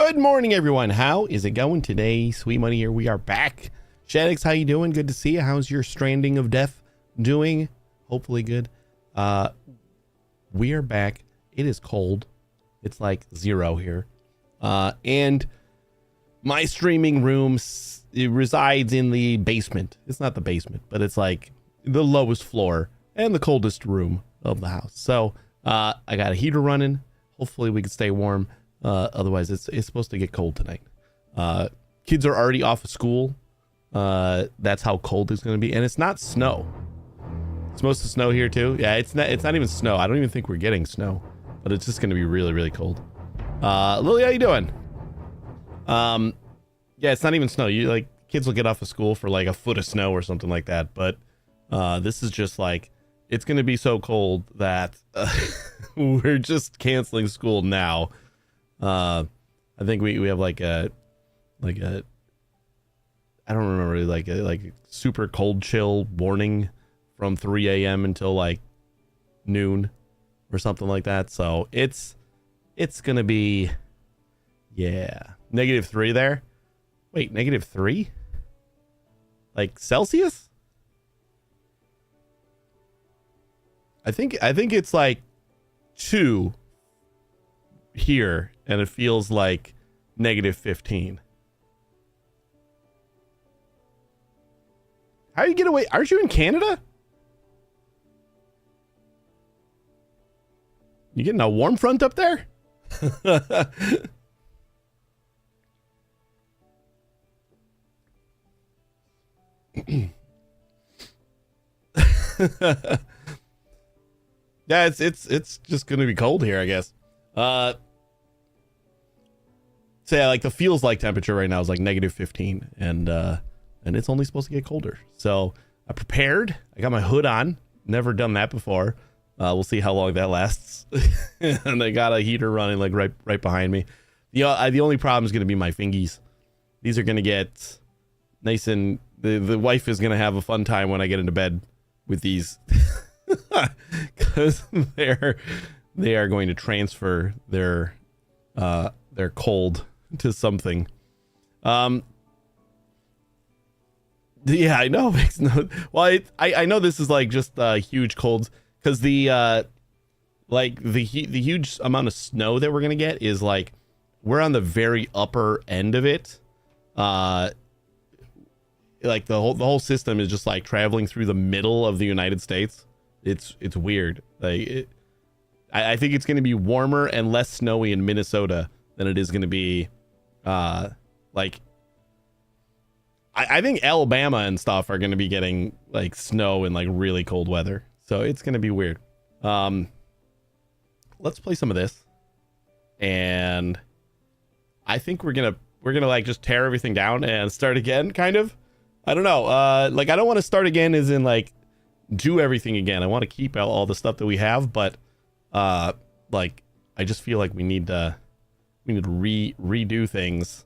Good morning, everyone. How is it going today? Sweet Money here. We are back. Shadix, how you doing? Good to see you. How's your Stranding of Death doing? Hopefully good. We are back. It is cold. It's like 0 here. And my streaming room it resides in the basement. It's not the basement, but it's like the lowest floor and the coldest room of the house. So I got a heater running. Hopefully we can stay warm. Otherwise it's supposed to get cold tonight. Kids are already off of school. That's how cold it's going to be. And it's not snow. It's supposed to snow here too. Yeah, it's not even snow. I don't even think we're getting snow, but it's just going to be really, really cold. Lily, how you doing? Yeah, it's not even snow. You like kids will get off of school for like a foot of snow or something like that. But this is just like, it's going to be so cold that we're just canceling school now. I think we have like a I don't remember, like a super cold chill warning from 3 a.m. until like noon or something like that. So it's gonna be, yeah, -3 there. Wait, -3? Like Celsius? I think it's like 2 here, and it feels like -15. How do you get away? Aren't you in Canada? You getting a warm front up there? Yeah, it's just gonna be cold here, I guess. So yeah, like the feels like temperature right now is like -15, and it's only supposed to get colder. So I prepared. I got my hood on. Never done that before. We'll see how long that lasts. And I got a heater running like right behind me. The only problem is going to be my fingies. These are going to get nice, and the wife is going to have a fun time when I get into bed with these, because they are going to transfer their cold to something. Yeah, I know. Well, I know this is like just huge colds, because the huge amount of snow that we're gonna get is like, we're on the very upper end of it. Like the whole system is just like traveling through the middle of the United States. It's weird. Like I think it's gonna be warmer and less snowy in Minnesota than it is gonna be like. I think Alabama and stuff are going to be getting like snow and like really cold weather. So it's going to be weird. Let's play some of this. And I think we're going to like just tear everything down and start again, kind of. I don't know. Like I don't want to start again as in like do everything again. I want to keep all the stuff that we have, but like I just feel like we need to redo things.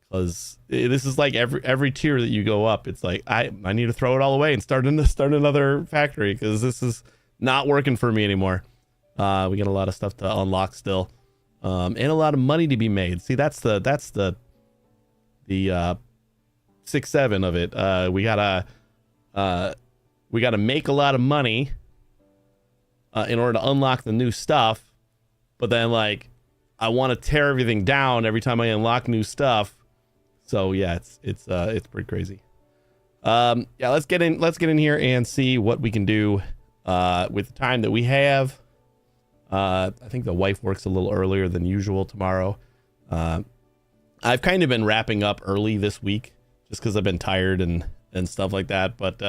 Because this is like every tier that you go up, it's like I need to throw it all away and start another factory, because this is not working for me anymore. We got a lot of stuff to unlock still, and a lot of money to be made. See, that's the 6-7 of it. We gotta make a lot of money in order to unlock the new stuff, but then like I want to tear everything down every time I unlock new stuff. So yeah, it's pretty crazy. Yeah, let's get in here and see what we can do with the time that we have. I think the wife works a little earlier than usual tomorrow. I've kind of been wrapping up early this week just because I've been tired and stuff like that. But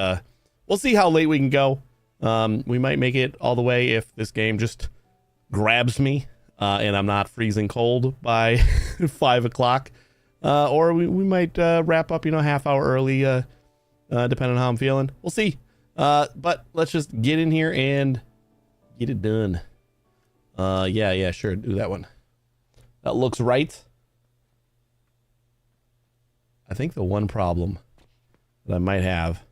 we'll see how late we can go. We might make it all the way if this game just grabs me and I'm not freezing cold by 5 o'clock. Or we might wrap up, half hour early, depending on how I'm feeling. We'll see. But let's just get in here and get it done. Yeah, sure. Do that one. That looks right. I think the one problem that I might have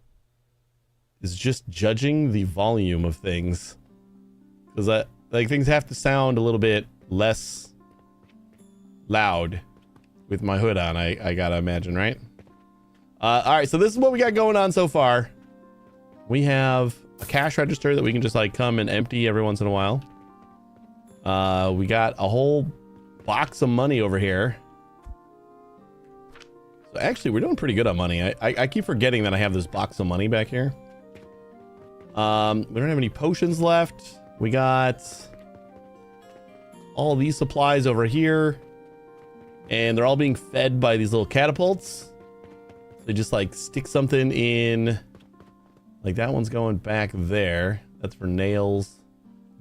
is just judging the volume of things. Because like things have to sound a little bit less loud with my hood on, I gotta imagine, right? All right, so this is what we got going on so far. We have a cash register that we can just like come and empty every once in a while. We got a whole box of money over here. So actually, we're doing pretty good on money. I keep forgetting that I have this box of money back here. We don't have any potions left. We got all these supplies over here, and they're all being fed by these little catapults. They just like stick something in, like that one's going back there. That's for nails,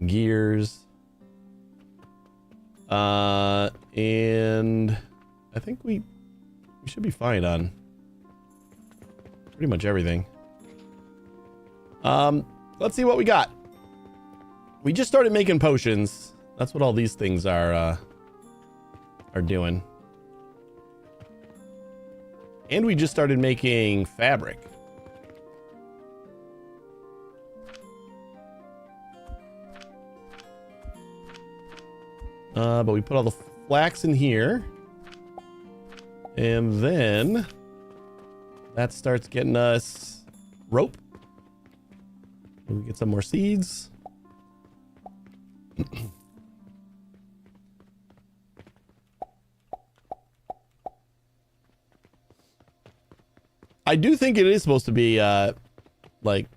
gears. And I think we should be fine on pretty much everything. Let's see what we got. We just started making potions. That's what all these things are doing. And we just started making fabric. But we put all the flax in here. And then that starts getting us rope. We get some more seeds. I do think it is supposed to be like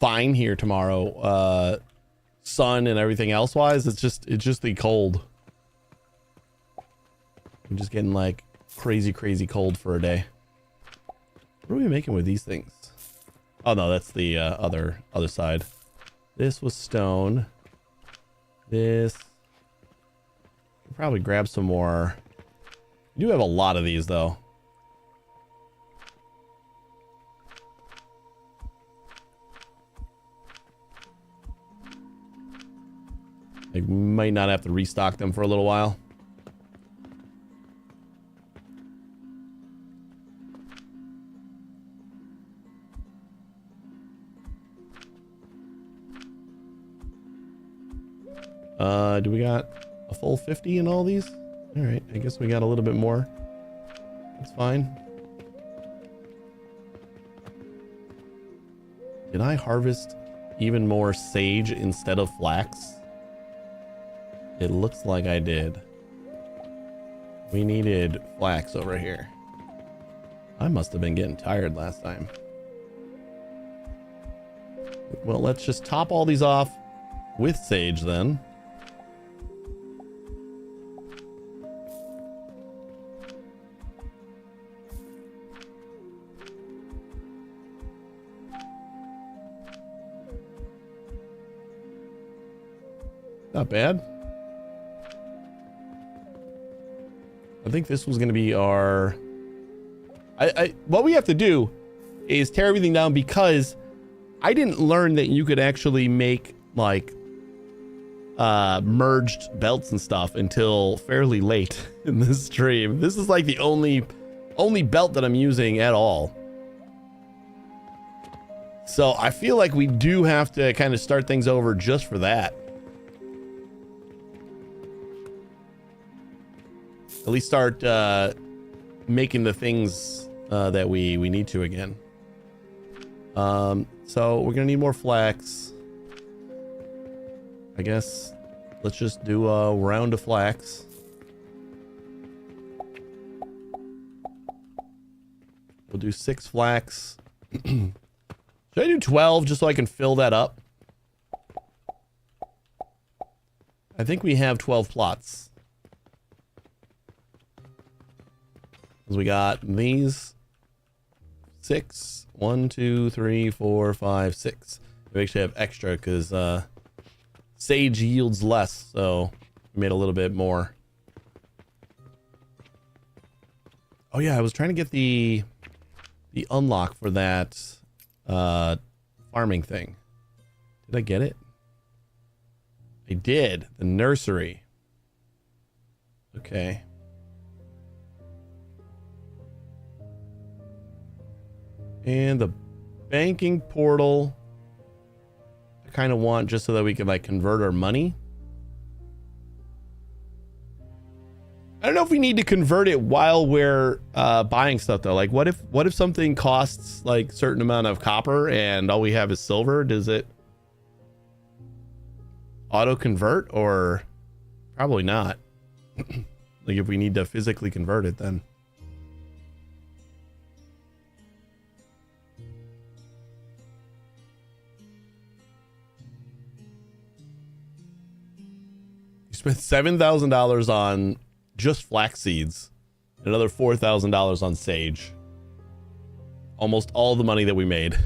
fine here tomorrow. Sun and everything else wise, it's just the cold. I'm just getting like crazy cold for a day. What are we making with these things? Oh no, that's the other side. This was stone. This, we'll probably grab some more. We do have a lot of these though. I might not have to restock them for a little while. Do we got a full 50 in all these? All right, I guess we got a little bit more. That's fine. Did I harvest even more sage instead of flax? It looks like I did. We needed flax over here. I must have been getting tired last time. Well, let's just top all these off with sage then. Not bad. I think this was going to be our... what we have to do is tear everything down, because I didn't learn that you could actually make like merged belts and stuff until fairly late in this stream. This is like the only belt that I'm using at all. So I feel like we do have to kind of start things over just for that. At least start making the things that we need to again. So we're gonna need more flax. I guess let's just do a round of flax. We'll do 6 flax. Should I do 12 just so I can fill that up? I think we have 12 plots. We got these 6. 1, 2, 3, 4, 5, 6. We actually have extra because sage yields less, so we made a little bit more. Oh yeah, I was trying to get the unlock for that farming thing. Did I get it? I did. The nursery. Okay. And the banking portal, I kind of want just so that we can like convert our money. I don't know if we need to convert it while we're buying stuff though. Like what if something costs like certain amount of copper and all we have is silver? Does it auto convert, or probably not? Like if we need to physically convert it, then you spent $7,000 on just flax seeds, another $4,000 on sage. Almost all the money that we made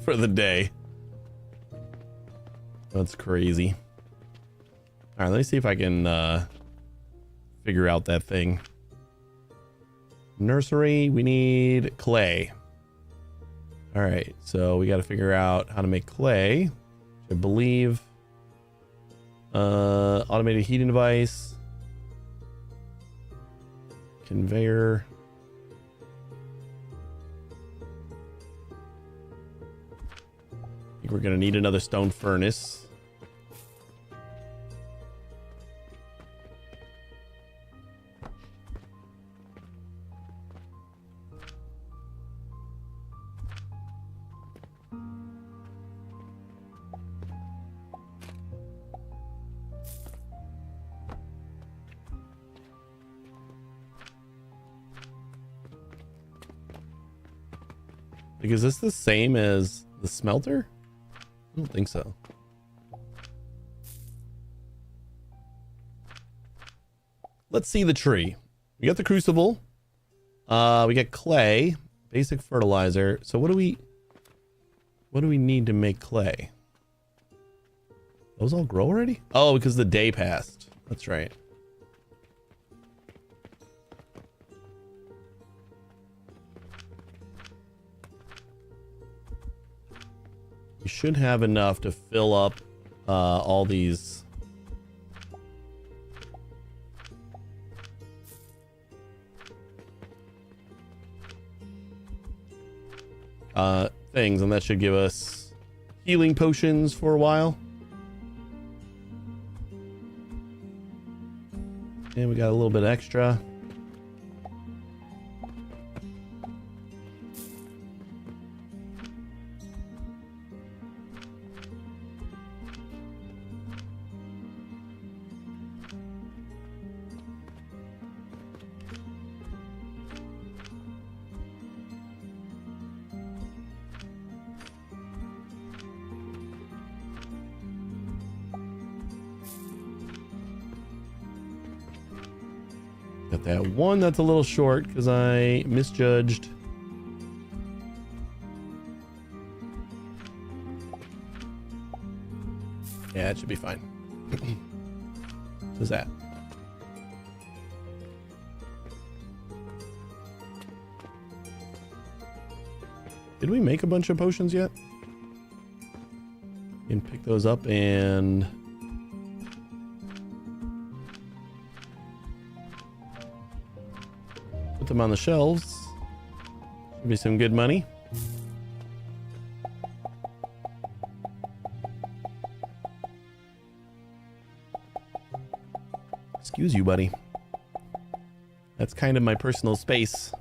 for the day. That's crazy. All right, let me see if I can figure out that thing. Nursery, we need clay. All right, so we got to figure out how to make clay. I believe automated heating device, conveyor. I think we're gonna need another stone furnace. Like, is this the same as the smelter? I don't think so. Let's see the tree. We got the crucible. We got clay, basic fertilizer. So what do we need to make clay? Those all grow already? Oh, because the day passed. That's right. We should have enough to fill up all these things, and that should give us healing potions for a while. And we got a little bit extra. Got that one that's a little short because I misjudged. Yeah, it should be fine. What's that? Did we make a bunch of potions yet? You can pick those up and put them on the shelves. Should be some good money. Excuse you, buddy. That's kind of my personal space.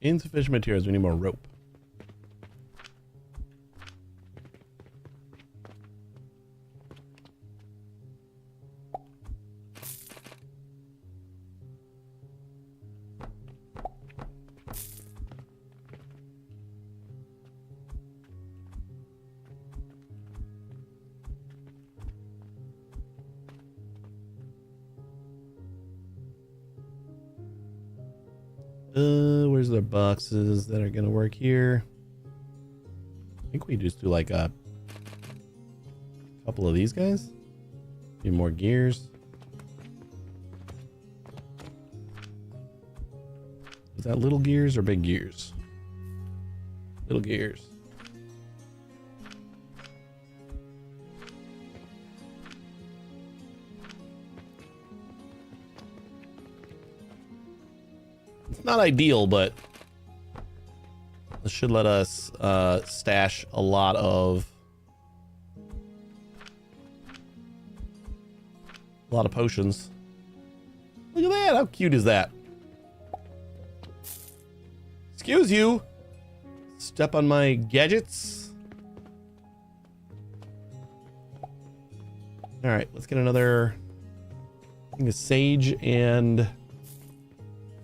Insufficient materials. We need more rope. Where's the boxes that are gonna work here? I think we just do like a couple of these guys. Need more gears. Is that little gears or big gears? Little gears. not ideal, but this should let us stash a lot of potions. Look at that. How cute is that? Excuse you. Step on my gadgets. All right, let's get another. I think a sage and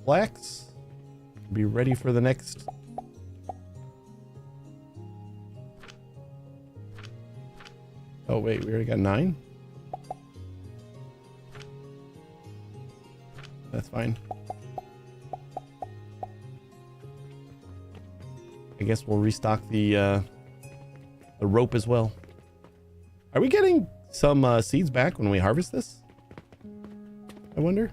flax. Be ready for the next. Oh wait, we already got 9. That's fine. I guess we'll restock the rope as well. Are we getting some seeds back when we harvest this? I wonder.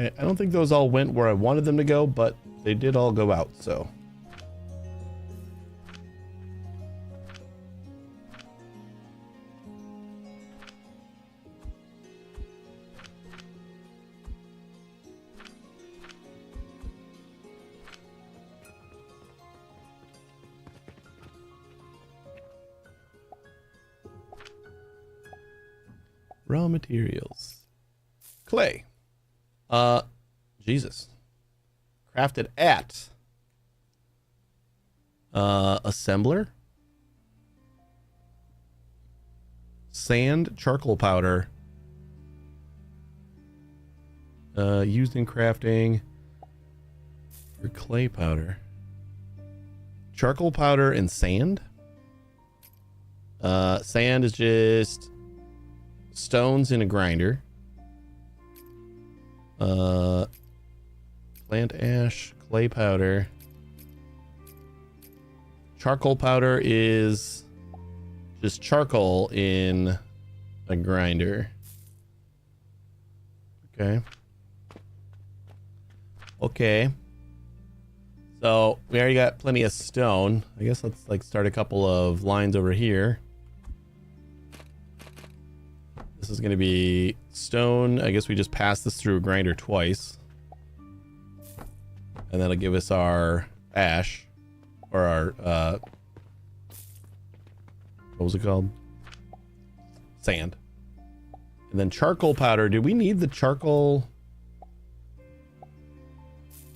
I don't think those all went where I wanted them to go, but they did all go out, so. Raw materials. Clay. Jesus. Crafted at assembler. Sand, charcoal powder. Used in crafting for clay powder. Charcoal powder and sand. Sand is just stones in a grinder. Plant ash, clay powder. Charcoal powder is just charcoal in a grinder. Okay. Okay. So we already got plenty of stone. I guess let's like start a couple of lines over here. This is going to be stone. I guess we just pass this through a grinder twice. And that'll give us our ash. Or our, what was it called? Sand. And then charcoal powder. Do we need the charcoal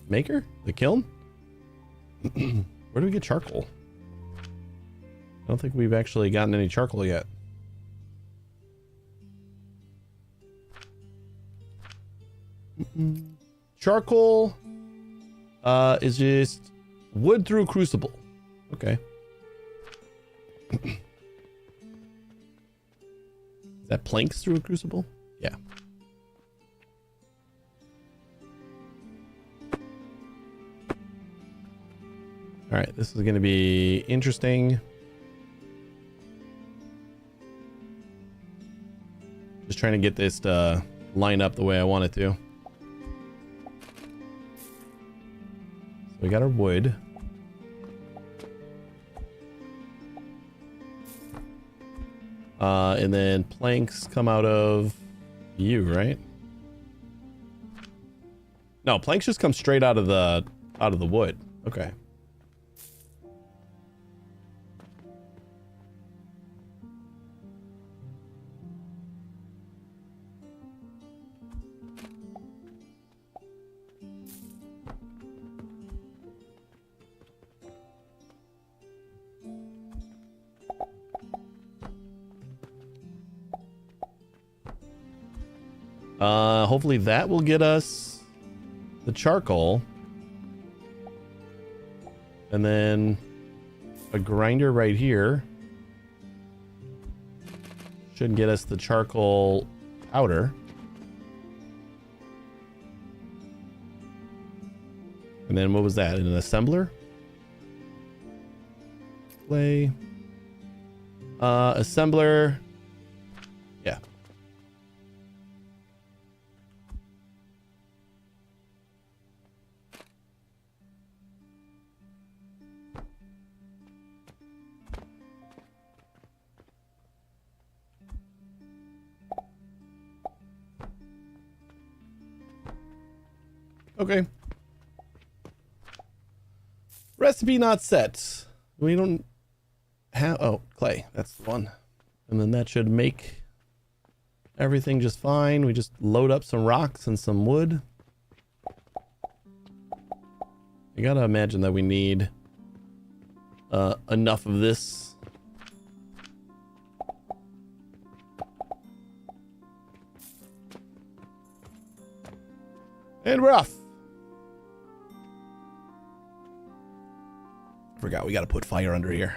maker? The kiln? Where do we get charcoal? I don't think we've actually gotten any charcoal yet. Charcoal is just wood through crucible. Okay. Is that planks through a crucible? Yeah. All right, this is going to be interesting. Just trying to get this to line up the way I want it to. We got our wood. And then planks come out of you, right? No, planks just come straight out of the wood. Okay. Hopefully that will get us the charcoal. And then a grinder right here should get us the charcoal powder. And then what was that? An assembler? Clay. Assembler. Yeah. Okay. Recipe not set. We don't have... Oh, clay. That's the one. And then that should make everything just fine. We just load up some rocks and some wood. You gotta imagine that we need enough of this. And we're off. Forgot we gotta put fire under here.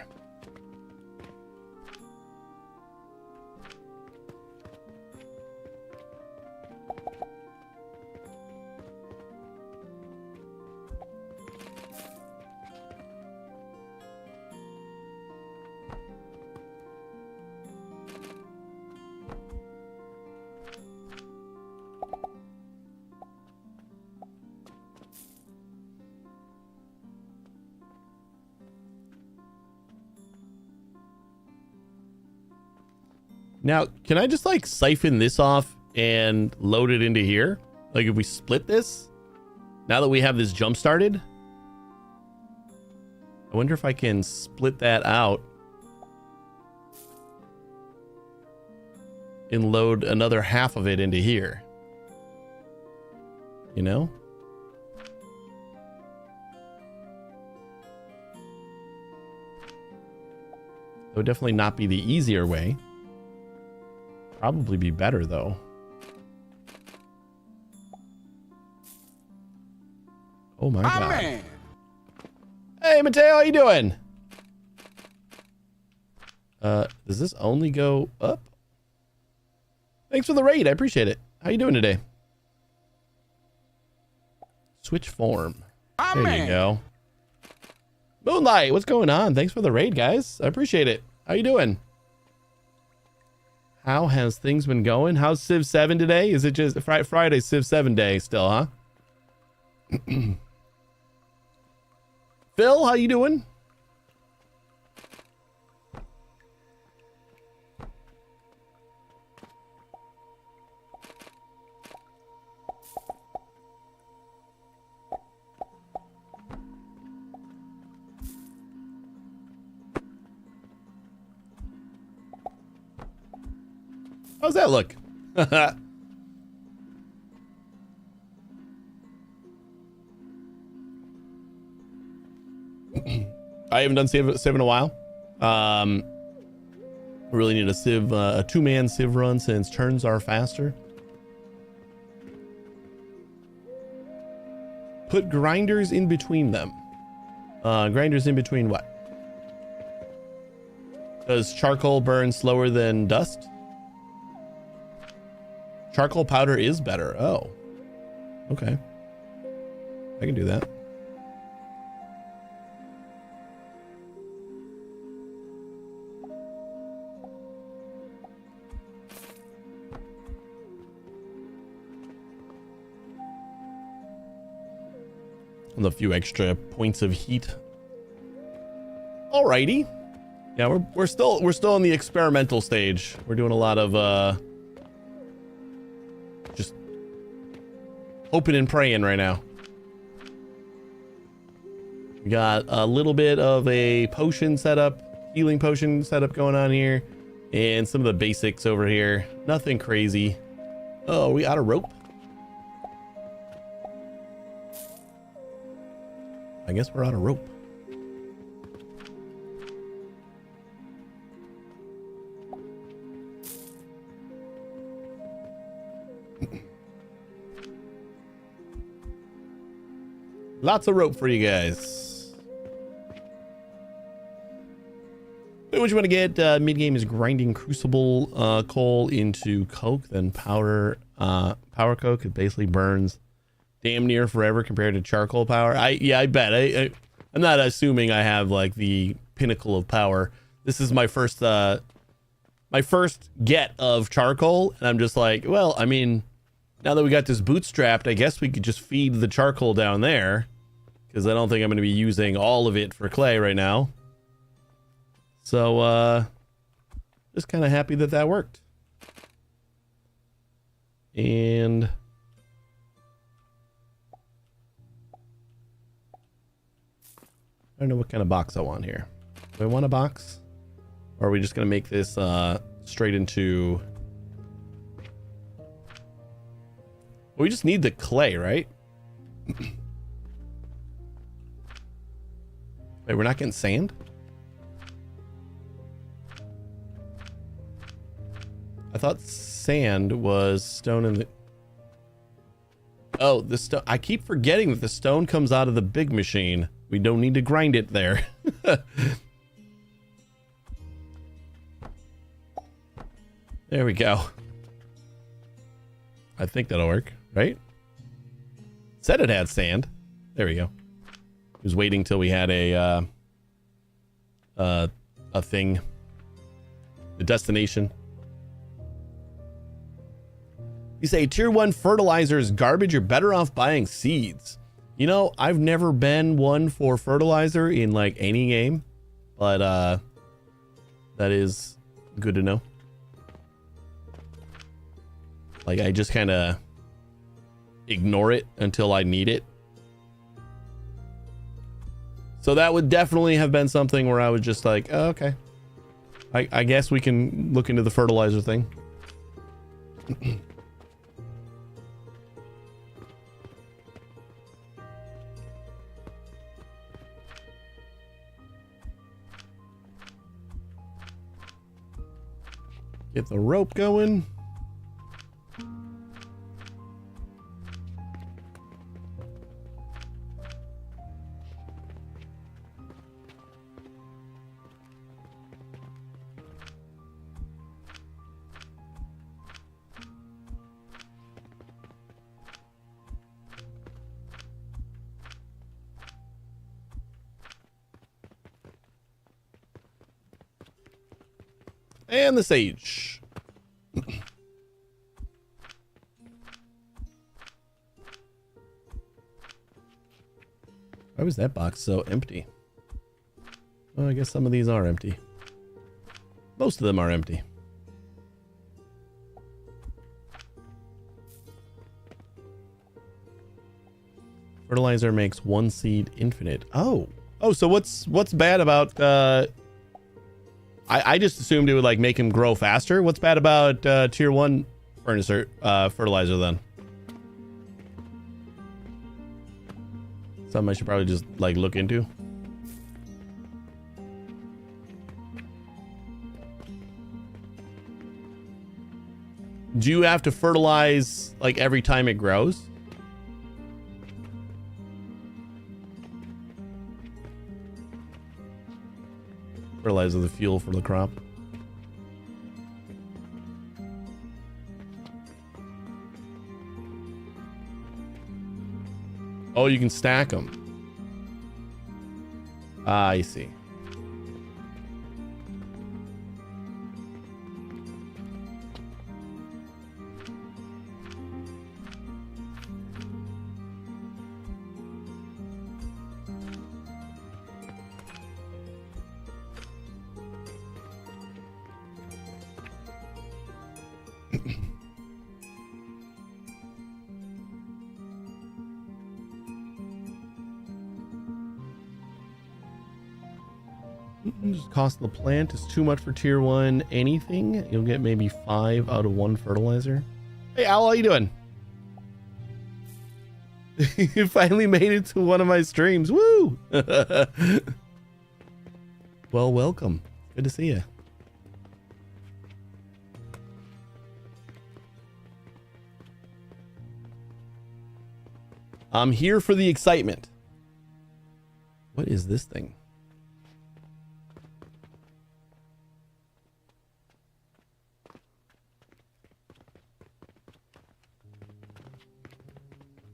Now, can I just like siphon this off and load it into here? Like if we split this, now that we have this jump started, I wonder if I can split that out and load another half of it into here. You know? That would definitely not be the easier way. Probably be better though. Oh my god. Man. Hey Mateo, how you doing? Does this only go up? Thanks for the raid, I appreciate it. How you doing today? Switch form. There you go. Moonlight, what's going on? Thanks for the raid, guys. I appreciate it. How you doing? How has things been going? How's Civ 7 today? Is it just Friday Civ 7 day still, huh? Phil, how you doing? How's that look? I haven't done Civ in a while. Really need a Civ, a two-man Civ run since turns are faster. Put grinders in between them. Grinders in between what? Does charcoal burn slower than dust? Charcoal powder is better. Oh, okay. I can do that. And a few extra points of heat. Alrighty. Yeah, we're still in the experimental stage. We're doing a lot of just hoping and praying right now. We got a little bit of a potion setup, healing potion setup going on here, and some of the basics over here. Nothing crazy. Oh, are we out of rope? I guess we're out of rope. Lots of rope for you guys. What you want to get mid-game is grinding crucible coal into coke, then power coke. It basically burns damn near forever compared to charcoal power. I bet. I'm not assuming I have like the pinnacle of power. This is my first get of charcoal, and I'm just like, well, I mean, now that we got this bootstrapped, I guess we could just feed the charcoal down there, because I don't think I'm going to be using all of it for clay right now. So, just kind of happy that that worked. And don't know what kind of box I want here. Do I want a box? Or are we just going to make this straight into... Well, we just need the clay, right? Wait, we're not getting sand? I thought sand was stone in the... Oh, the stone. I keep forgetting that the stone comes out of the big machine. We don't need to grind it there. There we go. I think that'll work, right? Said it had sand. There we go. Was waiting till we had a thing, the destination. You say tier 1 fertilizer is garbage. You're better off buying seeds. You know, I've never been one for fertilizer in like any game, but that is good to know. Like I just kind of ignore it until I need it. So that would definitely have been something where I was just like, oh, okay. I guess we can look into the fertilizer thing. Get the rope going. And the sage. Why was that box so empty? Well, I guess some of these are empty. Most of them are empty. Fertilizer makes one seed infinite. Oh, so what's bad about I just assumed it would like make him grow faster. What's bad about tier 1 fertilizer then? Something I should probably just like look into. Do you have to fertilize like every time it grows? Fertilizer the fuel for the crop. Oh, you can stack them. Ah, I see. Just cost of the plant is too much for tier 1 anything. You'll get maybe 5 out of 1 fertilizer. Hey Al, how you doing? You finally made it to one of my streams. Woo! Well, welcome. Good to see you. I'm here for the excitement. What is this thing?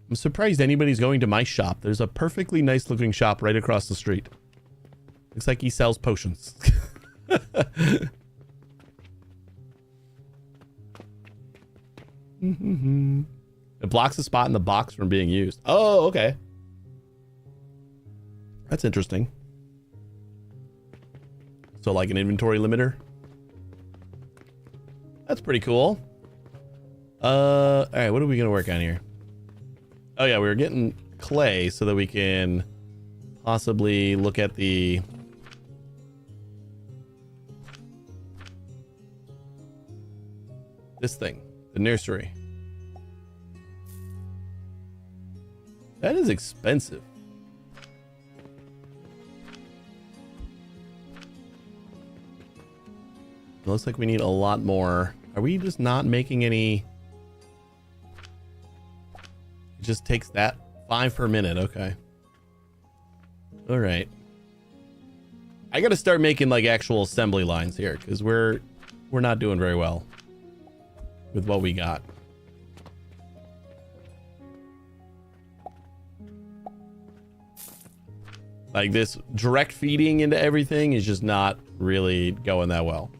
I'm surprised anybody's going to my shop. There's a perfectly nice looking shop right across the street. Looks like he sells potions. It blocks the spot in the box from being used. Oh, okay. That's interesting. So like an inventory limiter. That's pretty cool. All right, what are we gonna work on here? Oh yeah, we were getting clay so that we can possibly look at this thing, the nursery. That is expensive. It looks like we need a lot more. Are we just not making any? It just takes that 5 per minute. Okay. All right. I got to start making like actual assembly lines here because we're not doing very well with what we got. Like this direct feeding into everything is just not really going that well.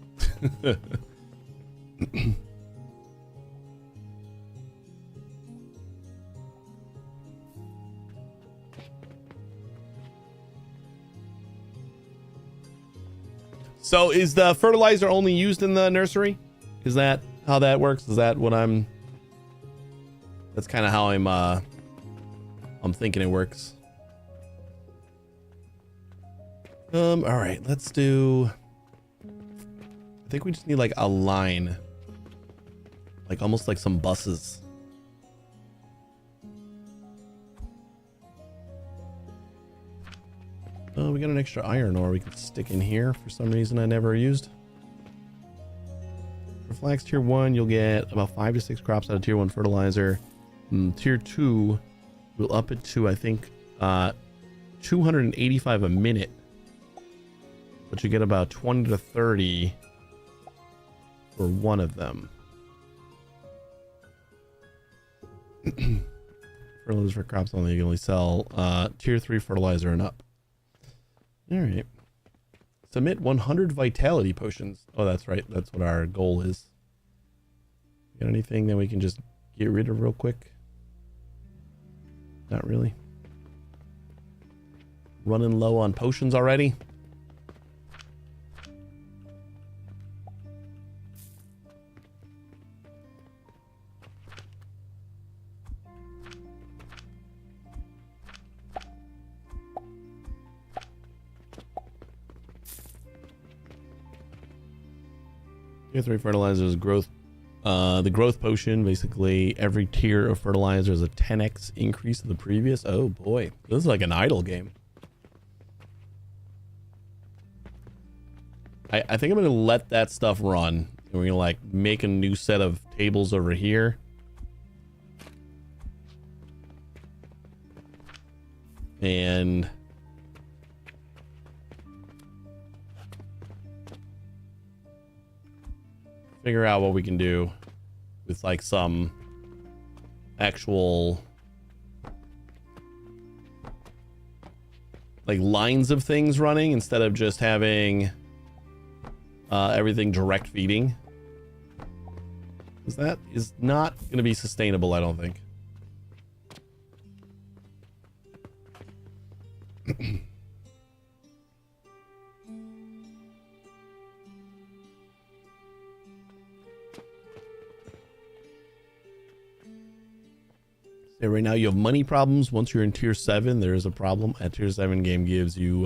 So is the fertilizer only used in the nursery? Is that how that works? Is that what that's kind of how I'm thinking it works. All right, let's do, I think we just need like a line, like almost like some buses. Oh, we got an extra iron ore we can stick in here for some reason I never used. For flax tier 1, you'll get about 5 to 6 crops out of tier 1 fertilizer. Tier 2, we'll up it to, I think, 285 a minute. But you get about 20 to 30 for one of them. Fertilizer for crops only, you can only sell tier 3 fertilizer and up. All right. Submit 100 vitality potions. Oh, that's right. That's what our goal is. Got anything that we can just get rid of real quick? Not really. Running low on potions already. Tier 3 fertilizers growth. The growth potion, basically every tier of fertilizer is a 10x increase of the previous. Oh boy, this is like an idle game. I think I'm gonna let that stuff run. And we're gonna like make a new set of tables over here. And figure out what we can do with like some actual like lines of things running instead of just having everything direct feeding, because that is not going to be sustainable, I don't think. So right now you have money problems. Once you're in tier 7, there is a problem. A tier 7 game gives you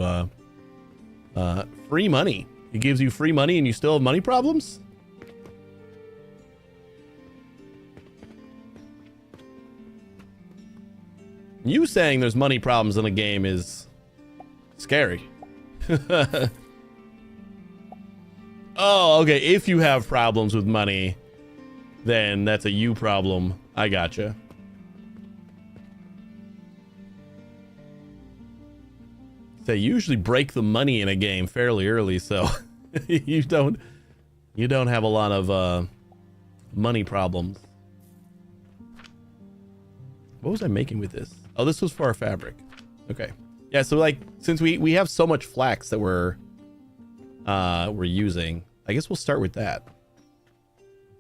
free money. It gives you free money and you still have money problems? You saying there's money problems in a game is scary. Oh, okay. If you have problems with money, then that's a you problem. I gotcha. They usually break the money in a game fairly early, so you don't have a lot of money problems. What was I making with this? Oh, this was for our fabric. Okay. Yeah, so like since we have so much flax that we're using, I guess we'll start with that.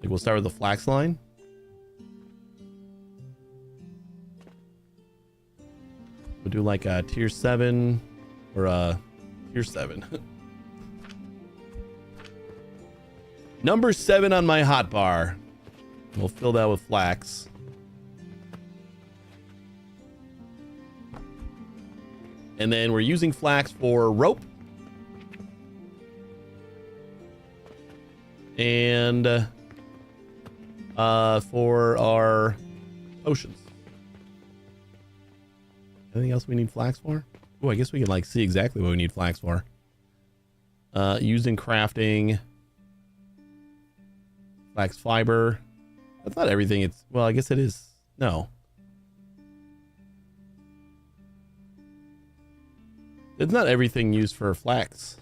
Like we'll start with the flax line. We'll do like a tier 7 or tier 7. Number 7 on my hotbar. We'll fill that with flax. And then we're using flax for rope. And for our potions. Anything else we need flax for? Oh, I guess we can like see exactly what we need flax for. Used in crafting. Flax fiber. That's not everything. It's, well, I guess it is. No. It's not everything used for flax.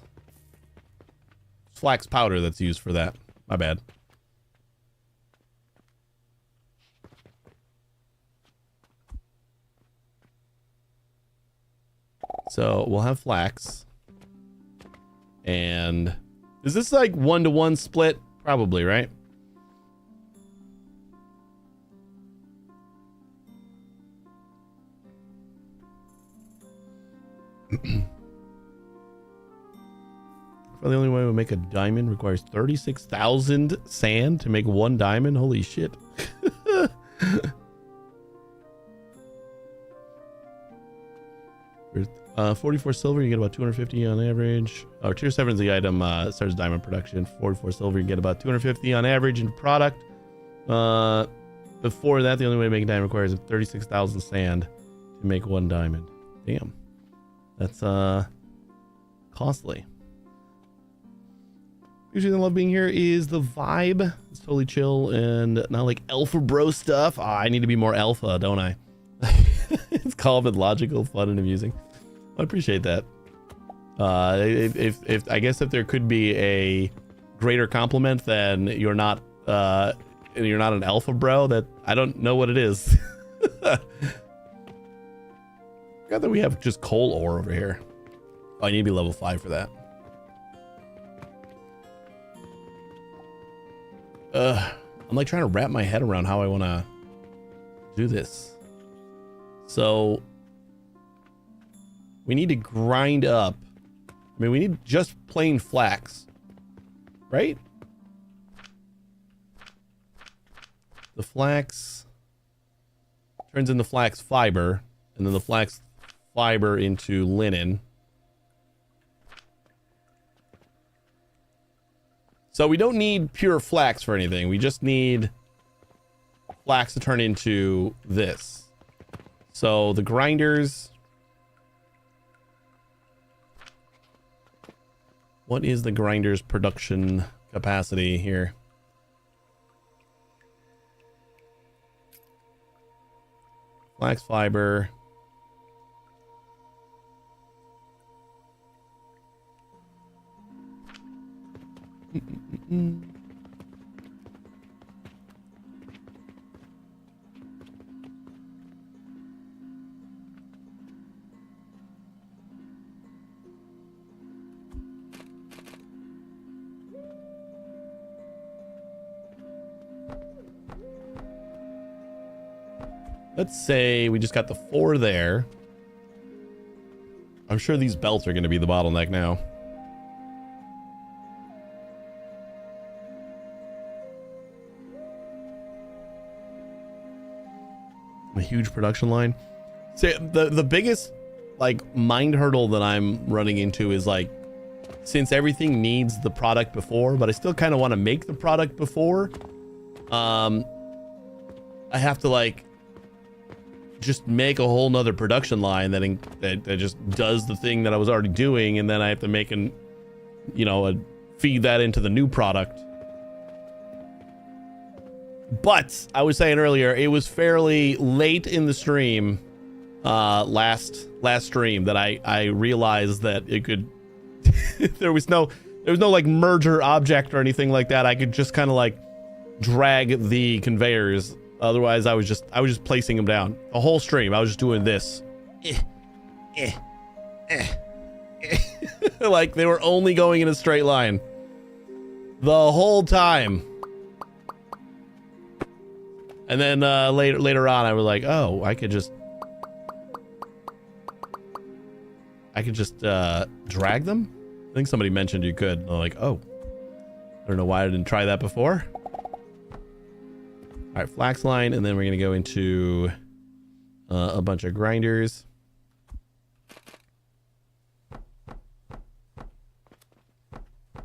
It's flax powder that's used for that. My bad. So we'll have flax. And is this like 1-to-1 split? Probably, right? The only way we make a diamond requires 36,000 sand to make 1 diamond. Holy shit. 44 silver, you get about 250 on average. Oh, tier 7 is the item, starts diamond production. 44 silver, you get about 250 on average in product. Before that, the only way to make a diamond requires 36,000 sand to make 1 diamond. Damn. That's costly. Usually, I love being here is the vibe. It's totally chill and not like alpha bro stuff. Oh, I need to be more alpha, don't I? It's calm and logical, fun and amusing. I appreciate that. If I guess if there could be a greater compliment than you're not an alpha bro, that I don't know what it is. Forgot that we have just coal ore over here. Oh, I need to be level 5 for that. I'm like trying to wrap my head around how I want to do this. So we need to grind up. I mean, we need just plain flax, right? The flax turns into flax fiber, and then the flax fiber into linen. So we don't need pure flax for anything. We just need flax to turn into this. So the grinders. What is the grinder's production capacity here? Flax fiber. Let's say we just got the 4 there. I'm sure these belts are going to be the bottleneck now. A huge production line. So the biggest like mind hurdle that I'm running into is like, since everything needs the product before, but I still kind of want to make the product before, I have to like just make a whole nother production line that just does the thing that I was already doing, and then I have to make feed that into the new product. But I was saying earlier, it was fairly late in the stream, last stream, that I realized that it could there was no like merger object or anything like that. I could just kind of like drag the conveyors. Otherwise, I was just placing them down the whole stream. I was just doing this, like they were only going in a straight line the whole time. And then later on, I was like, oh, I could just drag them. I think somebody mentioned you could. And I'm like, oh, I don't know why I didn't try that before. All right, flax line, and then we're gonna go into a bunch of grinders.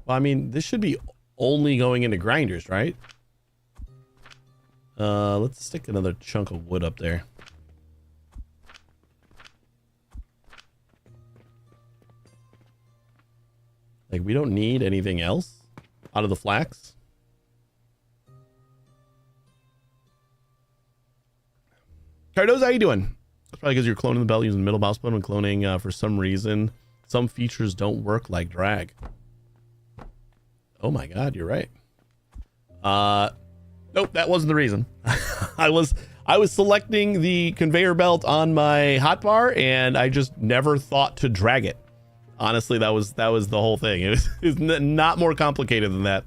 Well, I mean, this should be only going into grinders, right? Let's stick another chunk of wood up there. Like, we don't need anything else out of the flax. Cardoza, how you doing? That's probably because you're cloning the belt using middle mouse button. When cloning, for some reason, some features don't work like drag. Oh my god, you're right. Nope, that wasn't the reason. I was selecting the conveyor belt on my hotbar, and I just never thought to drag it. Honestly, that was the whole thing. It was not more complicated than that.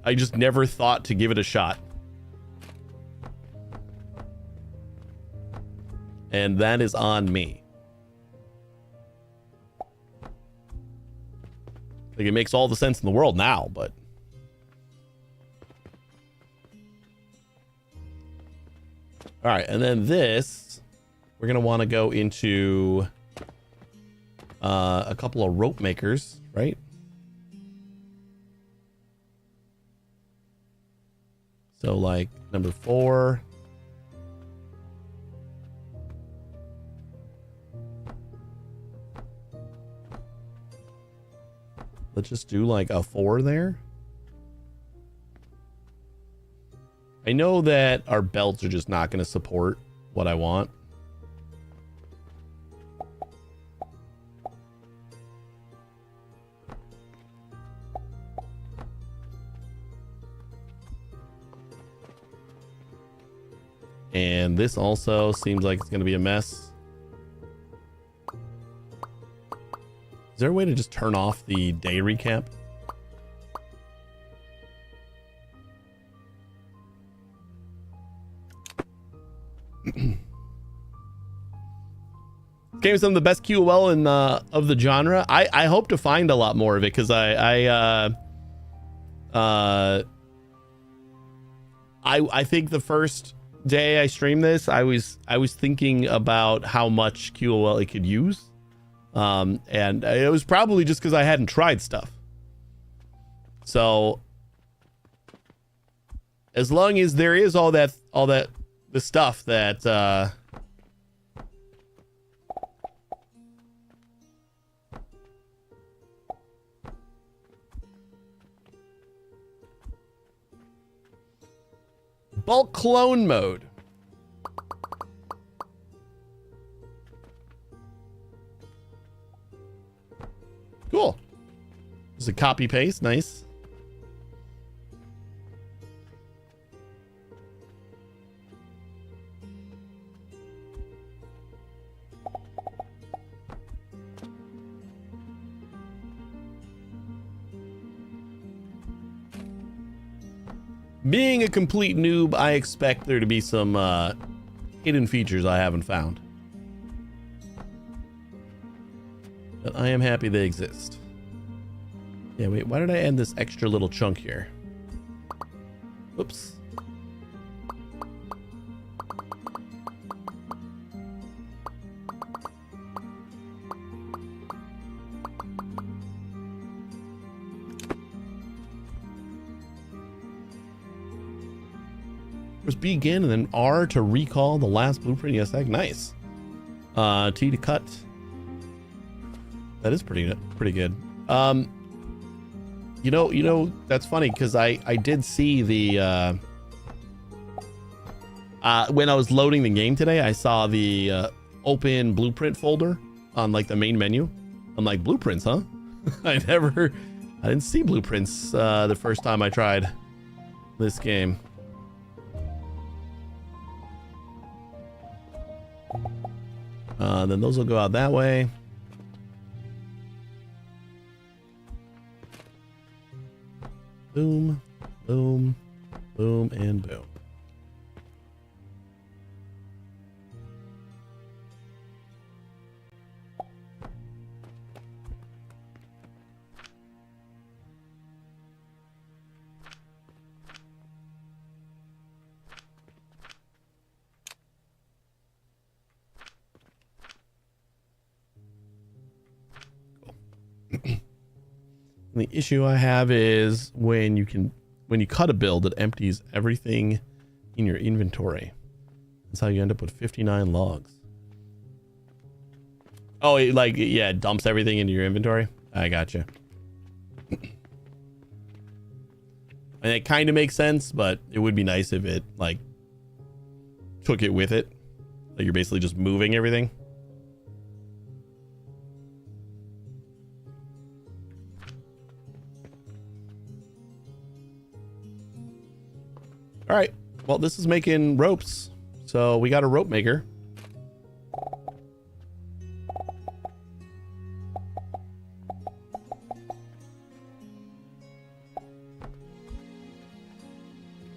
I just never thought to give it a shot. And that is on me. Like, it makes all the sense in the world now, but all right, and then this, we're gonna want to go into a couple of rope makers, right? So like number 4. Let's just do like a 4 there. I know that our belts are just not going to support what I want. And this also seems like it's going to be a mess. Is there a way to just turn off the day recap? Game is some of the best QOL in of the genre. I hope to find a lot more of it, because I think the first day I streamed this, I was thinking about how much QOL it could use, and it was probably just because I hadn't tried stuff. So as long as there is all that the stuff that bulk clone mode. Cool. There's a copy paste. Nice. Being a complete noob, I expect there to be some hidden features I haven't found. But I am happy they exist. Yeah, wait, why did I add this extra little chunk here? Oops. Press B again and then R to recall the last blueprint. Yes, that nice. T to cut. That is pretty good. You know that's funny, because I did see the when I was loading the game today, I saw the open blueprint folder on like the main menu. I'm like, blueprints, huh? I didn't see blueprints the first time I tried this game. Then those will go out that way. Boom, boom, boom, and boom. And the issue I have is when you cut a build, it empties everything in your inventory. That's how you end up with 59 logs. Oh, it dumps everything into your inventory. I gotcha. And it kind of makes sense, but it would be nice if it like took it with it. Like you're basically just moving everything. All right. Well, this is making ropes. So we got a rope maker.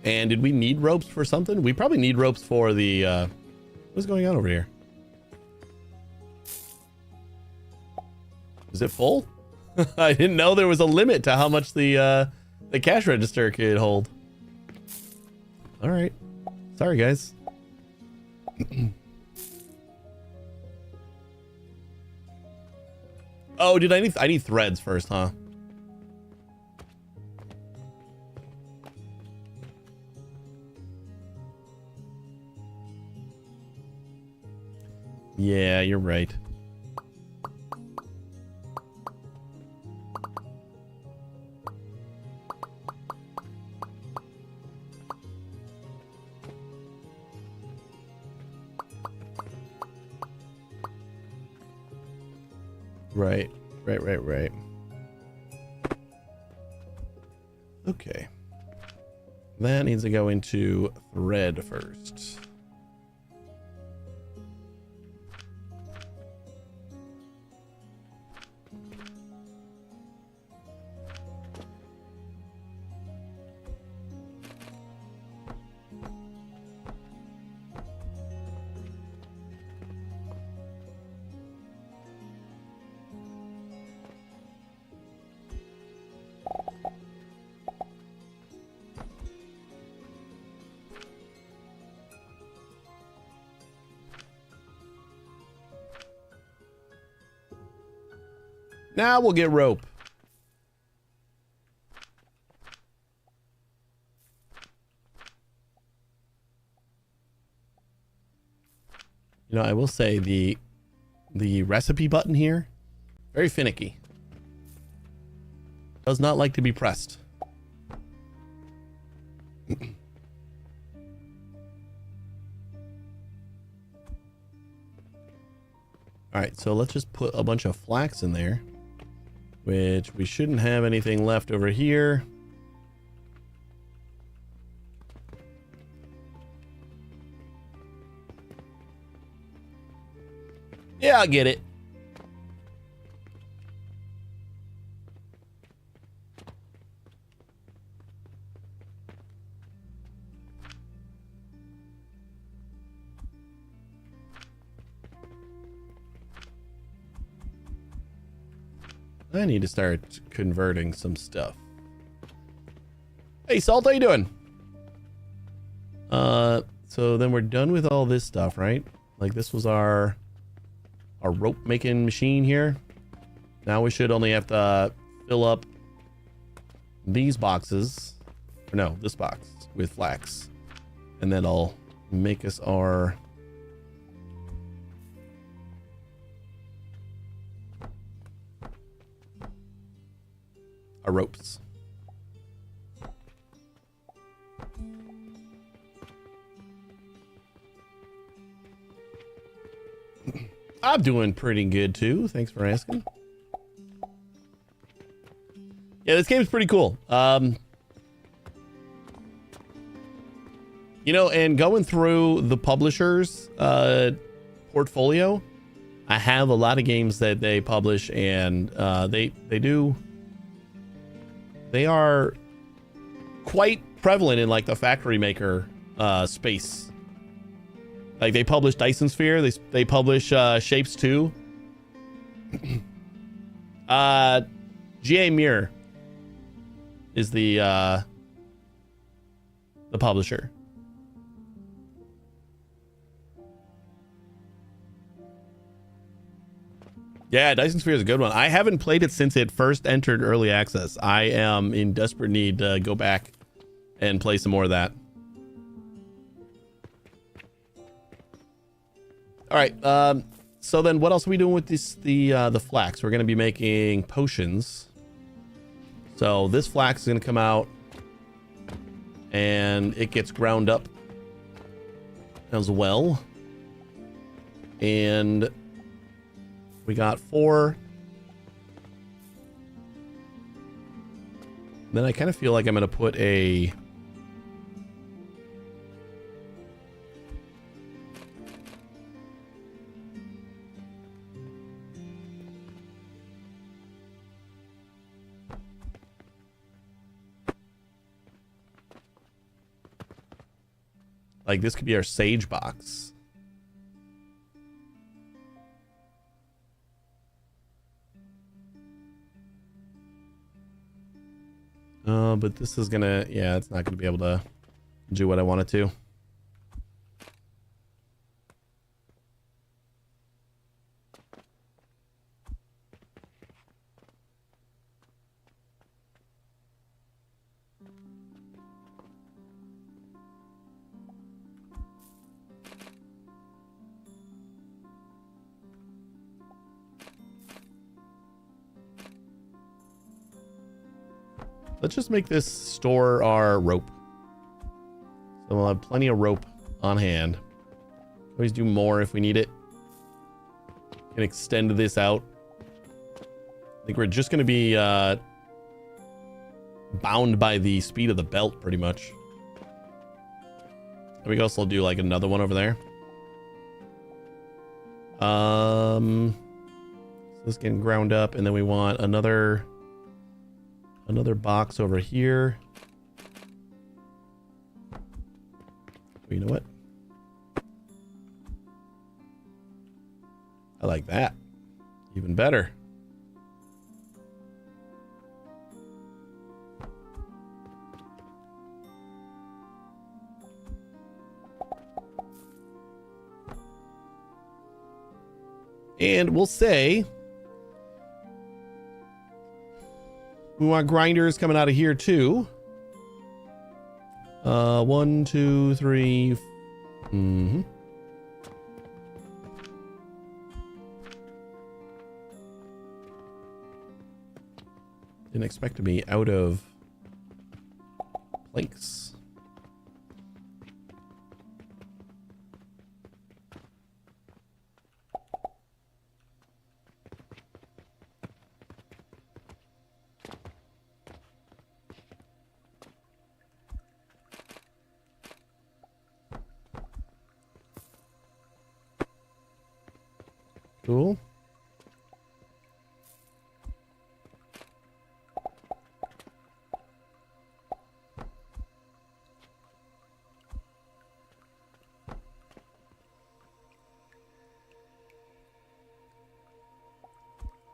And did we need ropes for something? We probably need ropes for the, what's going on over here? Is it full? I didn't know there was a limit to how much the cash register could hold. All right. Sorry, guys. Oh, I need threads first, huh? Yeah, you're right. Right. Okay. That needs to go into thread first. Now we'll get rope. You know, I will say the recipe button here, very finicky. Does not like to be pressed. All right, so let's just put a bunch of flax in there, which we shouldn't have anything left over here. Yeah, I'll get it. I need to start converting some stuff. Hey, Salt, how you doing? So then we're done with all this stuff, right? Like this was our rope making machine here. Now we should only have to fill up these boxes, or no, this box with flax, and then I'll make us our ropes. I'm doing pretty good too. Thanks for asking. Yeah, this game's pretty cool. You know, and going through the publisher's portfolio, I have a lot of games that they publish, and they are quite prevalent in like the factory maker space. Like they publish Dyson Sphere, they publish Shapes 2. Gamirror is the publisher. Yeah, Dyson Sphere is a good one. I haven't played it since it first entered early access. I am in desperate need to go back and play some more of that. All right. So then what else are we doing with this, the flax? We're going to be making potions. So this flax is going to come out and it gets ground up as well. And we got 4. Then I kind of feel like I'm going to put a... Like, this could be our sage box. But this is gonna... Yeah, it's not gonna be able to do what I want it to. Let's just make this store our rope. So we'll have plenty of rope on hand. Always do more if we need it. Can extend this out. I think we're just going to be bound by the speed of the belt, pretty much. And we can also do like another one over there. So this is getting ground up, and then we want another box over here. You know what? I like that. Even better. And we'll say we want grinders coming out of here too. 1, 2, 3. Mm-hmm. Didn't expect to be out of planks. Cool.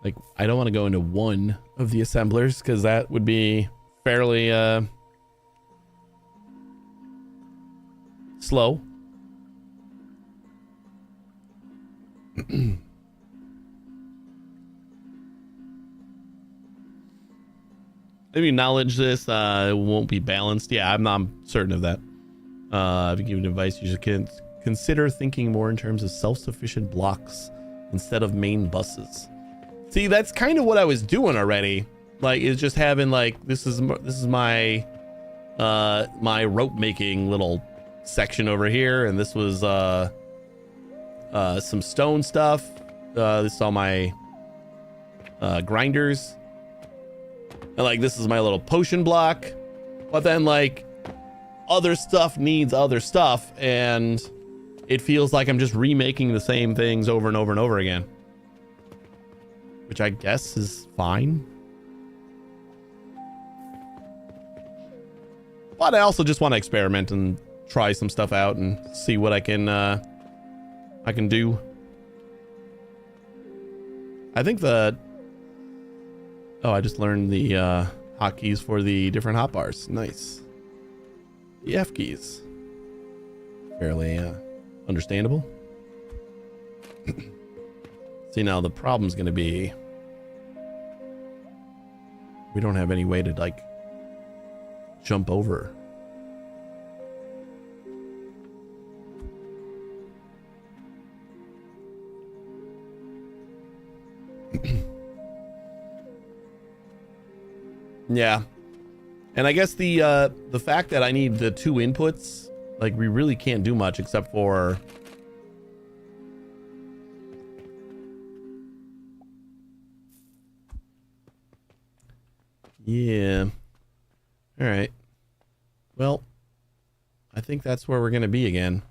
Like, I don't want to go into one of the assemblers because that would be fairly slow. Maybe acknowledge this. It won't be balanced. Yeah, I'm certain of that. If you give advice, you should consider thinking more in terms of self-sufficient blocks instead of main buses. See, that's kind of what I was doing already. Like, is just having like this is my my rope making little section over here, and this was some stone stuff. This is all my grinders. And like this is my little potion block, but then like other stuff needs other stuff, and it feels like I'm just remaking the same things over and over and over again, which I guess is fine. But I also just want to experiment and try some stuff out and see what I can do. I think that... Oh, I just learned the hotkeys for the different hotbars. Nice. The F keys. Fairly understandable. See, now the problem's going to be we don't have any way to like jump over. Yeah. And I guess the fact that I need the 2 inputs, like we really can't do much except for yeah. All right. Well, I think that's where we're going to be again.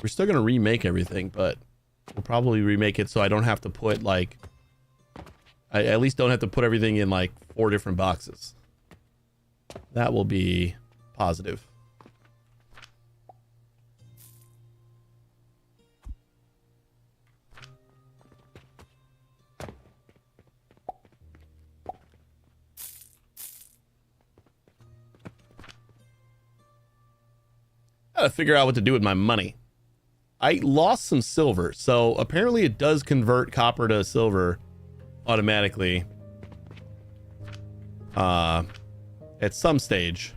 We're still going to remake everything, but we'll probably remake it so I don't have to put like I at least don't have to put everything in like 4 different boxes. That will be positive. Gotta figure out what to do with my money. I lost some silver, so apparently it does convert copper to silver automatically at some stage.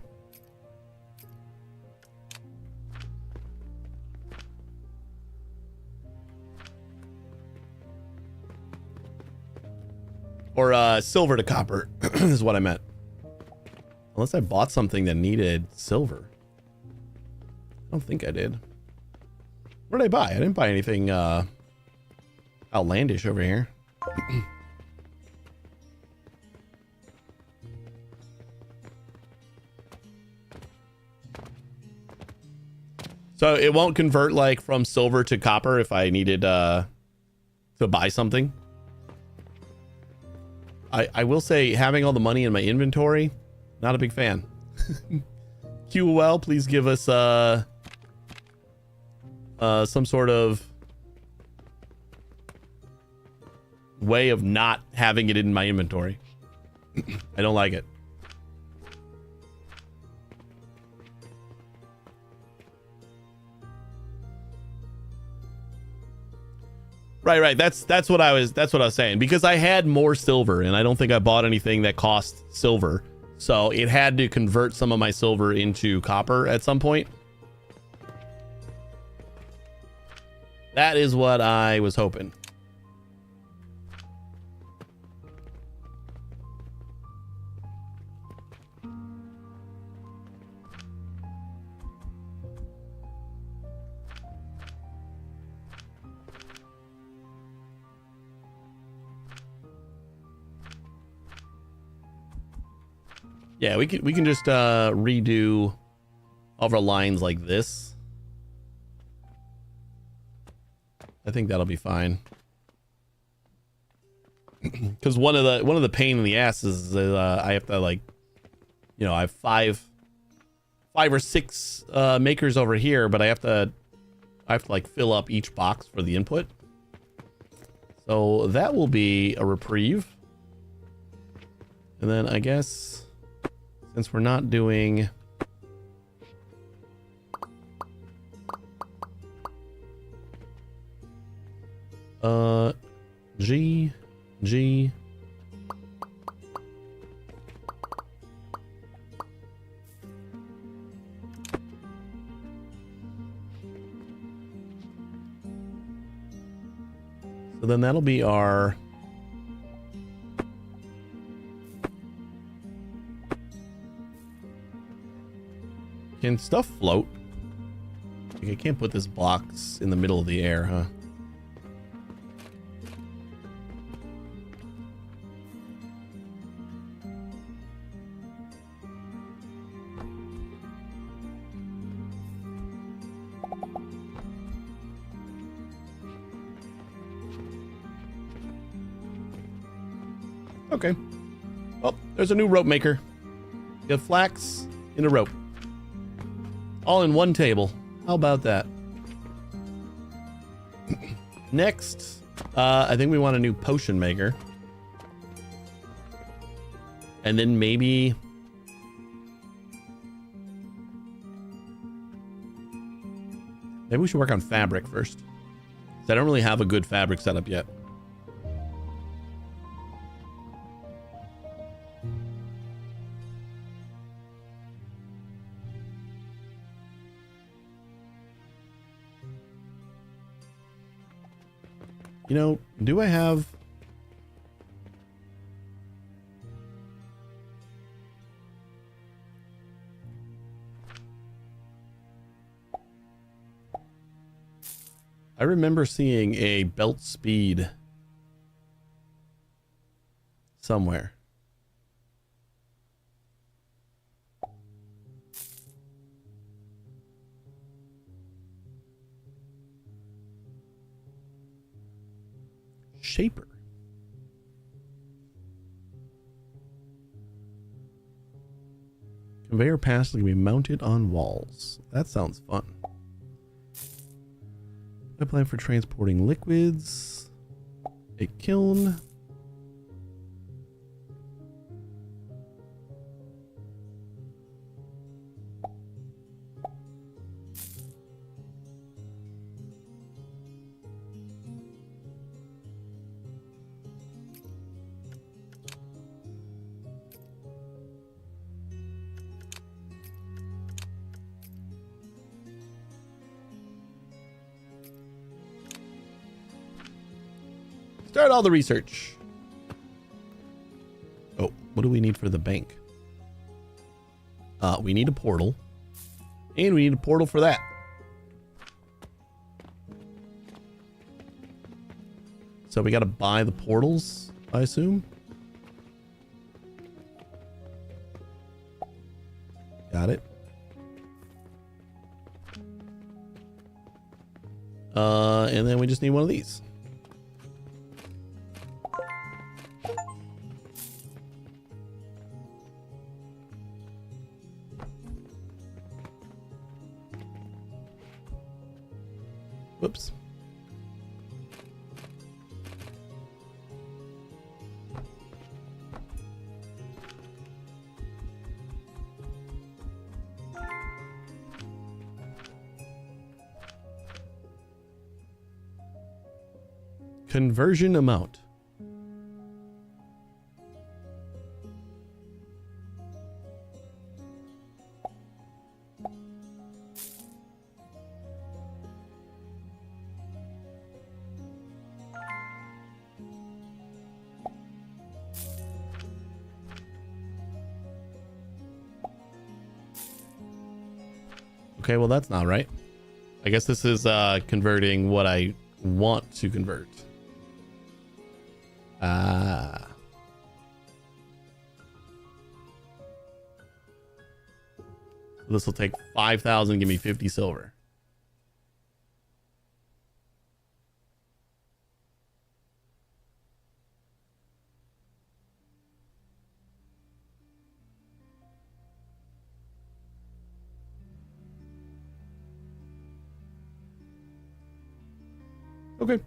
Or silver to copper is what I meant. Unless I bought something that needed silver. I don't think I did. What did I buy? I didn't buy anything outlandish over here. So it won't convert like from silver to copper if I needed to buy something. I will say having all the money in my inventory, not a big fan. QOL, please give us some sort of way of not having it in my inventory. I don't like it. Right. That's what I was saying, because I had more silver and I don't think I bought anything that cost silver. So it had to convert some of my silver into copper at some point. That is what I was hoping. Yeah, we can just redo all of our lines like this. I think that'll be fine. Because one of the pain in the ass is I have to, like, you know, I have five or six makers over here, but I have to like fill up each box for the input. So that will be a reprieve. And then I guess since we're not doing G. So then that'll be our can stuff float? Like, I can't put this box in the middle of the air, huh? Okay. Well, there's a new rope maker. You have flax and a rope. All in one table. How about that? Next, I think we want a new potion maker. And then maybe we should work on fabric first. So I don't really have a good fabric setup yet. You know, do I have... I remember seeing a belt speed somewhere. Shaper. Conveyor pass can be mounted on walls. That sounds fun. Pipeline for transporting liquids. A kiln. Start all the research. Oh, what do we need for the bank? We need a portal. And we need a portal for that. So we got to buy the portals, I assume. Got it. And then we just need one of these. Whoops. Conversion amount. Okay, well that's not right. I guess this is converting what I want to convert. Ah. This will take 5,000, give me 50 silver. Okay.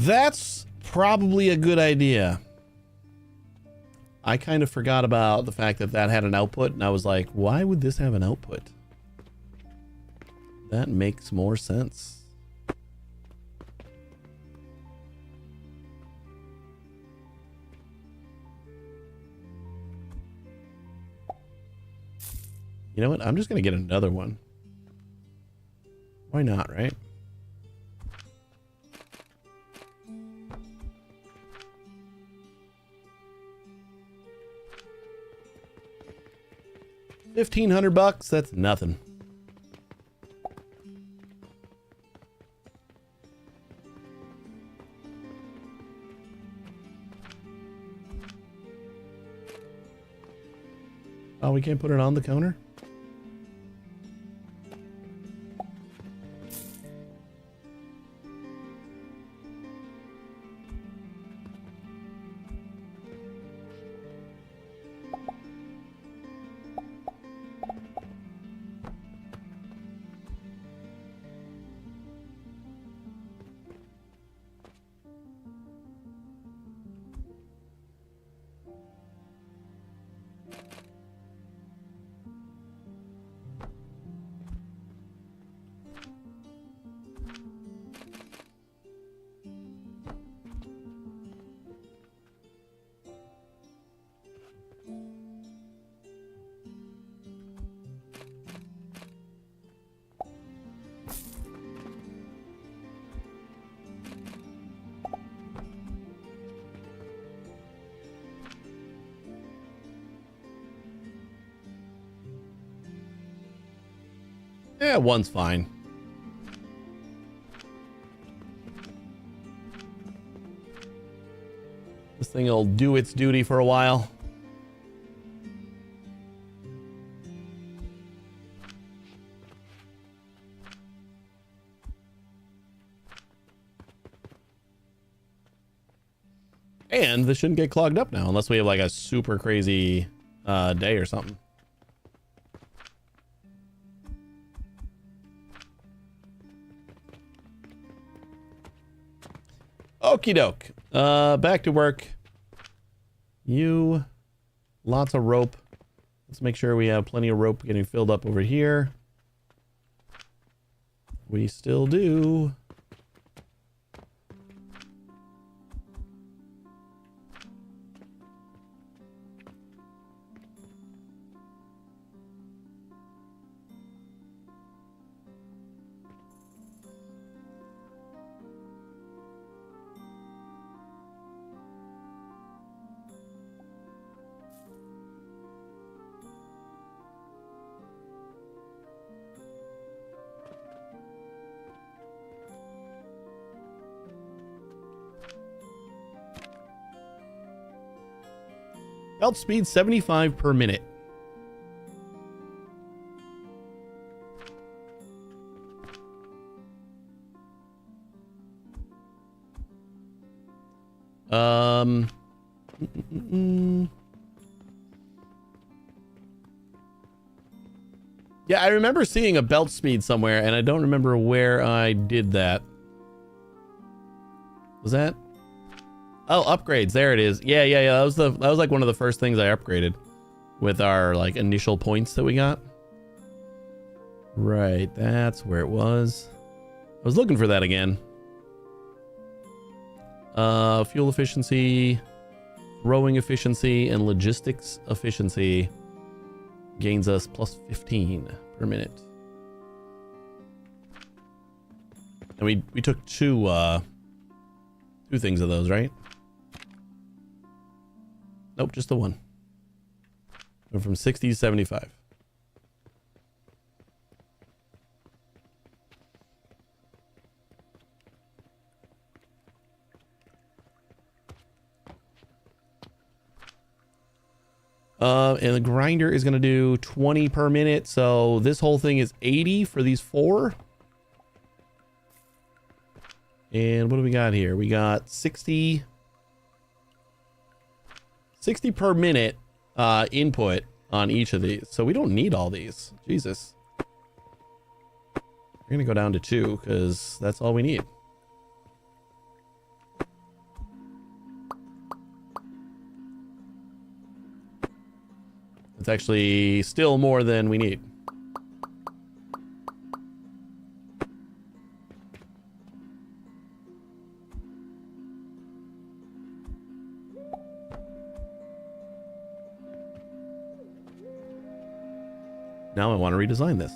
That's probably a good idea. I kind of forgot about the fact that that had an output, and I was like, why would this have an output? That makes more sense. You know what? I'm just going to get another one. Why not, right? $1,500, that's nothing. Oh, we can't put it on the counter? Yeah, one's fine. This thing will do its duty for a while. And this shouldn't get clogged up now, unless we have like a super crazy day or something. Okie doke. Back to work. Lots of rope. Let's make sure we have plenty of rope getting filled up over here. We still do. Belt speed 75 per minute. Yeah, I remember seeing a belt speed somewhere, and I don't remember where I did that. Was that? Oh, upgrades. There it is. Yeah. That was like one of the first things I upgraded with our like initial points that we got. Right, that's where it was. I was looking for that again. Fuel efficiency, rowing efficiency, and logistics efficiency gains us plus 15 per minute. And we took two things of those, right? Nope, just the one. Went from 60 to 75. And the grinder is going to do 20 per minute. So this whole thing is 80 for these 4. And what do we got here? We got 60 per minute input on each of these. So we don't need all these. Jesus. We're going to go down to 2 because that's all we need. It's actually still more than we need. Now I want to redesign this.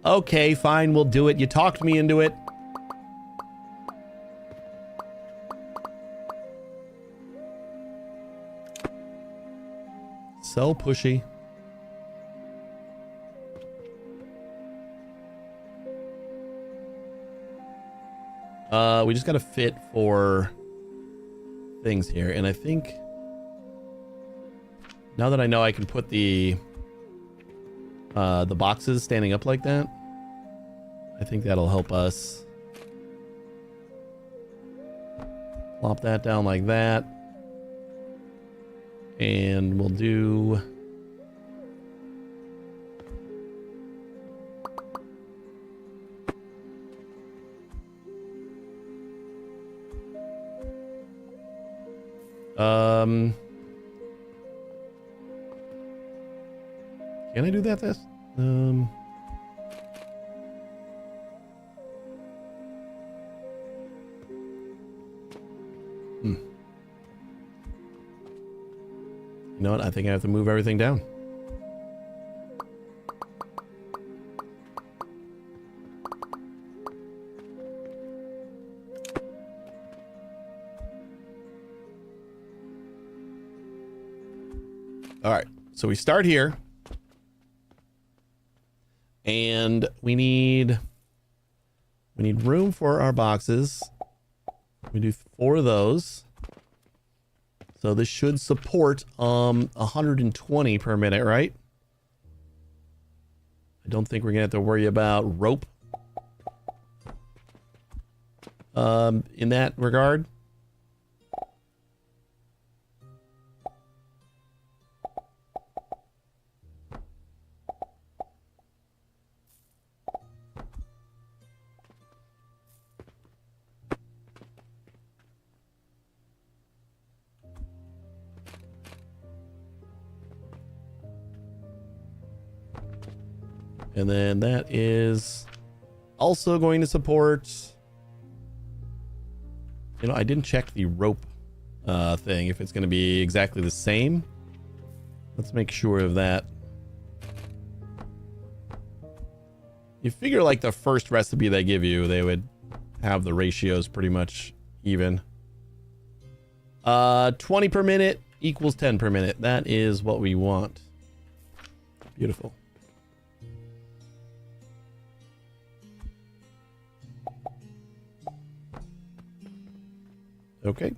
Okay, fine, we'll do it. You talked me into it. So pushy. We just got to fit for things here, and I think Now that I know I can put the boxes standing up like that, I think that'll help us. Plop that down like that. And we'll do... Can I do that fast? You know what? I think I have to move everything down. All right, so we start here, and we need room for our boxes. We do 4 of those, so this should support 120 per minute, right? I don't think we're gonna have to worry about rope in that regard. And then that is also going to support, you know, I didn't check the rope thing, if it's going to be exactly the same. Let's make sure of that. You figure like the first recipe they give you, they would have the ratios pretty much even. 20 per minute equals 10 per minute. That is what we want. Beautiful. Okay.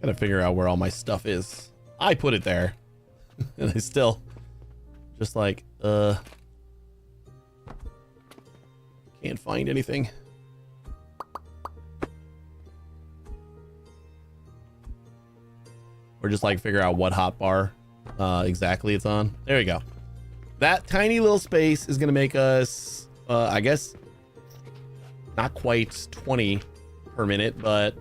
Gotta figure out where all my stuff is. I put it there. And I still just like, can't find anything. Or just like figure out what hotbar exactly it's on. There you go. That tiny little space is gonna make us I guess not quite 20 per minute, but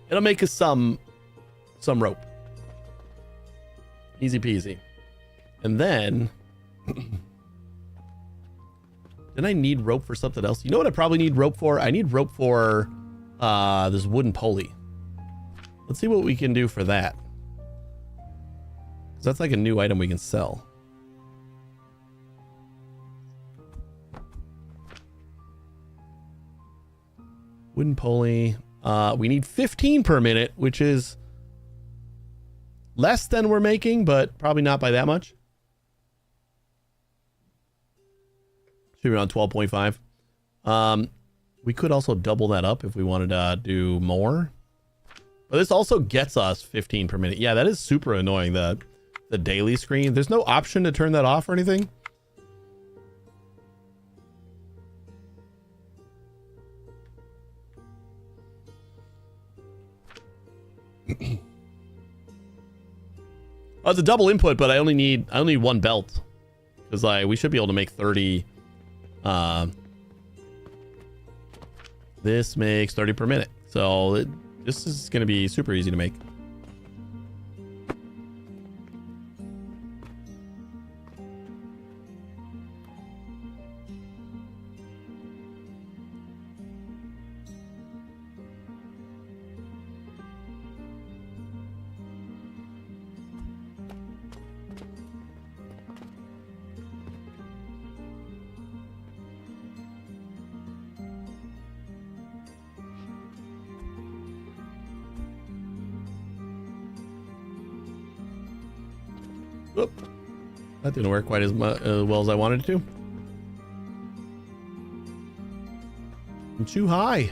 it'll make us some rope. Easy peasy. And then did I need rope for something else? You know what I probably need rope for? I need rope for this wooden pulley. Let's see what we can do for that. That's like a new item we can sell. Wooden pulley. We need 15 per minute, which is less than we're making, but probably not by that much. Should be around 12.5. We could also double that up if we wanted to do more. But this also gets us 15 per minute. Yeah, that is super annoying, the daily screen. There's no option to turn that off or anything. Oh, it's a double input, but I only need one belt, because we should be able to make 30. This makes 30 per minute, so this is going to be super easy to make. Oop. That didn't work quite as well as I wanted it to. I'm too high.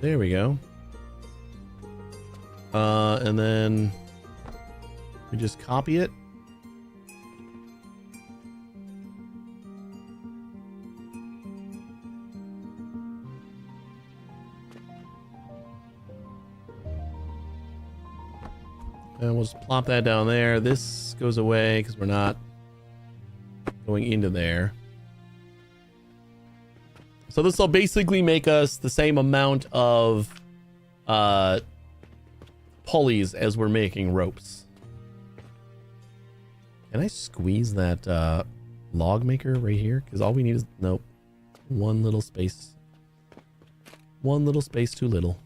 There we go. And then we just copy it. And we'll just plop that down there. This goes away because we're not going into there. So this will basically make us the same amount of pulleys as we're making ropes. Can I squeeze that log maker right here? Because all we need is, nope, one little space. One little space too little.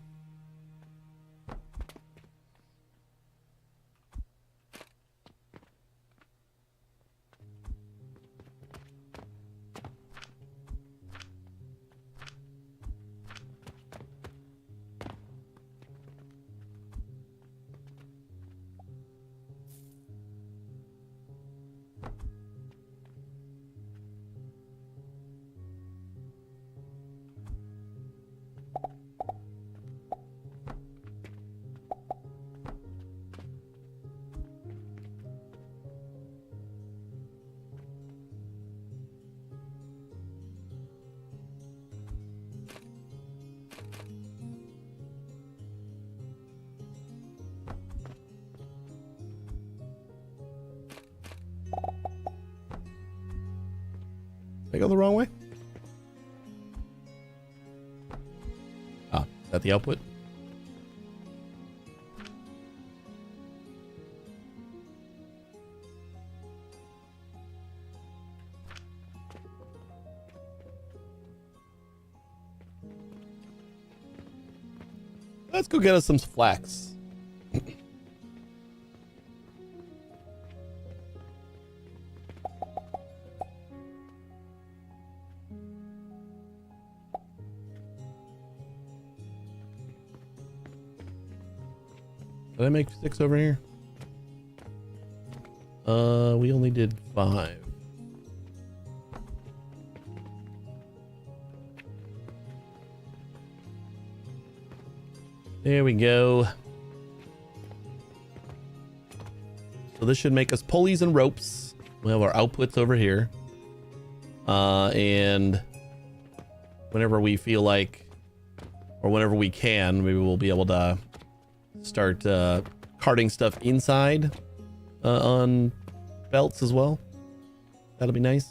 Did I go the wrong way? Ah, is that the output? Let's go get us some flax. Did I make 6 over here? We only did 5. There we go. So this should make us pulleys and ropes. We have our outputs over here. And whenever we feel like, or whenever we can, maybe we'll be able to start carting stuff inside on belts as well. That'll be nice.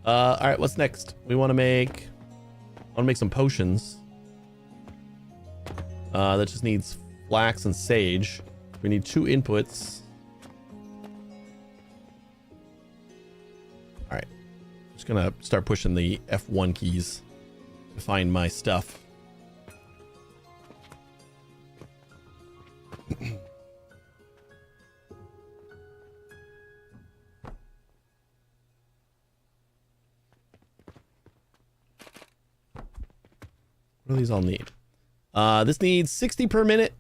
All right, what's next? We want to make some potions. That just needs flax and sage. We need 2 inputs. All right, just gonna start pushing the F1 keys to find my stuff. What do these all need? This needs 60 per minute.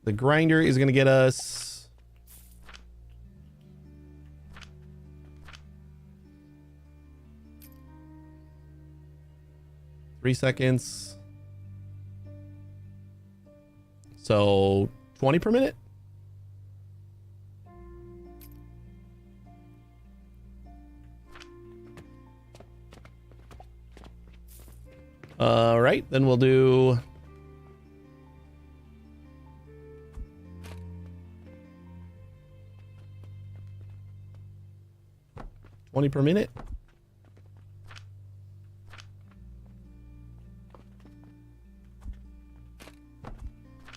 The grinder is going to get us 3 seconds. So 20 per minute. All right, then we'll do 20 per minute.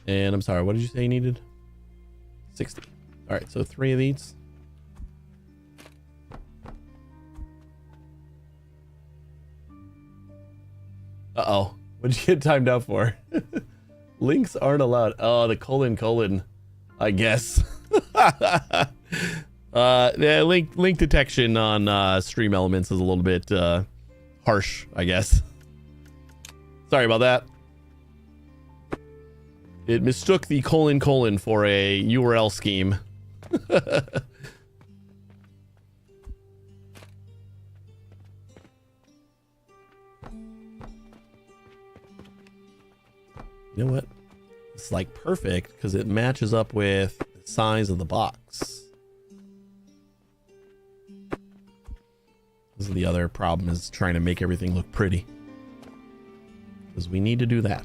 And I'm sorry, what did you say you needed? 60. All right, so 3 of these. Uh-oh. What did you get timed out for? Links aren't allowed. Oh, the colon, I guess. Yeah, link detection on Stream Elements is a little bit harsh, I guess. Sorry about that. It mistook the : for a URL scheme. You know what? It's like perfect because it matches up with the size of the box. This is the other problem, is trying to make everything look pretty. Because we need to do that.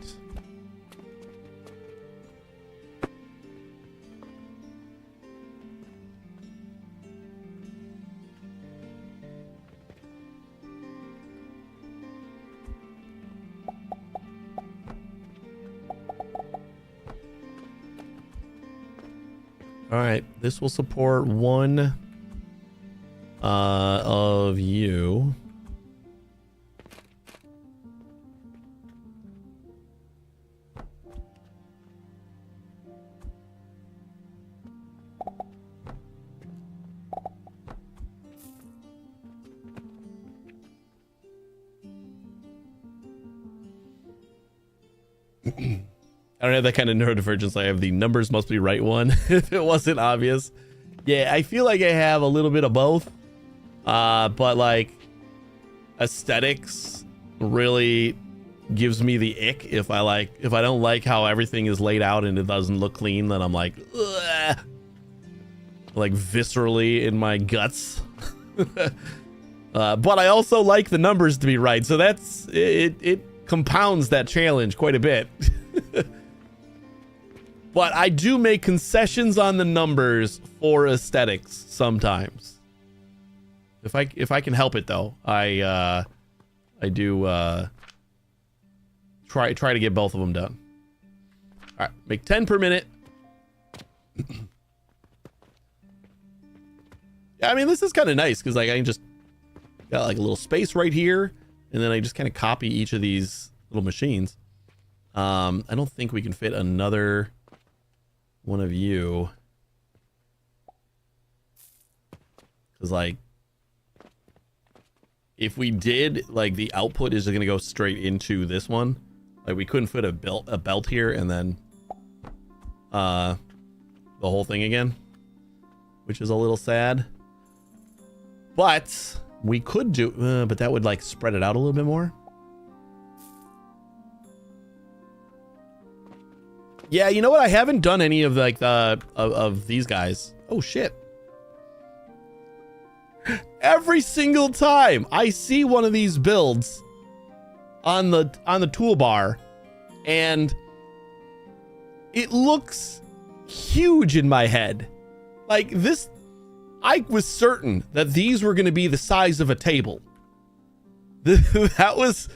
All right, this will support one of you. I don't have that kind of neurodivergence. I have the numbers must be right one. If it wasn't obvious. Yeah, I feel like I have a little bit of both. But like aesthetics really gives me the ick if I don't like how everything is laid out and it doesn't look clean, then I'm like, ugh, like viscerally in my guts. But I also like the numbers to be right, so that's it compounds that challenge quite a bit. But I do make concessions on the numbers for aesthetics sometimes. If I can help it though, I do try to get both of them done. All right, make 10 per minute. Yeah, I mean this is kind of nice because like I can just got like a little space right here, and then I just kind of copy each of these little machines. I don't think we can fit another one of you, because like if we did, like the output is going to go straight into this one. Like we couldn't fit a belt here and then the whole thing again, which is a little sad. But we could do but that would like spread it out a little bit more. Yeah, you know what? I haven't done any of like of these guys. Oh shit. Every single time I see one of these builds on the toolbar and it looks huge in my head. Like this, I was certain that these were going to be the size of a table. I was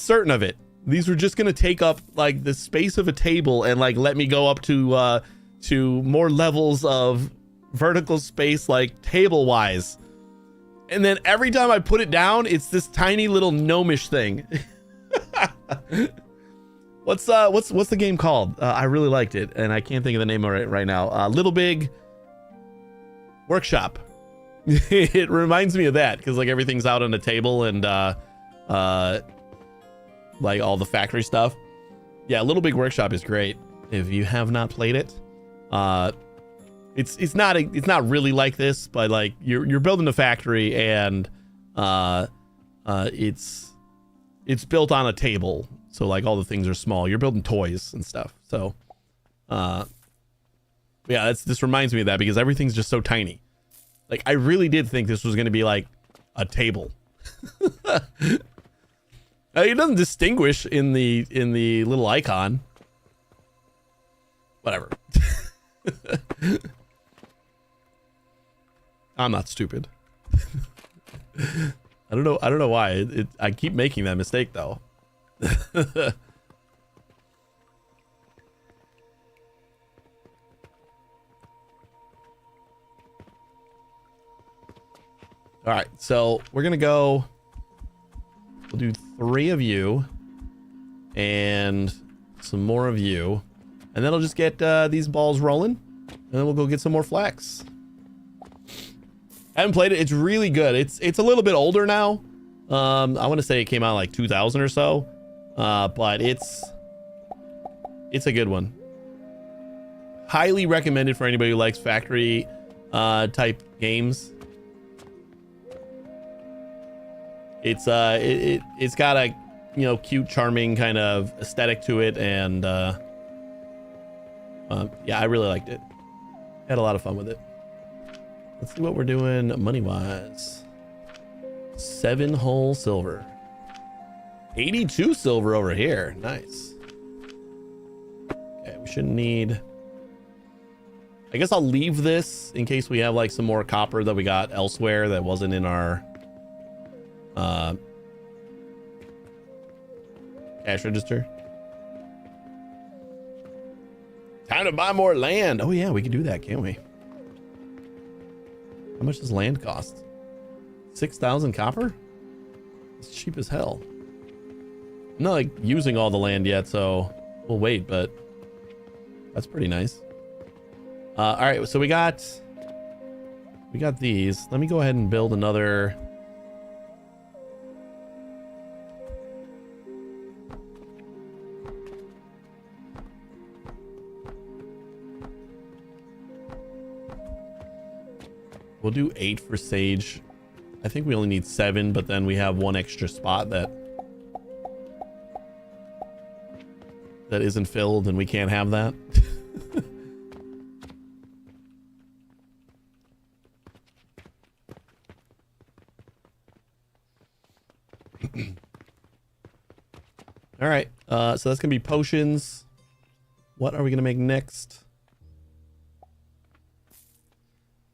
certain of it. These were just gonna take up like the space of a table and like let me go up to more levels of vertical space, like table wise. And then every time I put it down, it's this tiny little gnomish thing. What's the game called? I really liked it, and I can't think of the name of it right now. Little Big Workshop. It reminds me of that because like everything's out on a table and like all the factory stuff. Yeah, Little Big Workshop is great. If you have not played it, it's not really like this, but like you're building a factory and it's built on a table, so like all the things are small. You're building toys and stuff. So yeah, this reminds me of that because everything's just so tiny. Like I really did think this was going to be like a table. It doesn't distinguish in the little icon. Whatever. I'm not stupid. I don't know why. I keep making that mistake though. All right, so we're gonna go. We'll do 3 of you and some more of you, and then I'll just get these balls rolling, and then we'll go get some more flax. I haven't played it. It's really good. It's a little bit older now. I want to say it came out like 2000 or so, but It's a good one. Highly recommended for anybody who likes factory type games. It's it's got a, you know, cute, charming kind of aesthetic to it, and yeah, I really liked it. Had a lot of fun with it. Let's see what we're doing money wise. 7 whole silver. 82 silver over here. Nice. Okay, we shouldn't need. I guess I'll leave this in case we have like some more copper that we got elsewhere that wasn't in our cash register. Time to buy more land. Oh yeah, we can do that, can't we? How much does land cost? 6,000 copper? It's cheap as hell. I'm not like using all the land yet, so we'll wait, but that's pretty nice. All right, so we got these. Let me go ahead and build another. We'll do 8 for sage. I think we only need 7, but then we have 1 extra spot that isn't filled, and we can't have that. All right, so that's gonna be potions. What are we gonna make next?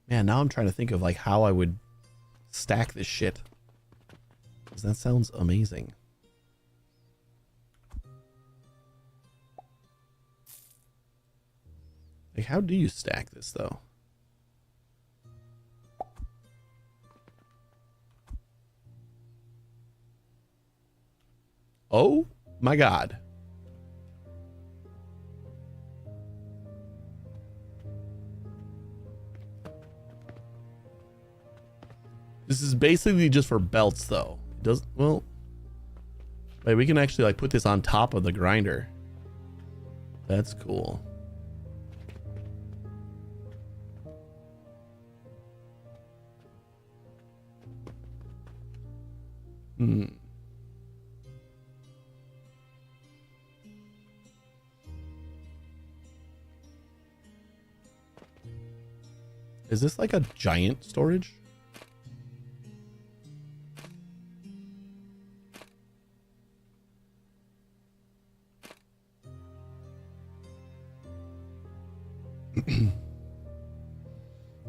Man, now I'm trying to think of like how I would stack this shit, because that sounds amazing. Like, how do you stack this though? Oh my God. This is basically just for belts though. Well, wait, we can actually like put this on top of the grinder. That's cool. Is this like a giant storage?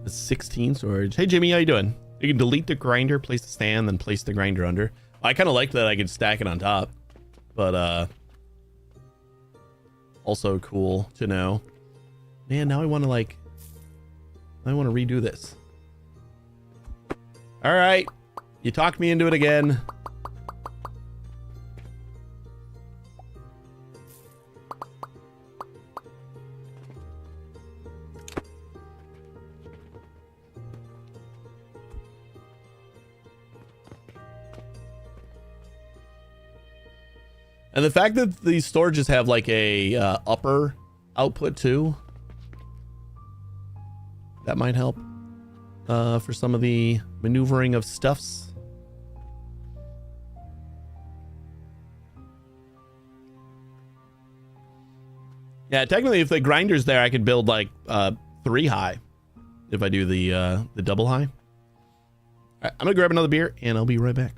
The 16 storage. Hey Jimmy, how you doing? You can delete the grinder, place the stand, then place the grinder under. I kind of like that I could stack it on top, but also cool to know. Man, now I want to redo this. All right, you talked me into it again. And the fact that these storages have like a upper output too, that might help for some of the maneuvering of stuffs. Yeah, technically, if the grinder's there, I could build like 3 high if I do the double high. All right, I'm gonna grab another beer and I'll be right back.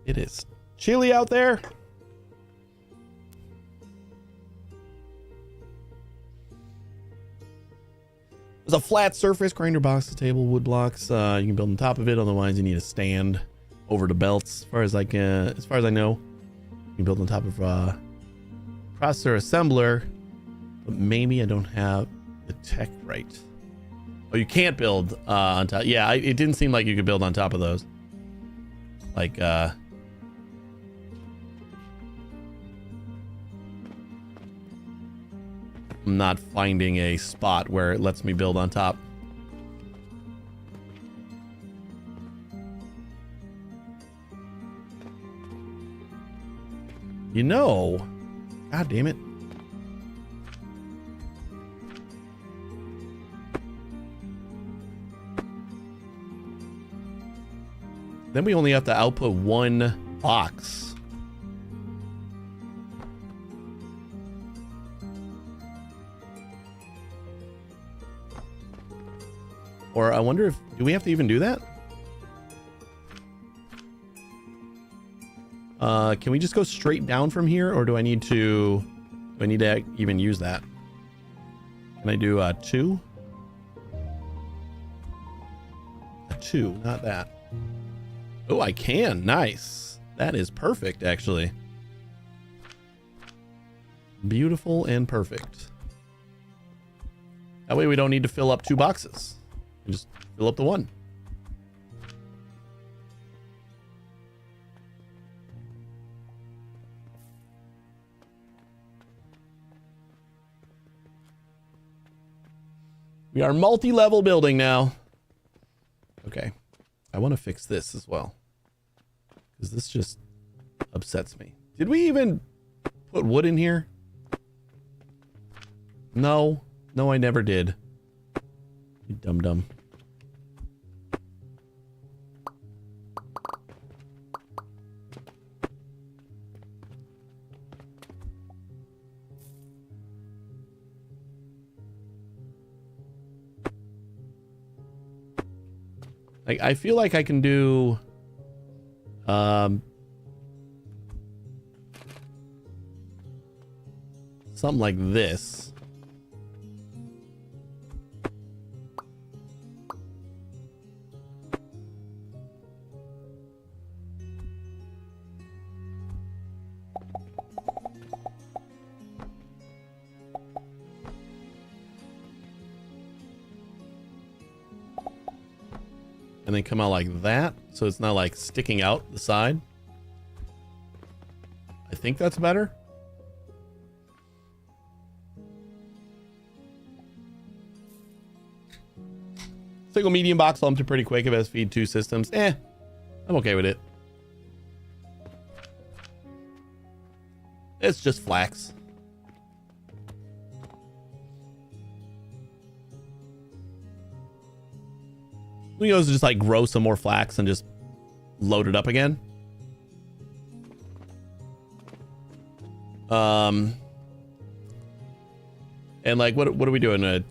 It is chilly out there. There's a flat surface, grinder box, a table, wood blocks. You can build on top of it. Otherwise, you need a stand over the belts. As far as I know, you can build on top of processor assembler. But maybe I don't have the tech right. Oh, you can't build on top. Yeah, it didn't seem like you could build on top of those. Like, I'm not finding a spot where it lets me build on top. You know, God damn it. Then we only have to output one box. Or I wonder if, do we have to even do that? Can we just go straight down from here, or do I need to even use that? Can I do 2? A 2, not that. Oh, I can. Nice. That is perfect, actually. Beautiful and perfect. That way we don't need to fill up 2 boxes. We just fill up the one. We are multi-level building now. Okay. I want to fix this as well, because this just upsets me. Did we even put wood in here? No. No, I never did. You dum-dum. Like, I feel like I can do something like this. And then come out like that, so it's not like sticking out the side. I think that's better. Single medium box lumped to pretty quick if it has feed 2 systems. I'm okay with it. It's just flax. We can just like grow some more flax and just load it up again. And like, what are we doing?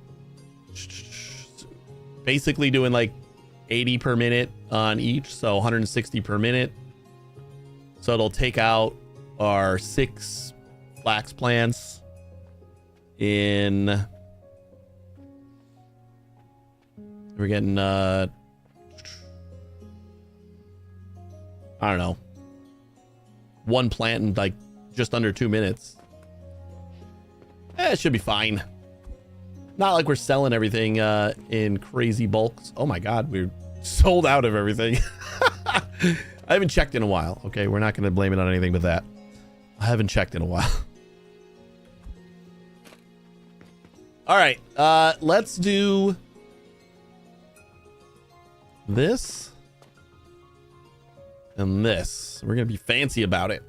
Basically doing like 80 per minute on each, so 160 per minute. So it'll take out our 6 flax plants in. We're getting I don't know, 1 plant in like just under 2 minutes. It should be fine. Not like we're selling everything in crazy bulks. Oh my god, we're sold out of everything. I haven't checked in a while. Okay, we're not going to blame it on anything but that. I haven't checked in a while. All right, let's do this and this. We're gonna be fancy about it.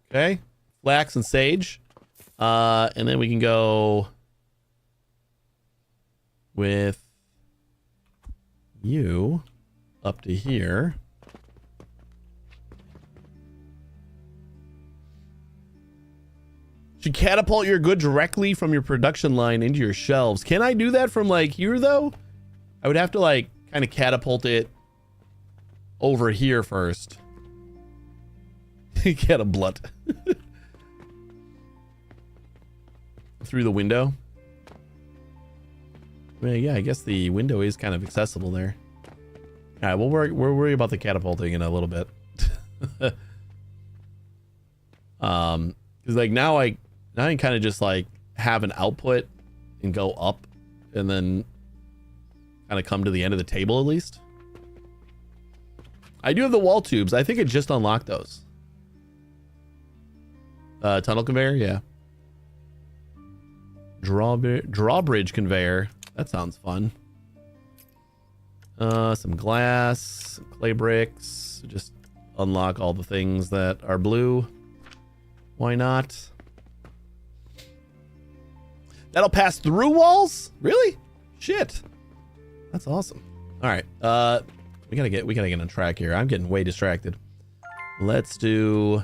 Okay, flax and sage, and then we can go with you up to here. Should catapult your good directly from your production line into your shelves. Can I do that from like here though? I would have to like kind of catapult it over here first. Get a blunt. Through the window. Well, yeah, I guess the window is kind of accessible there. All right, we'll worry about the catapulting in a little bit. Because like now I can kind of just like have an output and go up and then kind of come to the end of the table at least. I do have the wall tubes. I think it just unlocked those. Tunnel conveyor, yeah. Drawbridge conveyor. That sounds fun. Some glass, some clay bricks. Just unlock all the things that are blue. Why not? That'll pass through walls? Really? Shit. That's awesome. All right. We gotta get on track here. I'm getting way distracted. Let's do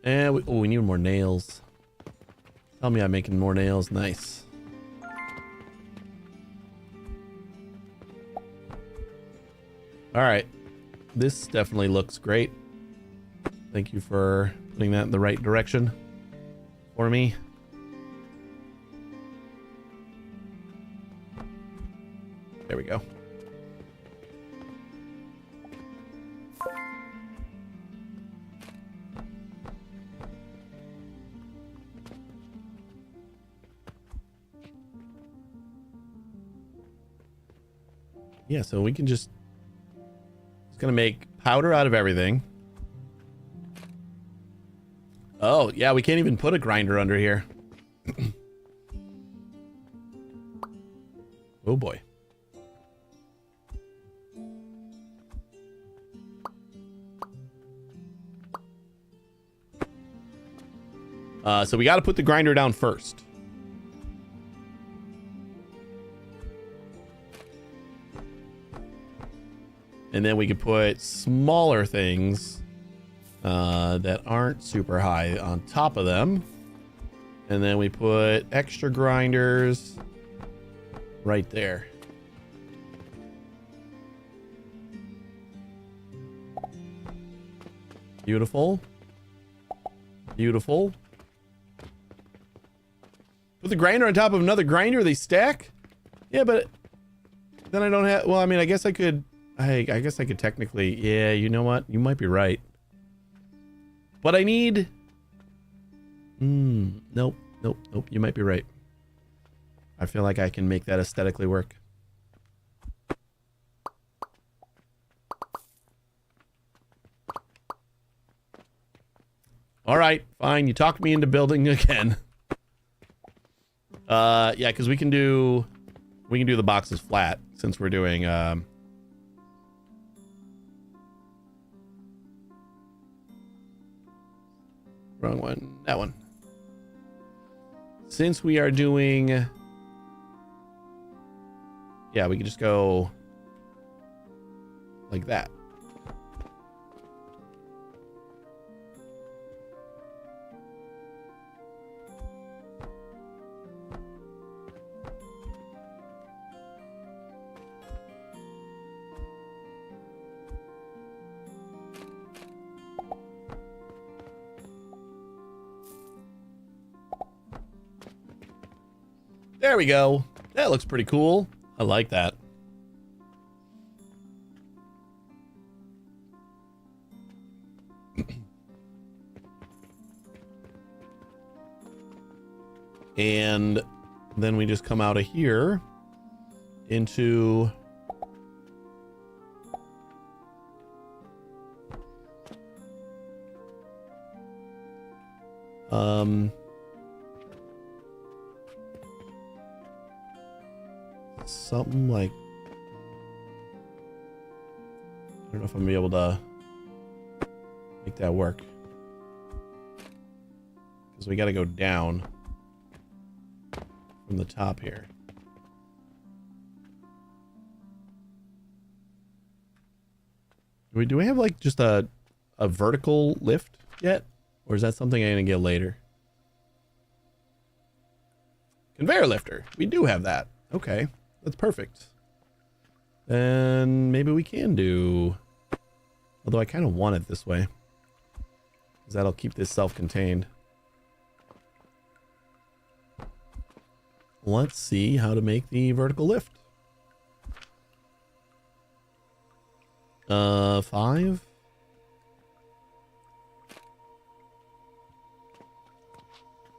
and we need more nails. Tell me I'm making more nails. Nice. All right. This definitely looks great. Thank you for putting that in the right direction for me. There we go. Yeah, so we can just... It's gonna make powder out of everything. Oh, yeah, we can't even put a grinder under here. Oh, boy. So we got to put the grinder down first. And then we can put smaller things that aren't super high on top of them. And then we put extra grinders right there. Beautiful. Beautiful. Put the grinder on top of another grinder, they stack? Yeah, but then I don't have... Well, I mean, I guess I could... I guess I could technically... Yeah, you know what? You might be right. But I need... Nope. Nope. Nope. You might be right. I feel like I can make that aesthetically work. All right. Fine. You talked me into building again. Yeah, because we can do the boxes flat since we're doing... Wrong one. That one. Since we are doing... Yeah, we can just go like that. There we go. That looks pretty cool. I like that. And then we just come out of here into... something like... I don't know if I'm gonna be able to make that work. Because we got to go down from the top here. Do we have like just a vertical lift yet? Or is that something I'm gonna get later? Conveyor lifter. We do have that. Okay. That's perfect. And maybe we can do... Although I kind of want it this way. Because that'll keep this self-contained. Let's see how to make the vertical lift. 5.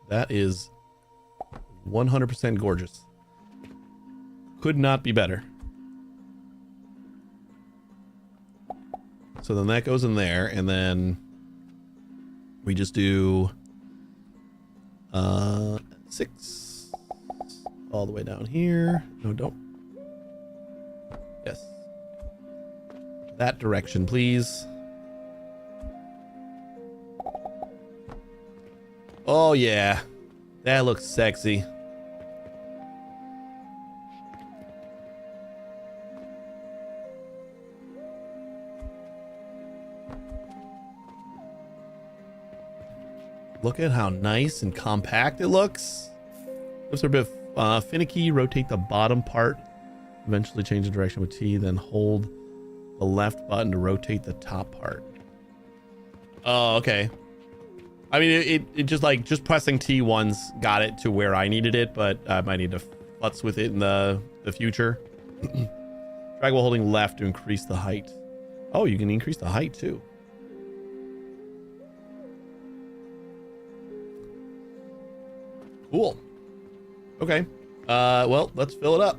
That is 100% gorgeous. Could not be better. So then that goes in there, and then we just do 6 all the way down here. No, don't. Yes. That direction, please. Oh yeah, that looks sexy. Look at how nice and compact it looks. Those are a bit finicky. Rotate the bottom part. Eventually change the direction with T, then hold the left button to rotate the top part. Oh, okay. I mean, it just pressing T once got it to where I needed it, but I might need to futz with it in the future. Drag while holding left to increase the height. Oh, you can increase the height too. Cool. Okay. Well, let's fill it up.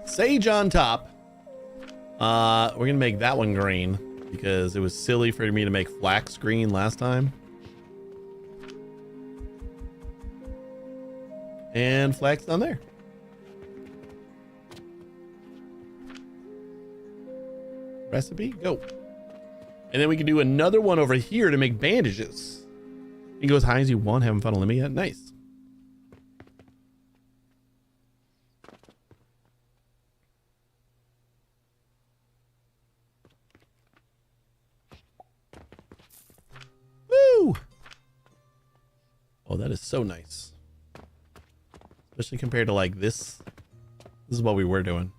Sage on top. We're gonna make that one green because it was silly for me to make flax green last time. And flax down there. Recipe, go. And then we can do another one over here to make bandages. You can go as high as you want. Haven't found a limit yet. Nice. Woo! Oh, that is so nice. Especially compared to like this. This is what we were doing.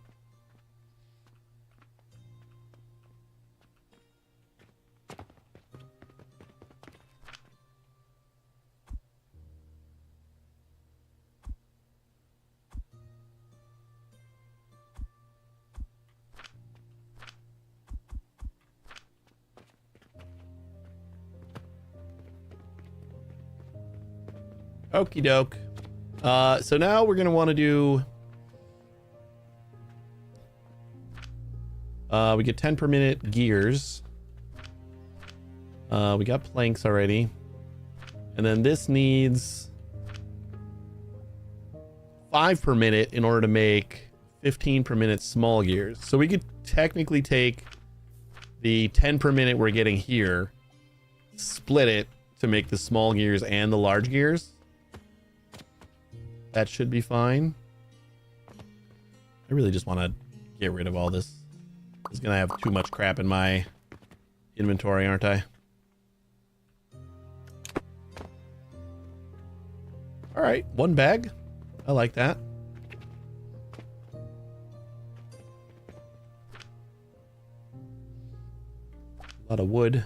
Okie doke. So now we're gonna want to do. We get 10 per minute gears. We got planks already, and then this needs 5 per minute in order to make 15 per minute small gears. So we could technically take the 10 per minute we're getting here, split it to make the small gears and the large gears. That should be fine. I really just want to get rid of all this. I'm just gonna have too much crap in my inventory, aren't I? All right, 1 bag. I like that. A lot of wood.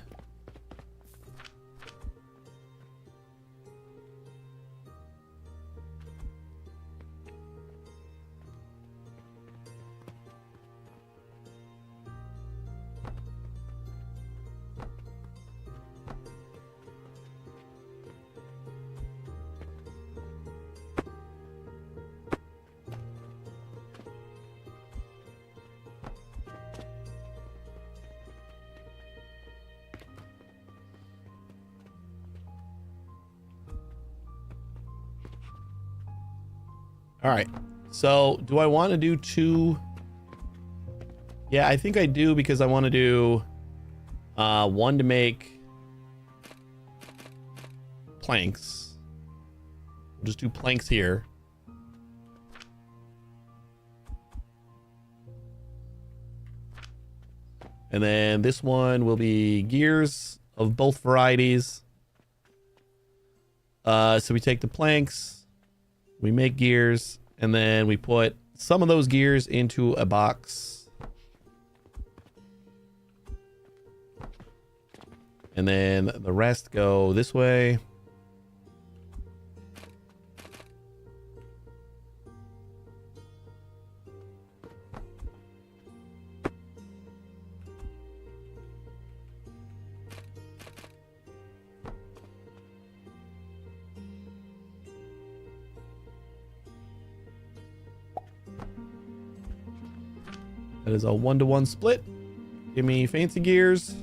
All right, so do I want to do 2? Yeah, I think I do, because I want to do 1 to make planks. We'll just do planks here. And then this one will be gears of both varieties. So we take the planks. We make gears, and then we put some of those gears into a box. And then the rest go this way. That is a 1-to-1 split. Give me fancy gears.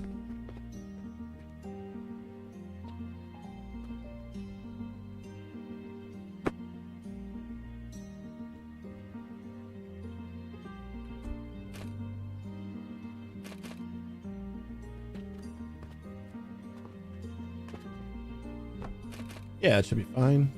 Yeah, it should be fine.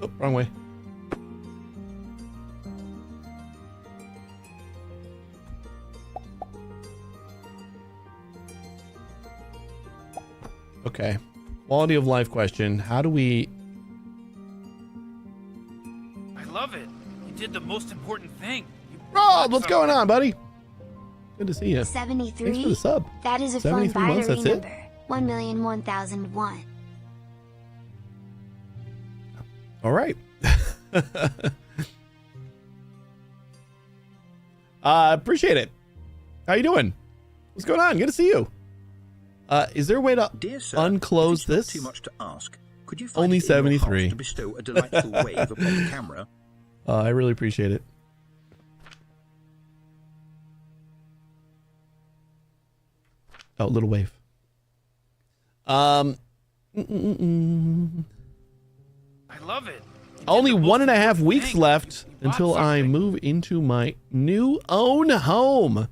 Oh, wrong way. Okay. Quality of life question. How do we... I love it. You did the most important thing. Rob, what's going on, buddy? Good to see you. 73? Thanks for the sub. That is a fun 73 months, binary that's it? number. 1,001,001. All right. Appreciate it. How you doing? What's going on? Good to see you. Is there a way to Dear sir, unclose if it's not this? too much to ask. Could you find Only it in your heart 73. to bestow a delightful wave upon the camera? I really appreciate it. Oh, little wave. I love it. You did Only the most 1.5 important weeks thing. left You bought until I something. move into my new own home.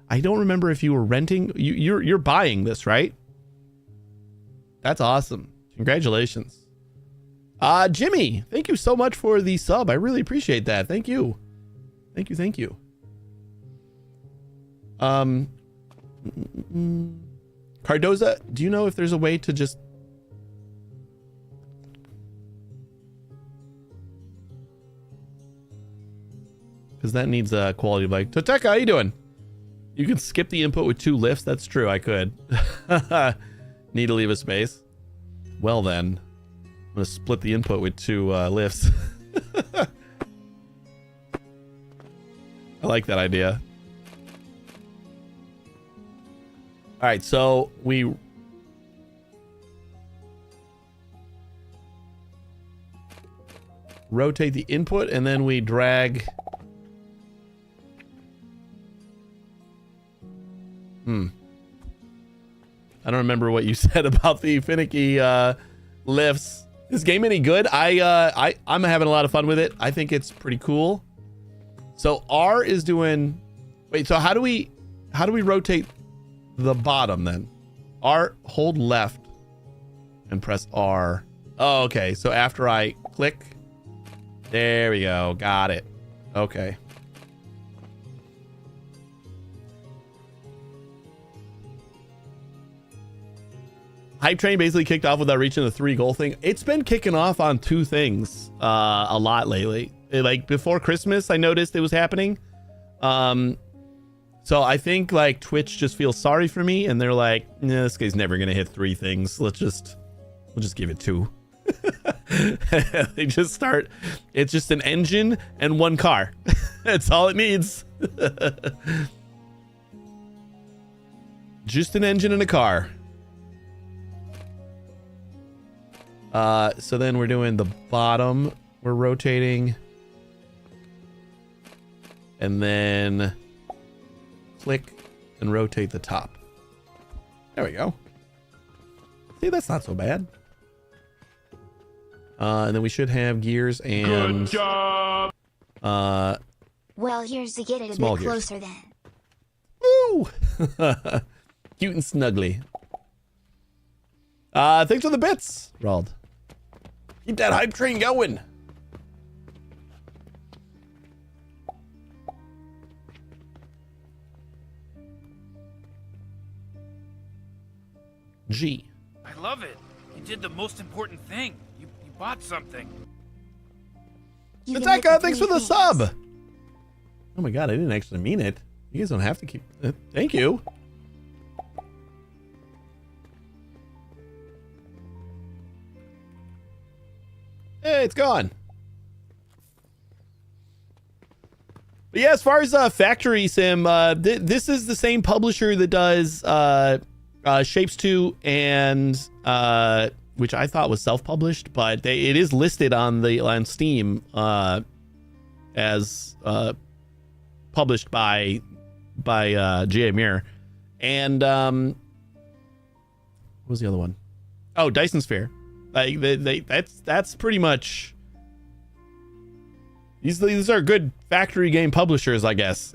I don't remember if you were renting. You're buying this, right? That's awesome. Congratulations. Jimmy, thank you so much for the sub. I really appreciate that. Thank you. Thank you. Thank you. Cardoza, do you know if there's a way to just... Because that needs a quality of life. Toteka, how you doing? You can skip the input with 2 lifts. That's true. I could. Need to leave a space. Well then, I'm going to split the input with 2 lifts. I like that idea. All right, so we... rotate the input and then we drag... I don't remember what you said about the finicky lifts. This game any good? I'm having a lot of fun with it. I think it's pretty cool. So R is doing... Wait, so how do we rotate the bottom then? R, hold left and press R. Oh, okay. So after I click, there we go. Got it. Okay. Hype Train basically kicked off without reaching the 3 goal thing. It's been kicking off on 2 things a lot lately. Like before Christmas, I noticed it was happening. So I think like Twitch just feels sorry for me and they're like, nah, this guy's never gonna hit 3 things. We'll just give it 2. They just start. It's just an engine and 1 car. That's all it needs. Just an engine and a car. So then we're doing the bottom. We're rotating. And then click and rotate the top. There we go. See, that's not so bad. And then we should have gears and... Good job! Well, here's to get it a Small bit gears. closer then. Woo! Cute and snuggly. Thanks for the bits, Rald. Keep that hype train going. G. I love it. You did the most important thing. You bought something. You can hit the Thanks for three the things. sub. Oh my god, I didn't actually mean it. You guys don't have to keep. Thank you. Hey, it's gone. But yeah, as far as Factory Sim, this is the same publisher that does Shapes 2 and which I thought was self-published, but it is listed on Steam as published by Gamirror. And what was the other one? Oh, Dyson Sphere. Like that's pretty much. These are good factory game publishers, I guess.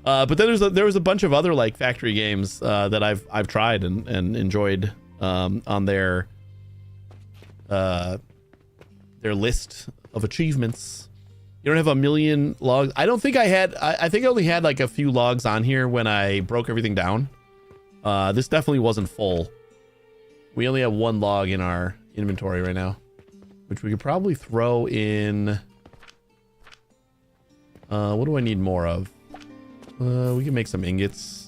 But then there was a bunch of other like factory games that I've tried and enjoyed on their list of achievements. You don't have a million logs. I don't think I had. I think I only had like a few logs on here when I broke everything down. This definitely wasn't full. We only have one log in our inventory right now, which we could probably throw in. What do I need more of? We can make some ingots.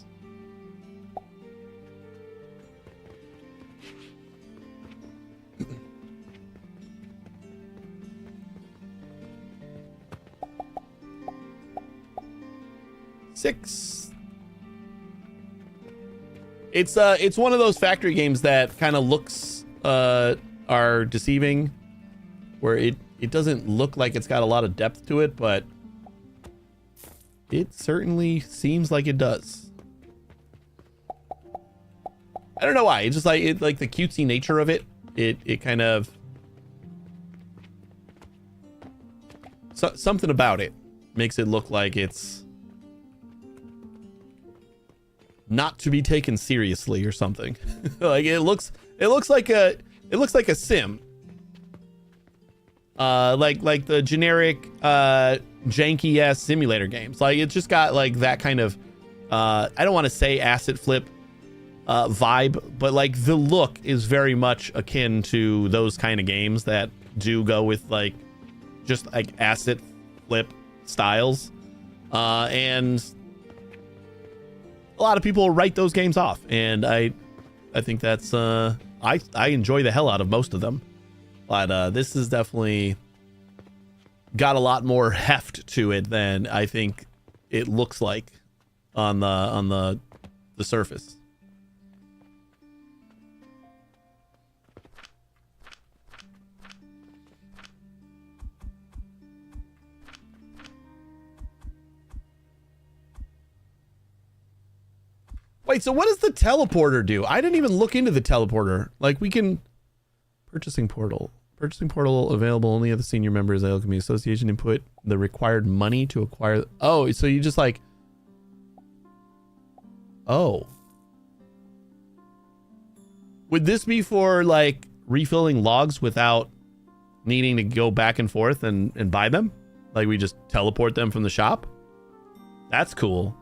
Six. It's one of those factory games that kind of looks are deceiving, where it doesn't look like it's got a lot of depth to it, but it certainly seems like it does. I don't know why. It's just like like the cutesy nature of it. It kind of something about it makes it look like it's not to be taken seriously or something. Like it looks like a sim. Like the generic janky ass simulator games. Like it's just got like that kind of I don't want to say asset flip vibe, but like the look is very much akin to those kind of games that do go with like just like asset flip styles. And a lot of people write those games off, and I think that's I enjoy the hell out of most of them. But this is definitely got a lot more heft to it than I think it looks like on the surface. Wait, so what does the teleporter do? I didn't even look into the teleporter. Like we can purchasing portal available only at the senior members of the Alchemy Association. Input the required money to acquire. Oh, so you just like. Oh. Would this be for like refilling logs without needing to go back and forth and buy them? Like we just teleport them from the shop? That's cool.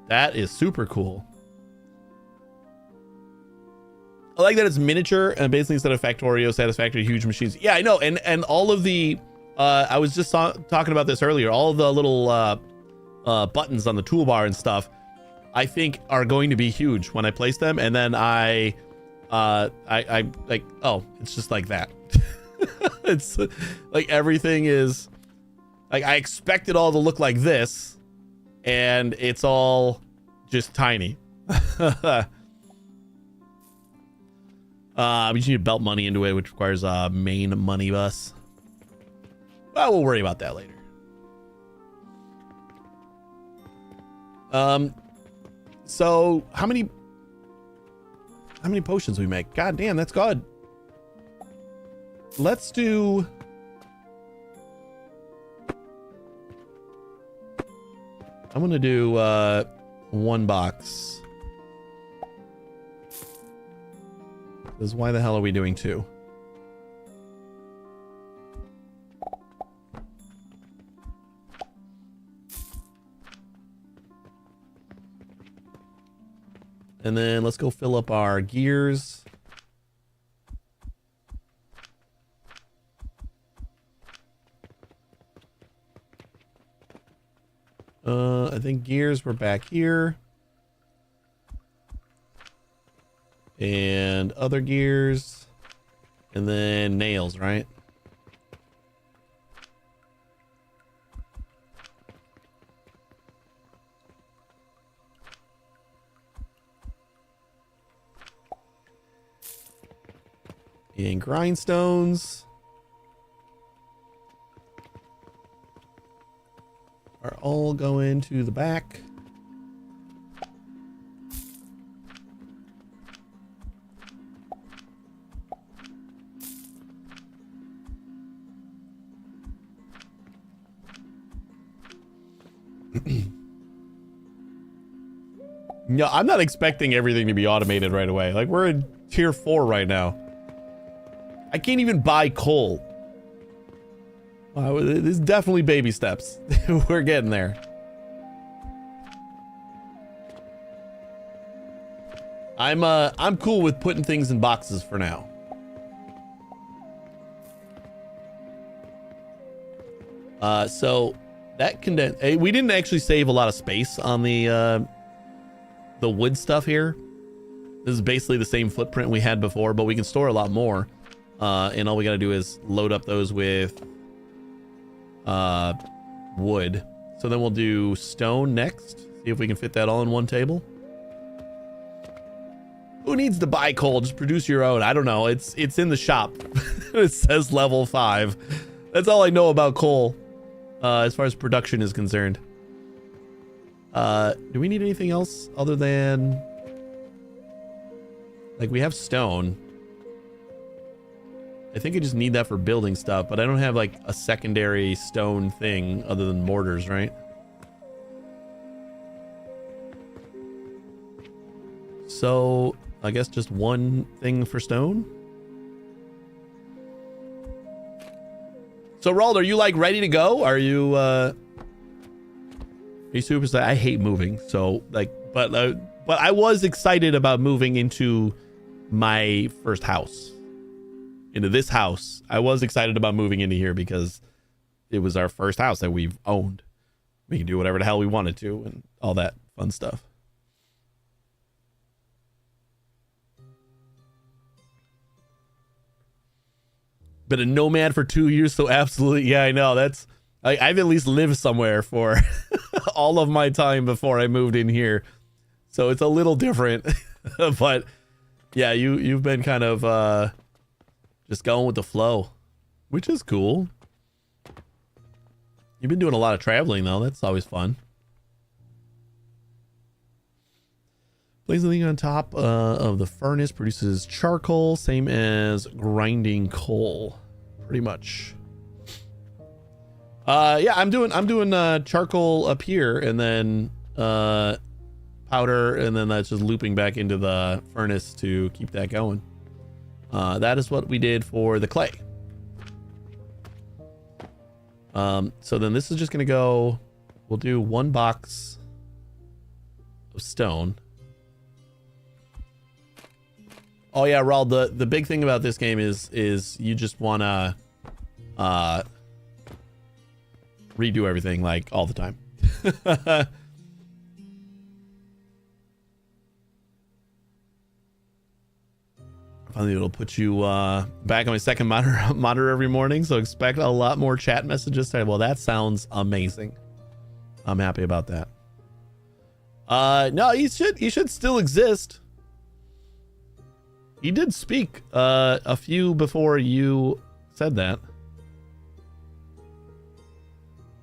That is super cool. I like that it's miniature and basically instead of Factorio, Satisfactory, huge machines. Yeah, I know. And all of the, I was just talking about this earlier. All of the little buttons on the toolbar and stuff, I think are going to be huge when I place them. And then I like, oh, it's just like that. It's like everything is like, I expect it all to look like this and it's all just tiny. We just need to belt money into it, which requires a main money bus. Well, we'll worry about that later. So how many potions we make? God damn, that's good. Let's do. I'm gonna do one box. Because why the hell are we doing two? And then let's go fill up our gears. I think gears were back here. And other gears. And then nails, right? And grindstones are all going to the back. No, I'm not expecting everything to be automated right away. Like, we're in tier 4 right now. I can't even buy coal. Wow, this is definitely baby steps. We're getting there. I'm cool with putting things in boxes for now. So that we didn't actually save a lot of space on the wood stuff here. This is basically the same footprint we had before, but we can store a lot more. And all we gotta do is load up those with wood. So then we'll do stone next. See if we can fit that all in one table. Who needs to buy coal? Just produce your own. I don't know. It's in the shop. It says level 5. That's all I know about coal, as far as production is concerned. Do we need anything else other than, like, we have stone. I think I just need that for building stuff, but I don't have like a secondary stone thing other than mortars, right? So I guess just one thing for stone. So Roald, are you like ready to go? Are you super excited? I hate moving, so like, but I was excited about moving into my first house. Into this house. I was excited about moving into here because it was our first house that we've owned. We can do whatever the hell we wanted to and all that fun stuff. Been a nomad for 2 years, so absolutely, yeah, I know. That's I've at least lived somewhere for all of my time before I moved in here, so it's a little different. But yeah, you've been kind of just going with the flow, which is cool. You've been doing a lot of traveling, though. That's always fun. Place the thing on top of the furnace produces charcoal, same as grinding coal, pretty much. Yeah, I'm doing charcoal up here, and then powder, and then that's just looping back into the furnace to keep that going. That is what we did for the clay. So then this is just gonna go, we'll do 1 box of stone. Oh yeah, Raul, the big thing about this game is you just wanna redo everything like all the time. Finally, it'll put you back on my second monitor every morning, so expect a lot more chat messages today. Well, that sounds amazing. I'm happy about that. No, he should still exist. He did speak a few before you said that.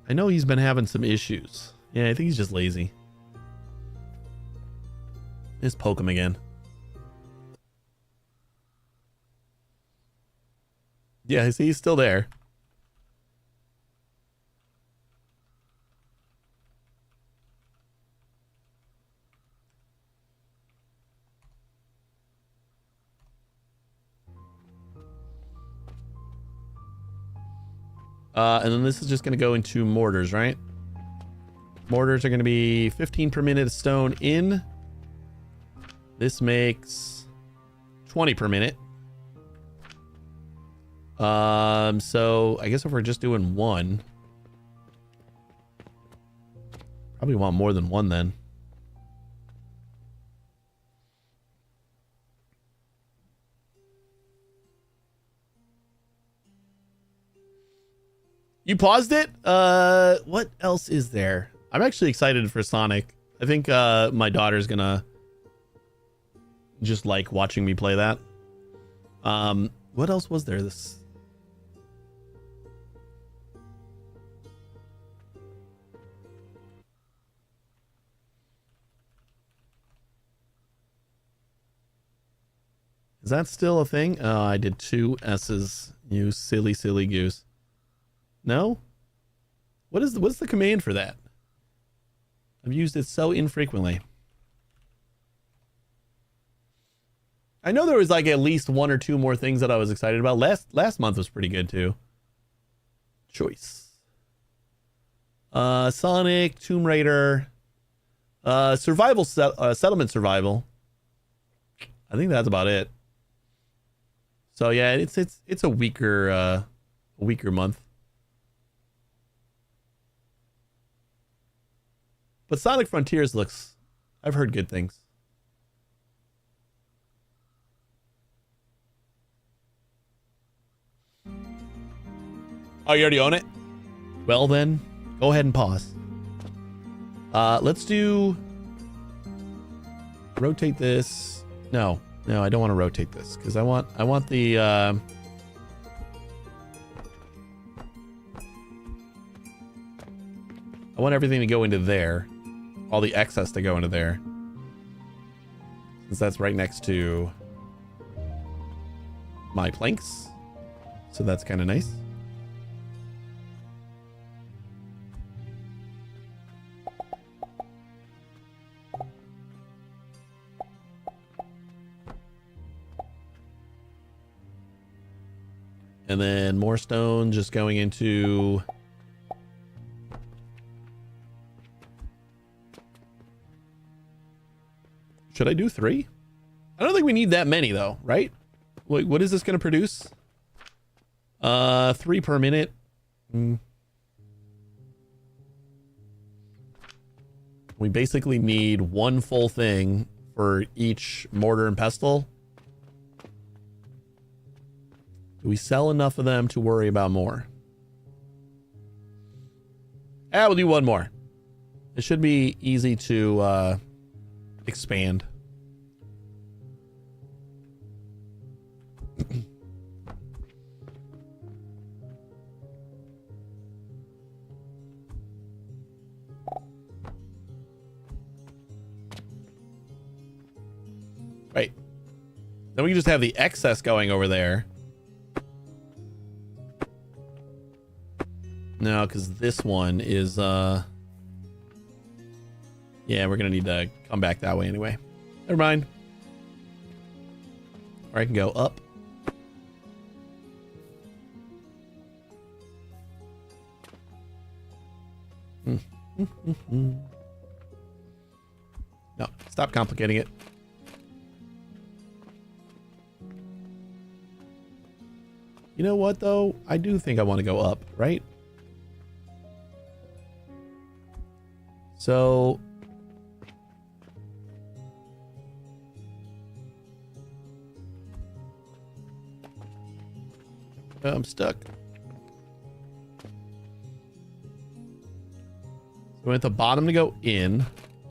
I know he's been having some issues. Yeah, I think he's just lazy. Just poke him again. Yeah, see, he's still there. And then this is just going to go into mortars, right? Mortars are going to be 15 per minute of stone in. This makes 20 per minute. So I guess if we're just doing one, probably want more than one then. You paused it? What else is there? I'm actually excited for Sonic. I think my daughter's gonna just like watching me play that. What else was there? This. Is that still a thing? Oh, I did 2 S's. You silly, silly goose. No? What's the command for that? I've used it so infrequently. I know there was like at least 1 or 2 more things that I was excited about. Last month was pretty good too. Choice. Sonic, Tomb Raider, survival settlement survival. I think that's about it. So yeah, it's a weaker month. But Sonic Frontiers looks, I've heard good things. Oh, you already own it? Well then, go ahead and pause. Let's do rotate this. No, I don't want to rotate this because I want the I want everything to go into there. All the excess to go into there. Since that's right next to my planks. So that's kind of nice. And then more stone just going into... Should I do 3? I don't think we need that many though, right? Wait, what is this going to produce? 3 per minute. We basically need 1 full thing for each mortar and pestle. Do we sell enough of them to worry about more? We'll do 1 more. It should be easy to expand. Right. Then we can just have the excess going over there. No, because this one is yeah, we're gonna need to come back that way anyway. Never mind. Or I can go up. No, stop complicating it. You know what though? I do think I want to go up, right? So I'm stuck. So we want the bottom to go in,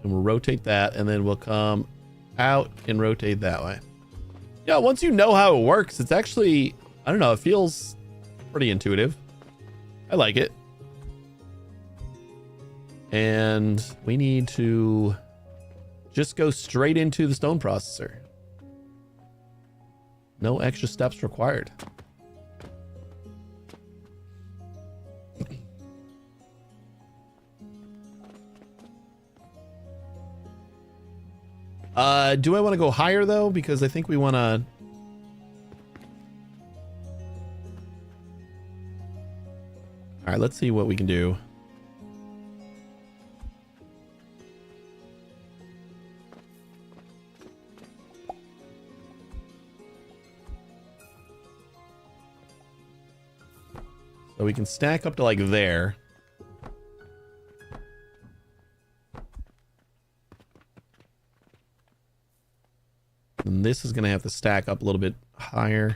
and we'll rotate that, and then we'll come out and rotate that way. Yeah, once you know how it works, it's actually, I don't know, it feels pretty intuitive. I like it. And we need to just go straight into the stone processor. No extra steps required. Do I want to go higher though? Because I think we want to... All right, let's see what we can do. So we can stack up to like there. And this is going to have to stack up a little bit higher.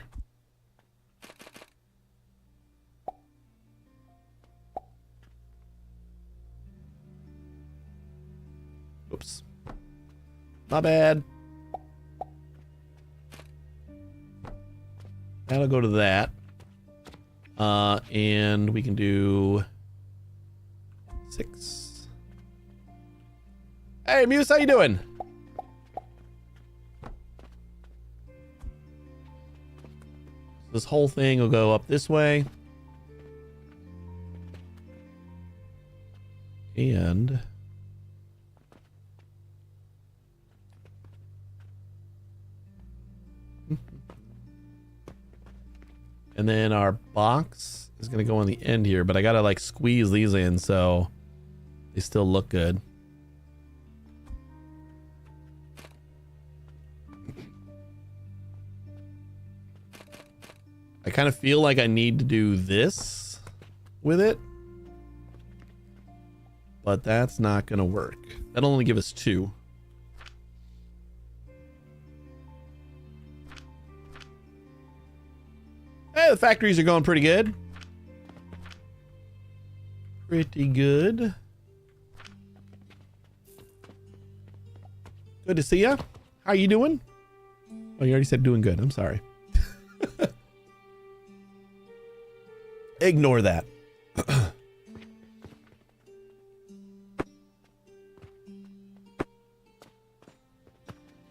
Oops. Not bad. That'll go to that. And we can do 6. Hey, Muse, how you doing? This whole thing will go up this way. And then our box is going to go on the end here, but I got to like squeeze these in so they still look good. I kind of feel like I need to do this with it, but that's not going to work. That'll only give us 2. Hey, the factories are going pretty good. Pretty good. Good to see ya. How you doing? Oh, you already said doing good. I'm sorry. Ignore that.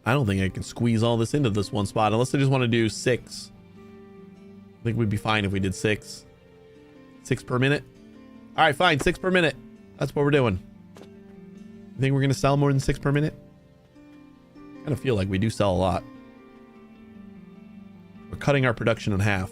I don't think I can squeeze all this into this one spot unless I just want to do 6. I think we'd be fine if we did 6. 6 per minute. All right, fine. 6 per minute. That's what we're doing. You think we're going to sell more than 6 per minute? I kind of feel like we do sell a lot. We're cutting our production in half.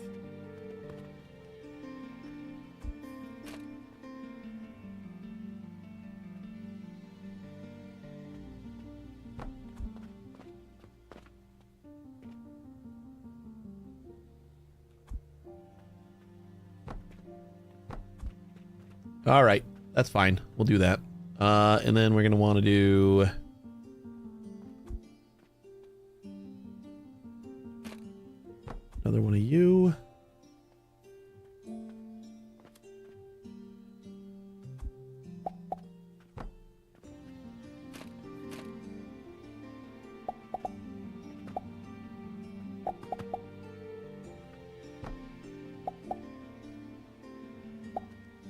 All right, that's fine. We'll do that. And then we're going to want to do... another one of you.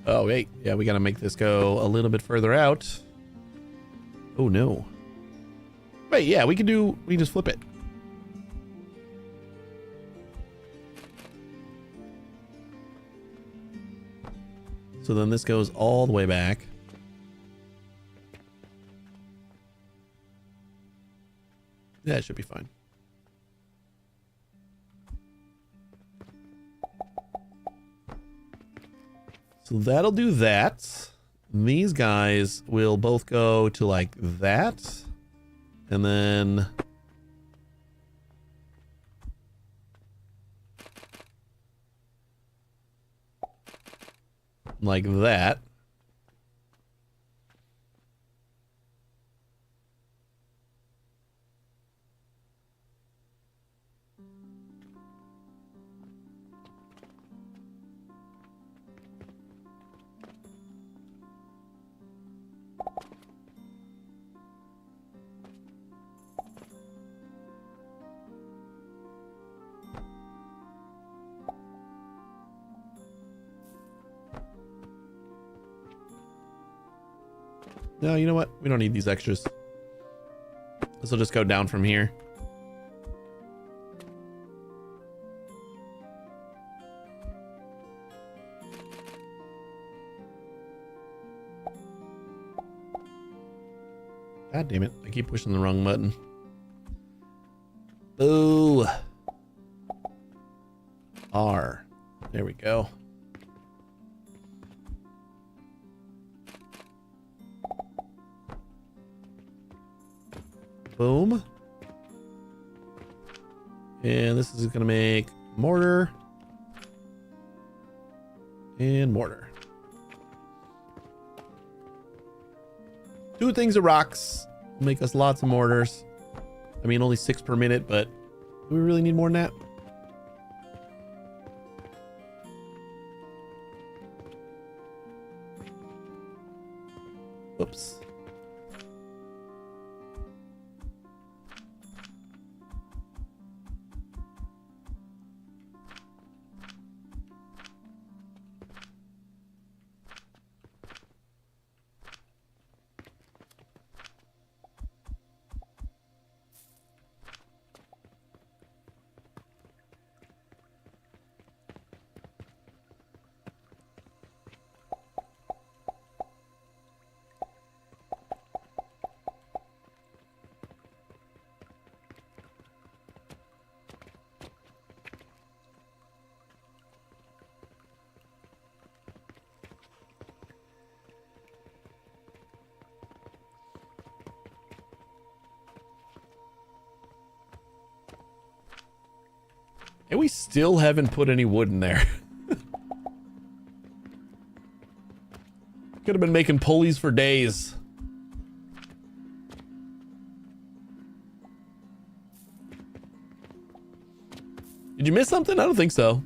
Oh, wait. Yeah, we got to make this go a little bit further out. Oh, no. Wait, yeah, we can just flip it. So then this goes all the way back. Yeah, it should be fine. So that'll do that. These guys will both go to like that. And then... like that. No, you know what? We don't need these extras. This will just go down from here. God damn it. I keep pushing the wrong button. Boo. R. There we go. Boom. And this is going to make mortar. and mortar. 2 things of rocks make us lots of mortars. I mean, only 6 per minute, but do we really need more than that? Whoops. And we still haven't put any wood in there. Could have been making pulleys for days. Did you miss something? I don't think so.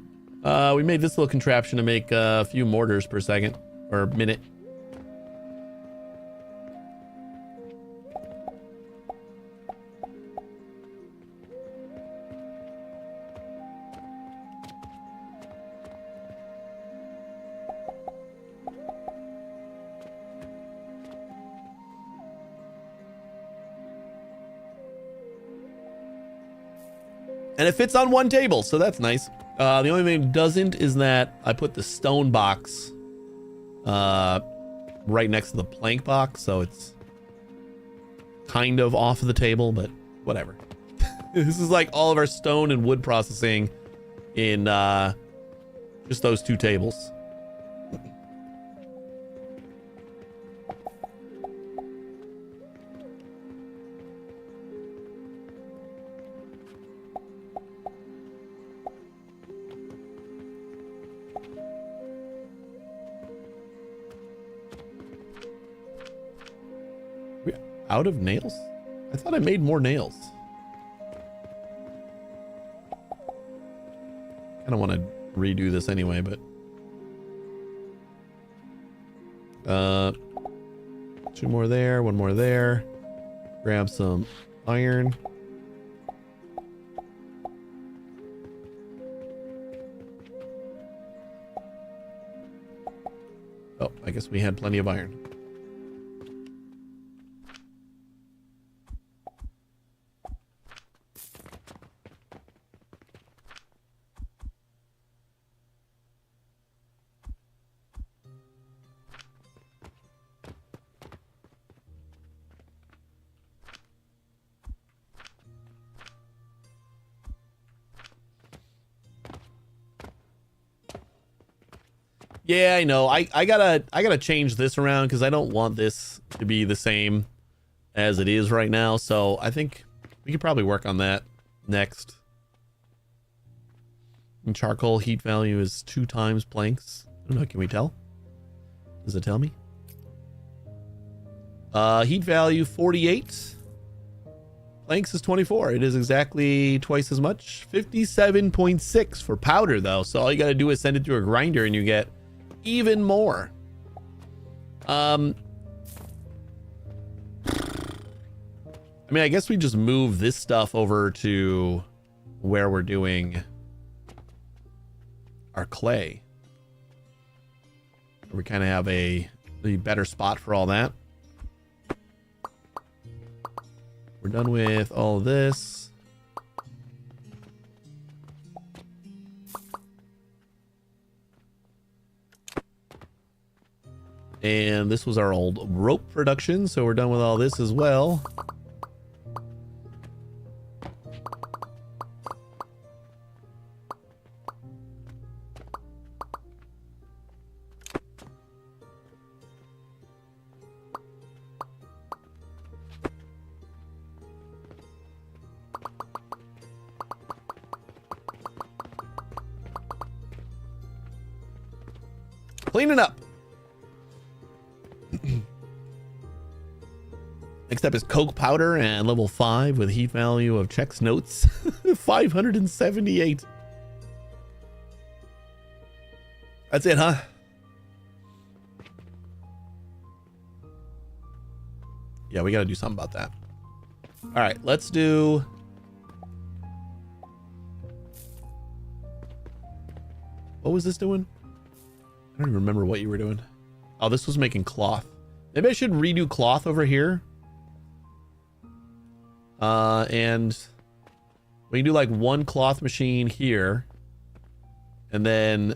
We made this little contraption to make a few mortars per second or minute. And it fits on one table, so that's nice. The only thing it doesn't is that I put the stone box right next to the plank box, so it's kind of off of the table, but whatever. This is like all of our stone and wood processing in just those 2 tables. Out of nails? I thought I made more nails. I don't want to redo this anyway, but 2 more there, 1 more there. Grab some iron. Oh, I guess we had plenty of iron. Yeah, I know. I gotta change this around because I don't want this to be the same as it is right now. So I think we could probably work on that next. And charcoal heat value is 2 times planks. I don't know. Can we tell? Does it tell me? Heat value 48. Planks is 24. It is exactly twice as much. 57.6 for powder though. So all you gotta do is send it through a grinder and you get even more. I mean, I guess we just move this stuff over to where we're doing our clay. We kind of have a better spot for all that. We're done with all this. And this was our old rope production, so we're done with all this as well. Cleaning up. Next up is Coke powder and level 5 with heat value of checks notes 578. That's it, huh? Yeah, we got to do something about that. All right, let's do. What was this doing? I don't even remember what you were doing. Oh, this was making cloth. Maybe I should redo cloth over here. And we can do like one cloth machine here and then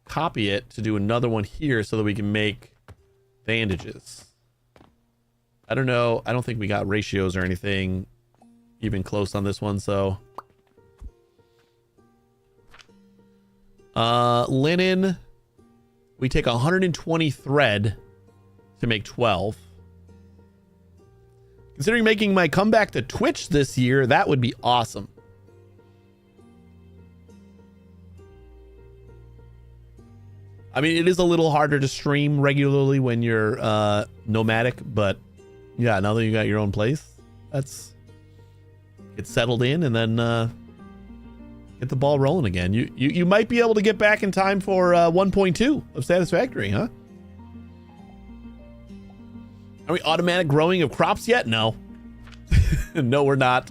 copy it to do another one here so that we can make bandages. I don't know. I don't think we got ratios or anything even close on this one. So, linen, we take 120 thread to make 12. Considering making my comeback to Twitch this year, that would be awesome. I mean, it is a little harder to stream regularly when you're nomadic, but yeah, now that you got your own place, that's get settled in and then get the ball rolling again. You might be able to get back in time for 1.2 of Satisfactory, huh? Are we automatic growing of crops yet? No. No, we're not.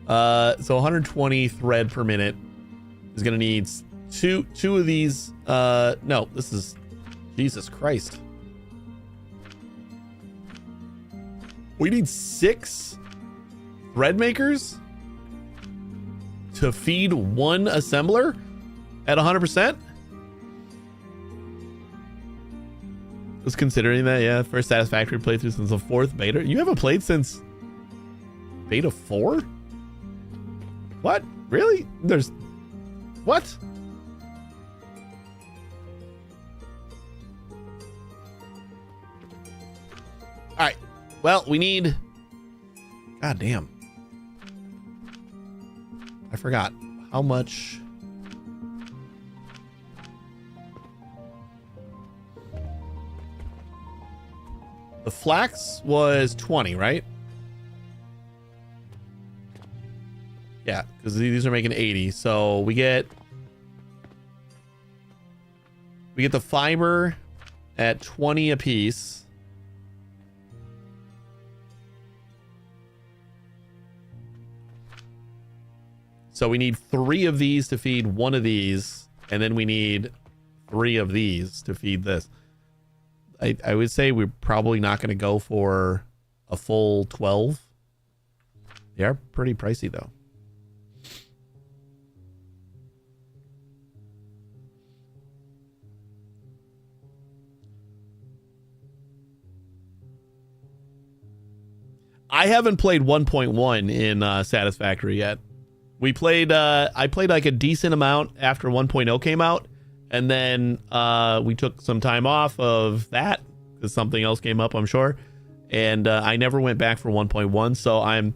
So 120 thread per minute is going to need two of these. No, this is Jesus Christ. We need 6 thread makers to feed one assembler at 100%. Was considering that, yeah. First Satisfactory playthrough since the 4th beta. You haven't played since beta 4? What? Really? There's what? All right. Well, we need. God damn. I forgot how much. The flax was 20, right? Yeah, because these are making 80. So we get the fiber at 20 a piece. So we need 3 of these to feed one of these, and then we need 3 of these to feed this. I would say we're probably not going to go for a full 12. They are pretty pricey, though. I haven't played 1.1 in Satisfactory yet. We played, I played like a decent amount after 1.0 came out. And then we took some time off of that because something else came up, I'm sure. And I never went back for 1.1, so I'm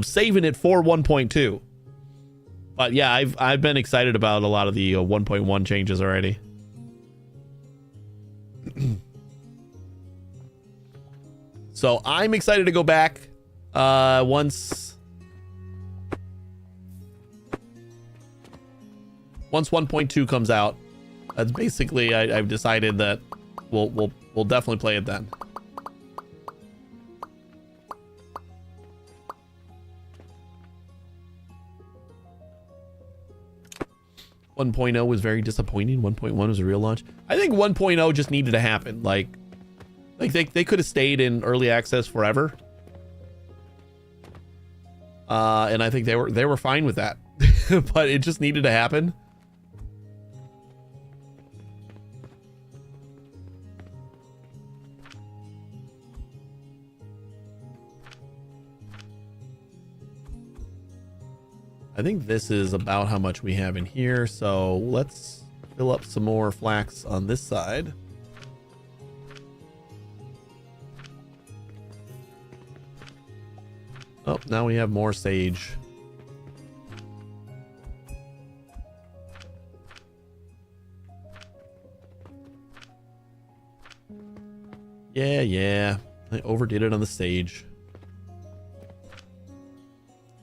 saving it for 1.2. But yeah, I've been excited about a lot of the 1.1 changes already. So I'm excited to go back once 1.2 comes out. That's basically, I've decided that we'll definitely play it then. One 1.0 was very disappointing. 1.1 was a real launch. I think 1.0 just needed to happen. Like they could have stayed in early access forever. And I think they were fine with that. But it just needed to happen. I think this is about how much we have in here, so let's fill up some more flax on this side. Oh, now we have more sage. Yeah. I overdid it on the stage.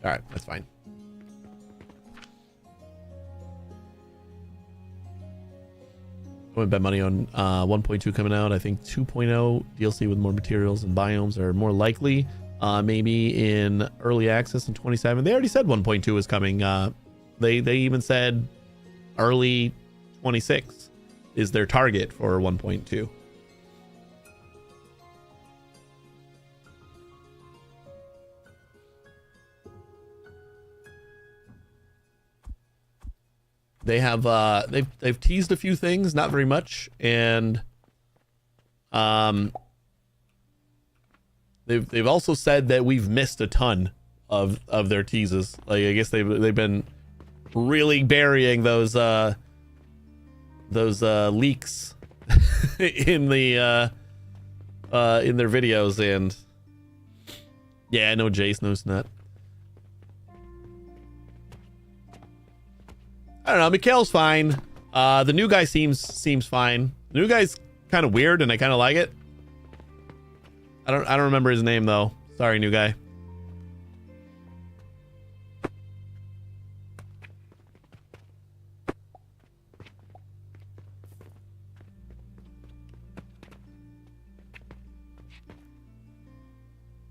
All right, that's fine. I would bet money on 1.2 coming out. I think 2.0 DLC with more materials and biomes are more likely. Maybe in early access in 27. They already said 1.2 is coming. They even said early 26 is their target for 1.2. They have they've teased a few things, not very much, and they've also said that we've missed a ton of their teases. Like, I guess they've been really burying those leaks in their videos, and yeah, no Jace, no Snut. I don't know. Mikhail's fine. The new guy seems fine. The new guy's kind of weird, and I kind of like it. I don't remember his name though. Sorry, new guy.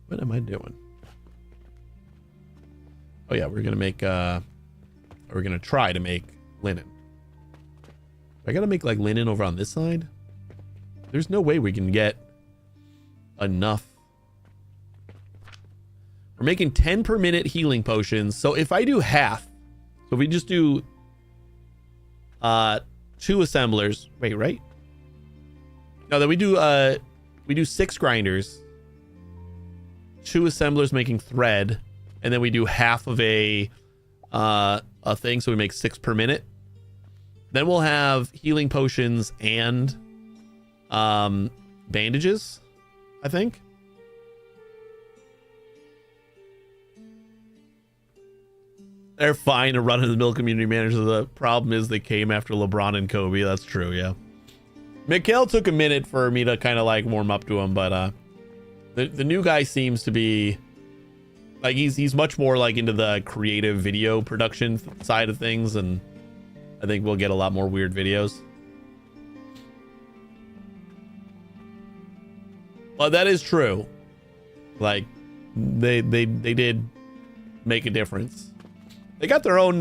What am I doing? Oh yeah, we're gonna make we're gonna try to make linen. I gotta make like linen over on this side. There's no way we can get enough. We're making 10 per minute healing potions. So if I do half, so if we just do 2 assemblers. Wait, right? No, then we do 6 grinders, 2 assemblers making thread, and then we do half of a thing, so we make 6 per minute. Then we'll have healing potions and bandages, I think. They're fine to run in the middle community manager. The problem is they came after LeBron and Kobe. That's true, yeah. Mikhail took a minute for me to kind of like warm up to him, but the new guy seems to be like he's much more like into the creative video production side of things, and I think we'll get a lot more weird videos. Well, that is true. Like they did make a difference. They got their own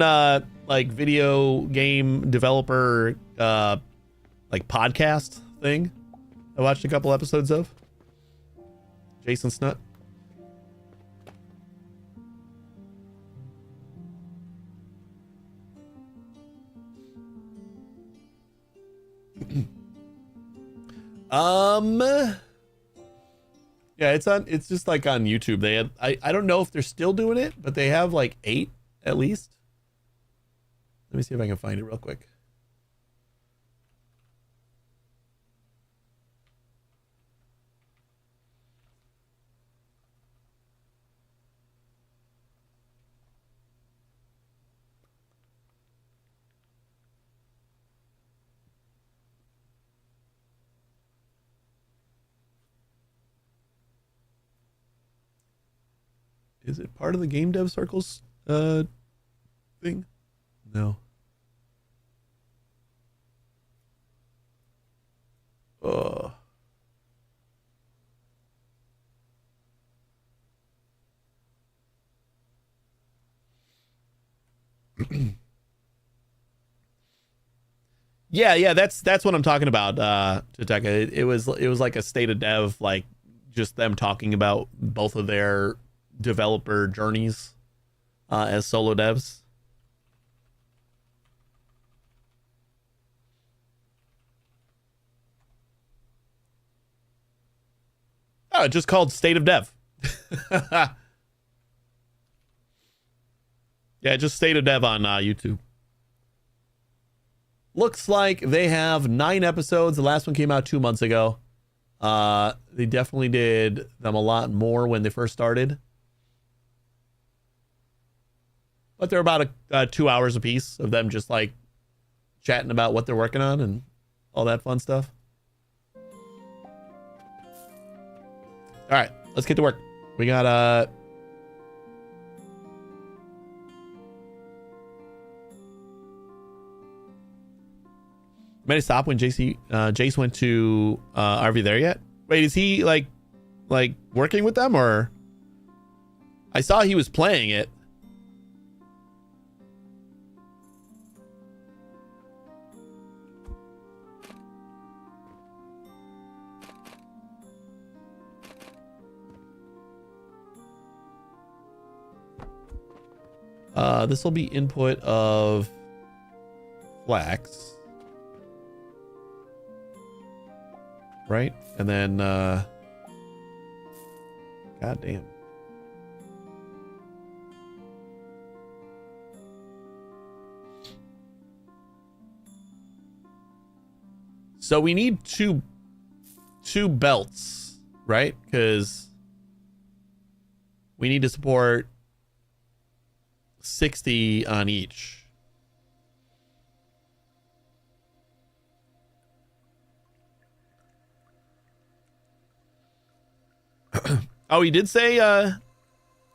like video game developer like podcast thing. I watched a couple episodes of. Jason Snut. Yeah, it's just like on YouTube. They had I don't know if they're still doing it, but they have like 8 at least. Let me see if I can find it real quick. Is it part of the game dev circles thing? No. Oh. Yeah, that's what I'm talking about, Tateka. It was like a state of dev, like just them talking about both of their developer journeys as solo devs. Oh, just called State of Dev. Yeah, just State of Dev on YouTube. Looks like they have 9 episodes. The last one came out 2 months ago. They definitely did them a lot more when they first started. But they're about 2 hours a piece of them just like chatting about what they're working on and all that fun stuff. All right, let's get to work. We got Made it stop when Jace went to are we there yet? Wait, is he like working with them, or I saw he was playing it. This will be input of flax. Right? And then, god damn. So we need two belts, right? Because we need to support 60 on each. Oh, he did say I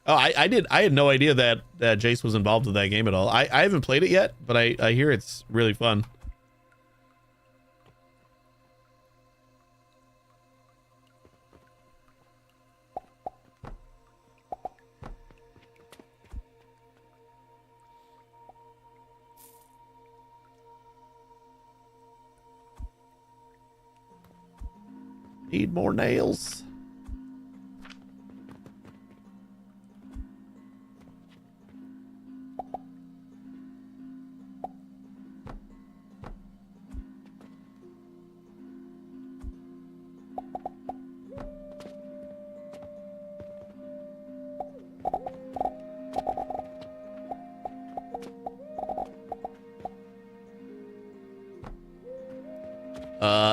had no idea that Jace was involved with that game at all. I haven't played it yet, but I hear it's really fun. Need more nails.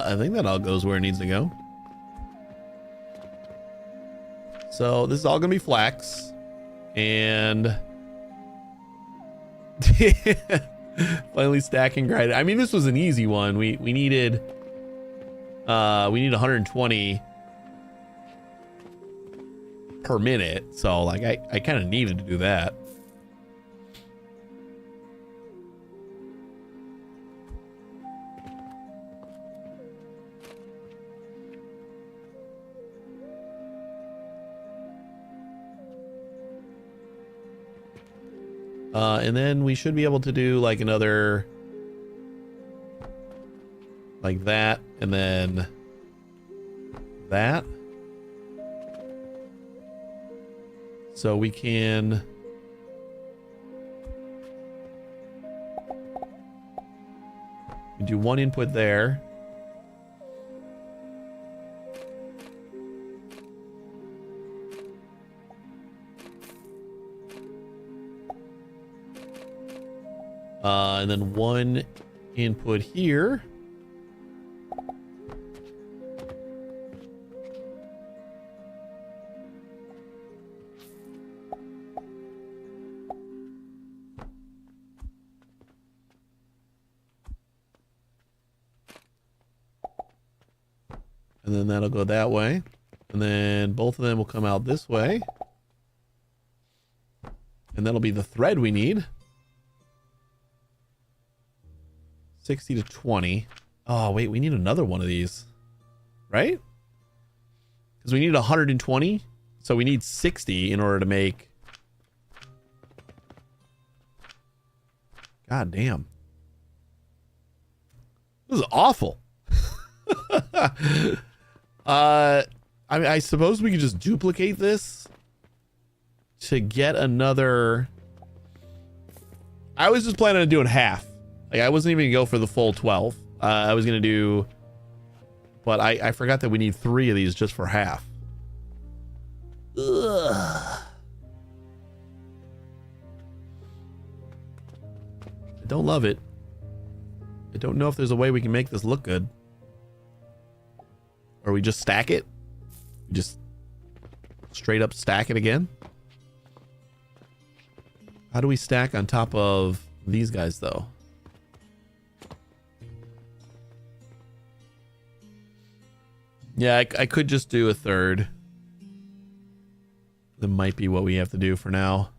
I think that all goes where it needs to go. So this is all gonna be flax, and finally stacking grind. I mean, this was an easy one. We needed 120 per minute, so like I kind of needed to do that. And then we should be able to do like another like that, and then that. So we can do one input there. And then one input here. And then that'll go that way. And then both of them will come out this way. And that'll be the thread we need. 60 to 20. Oh, wait, we need another one of these, right? Because we need 120. So we need 60 in order to make. God damn. This is awful. I mean, I suppose we could just duplicate this to get another. I was just planning on doing half. Like, I wasn't even gonna go for the full 12. I was gonna do, but I forgot that we need 3 of these just for half. Ugh. I don't love it. I don't know if there's a way we can make this look good. Or we just stack it. We just straight up stack it again. How do we stack on top of these guys though? Yeah, I could just do a third. that might be what we have to do for now.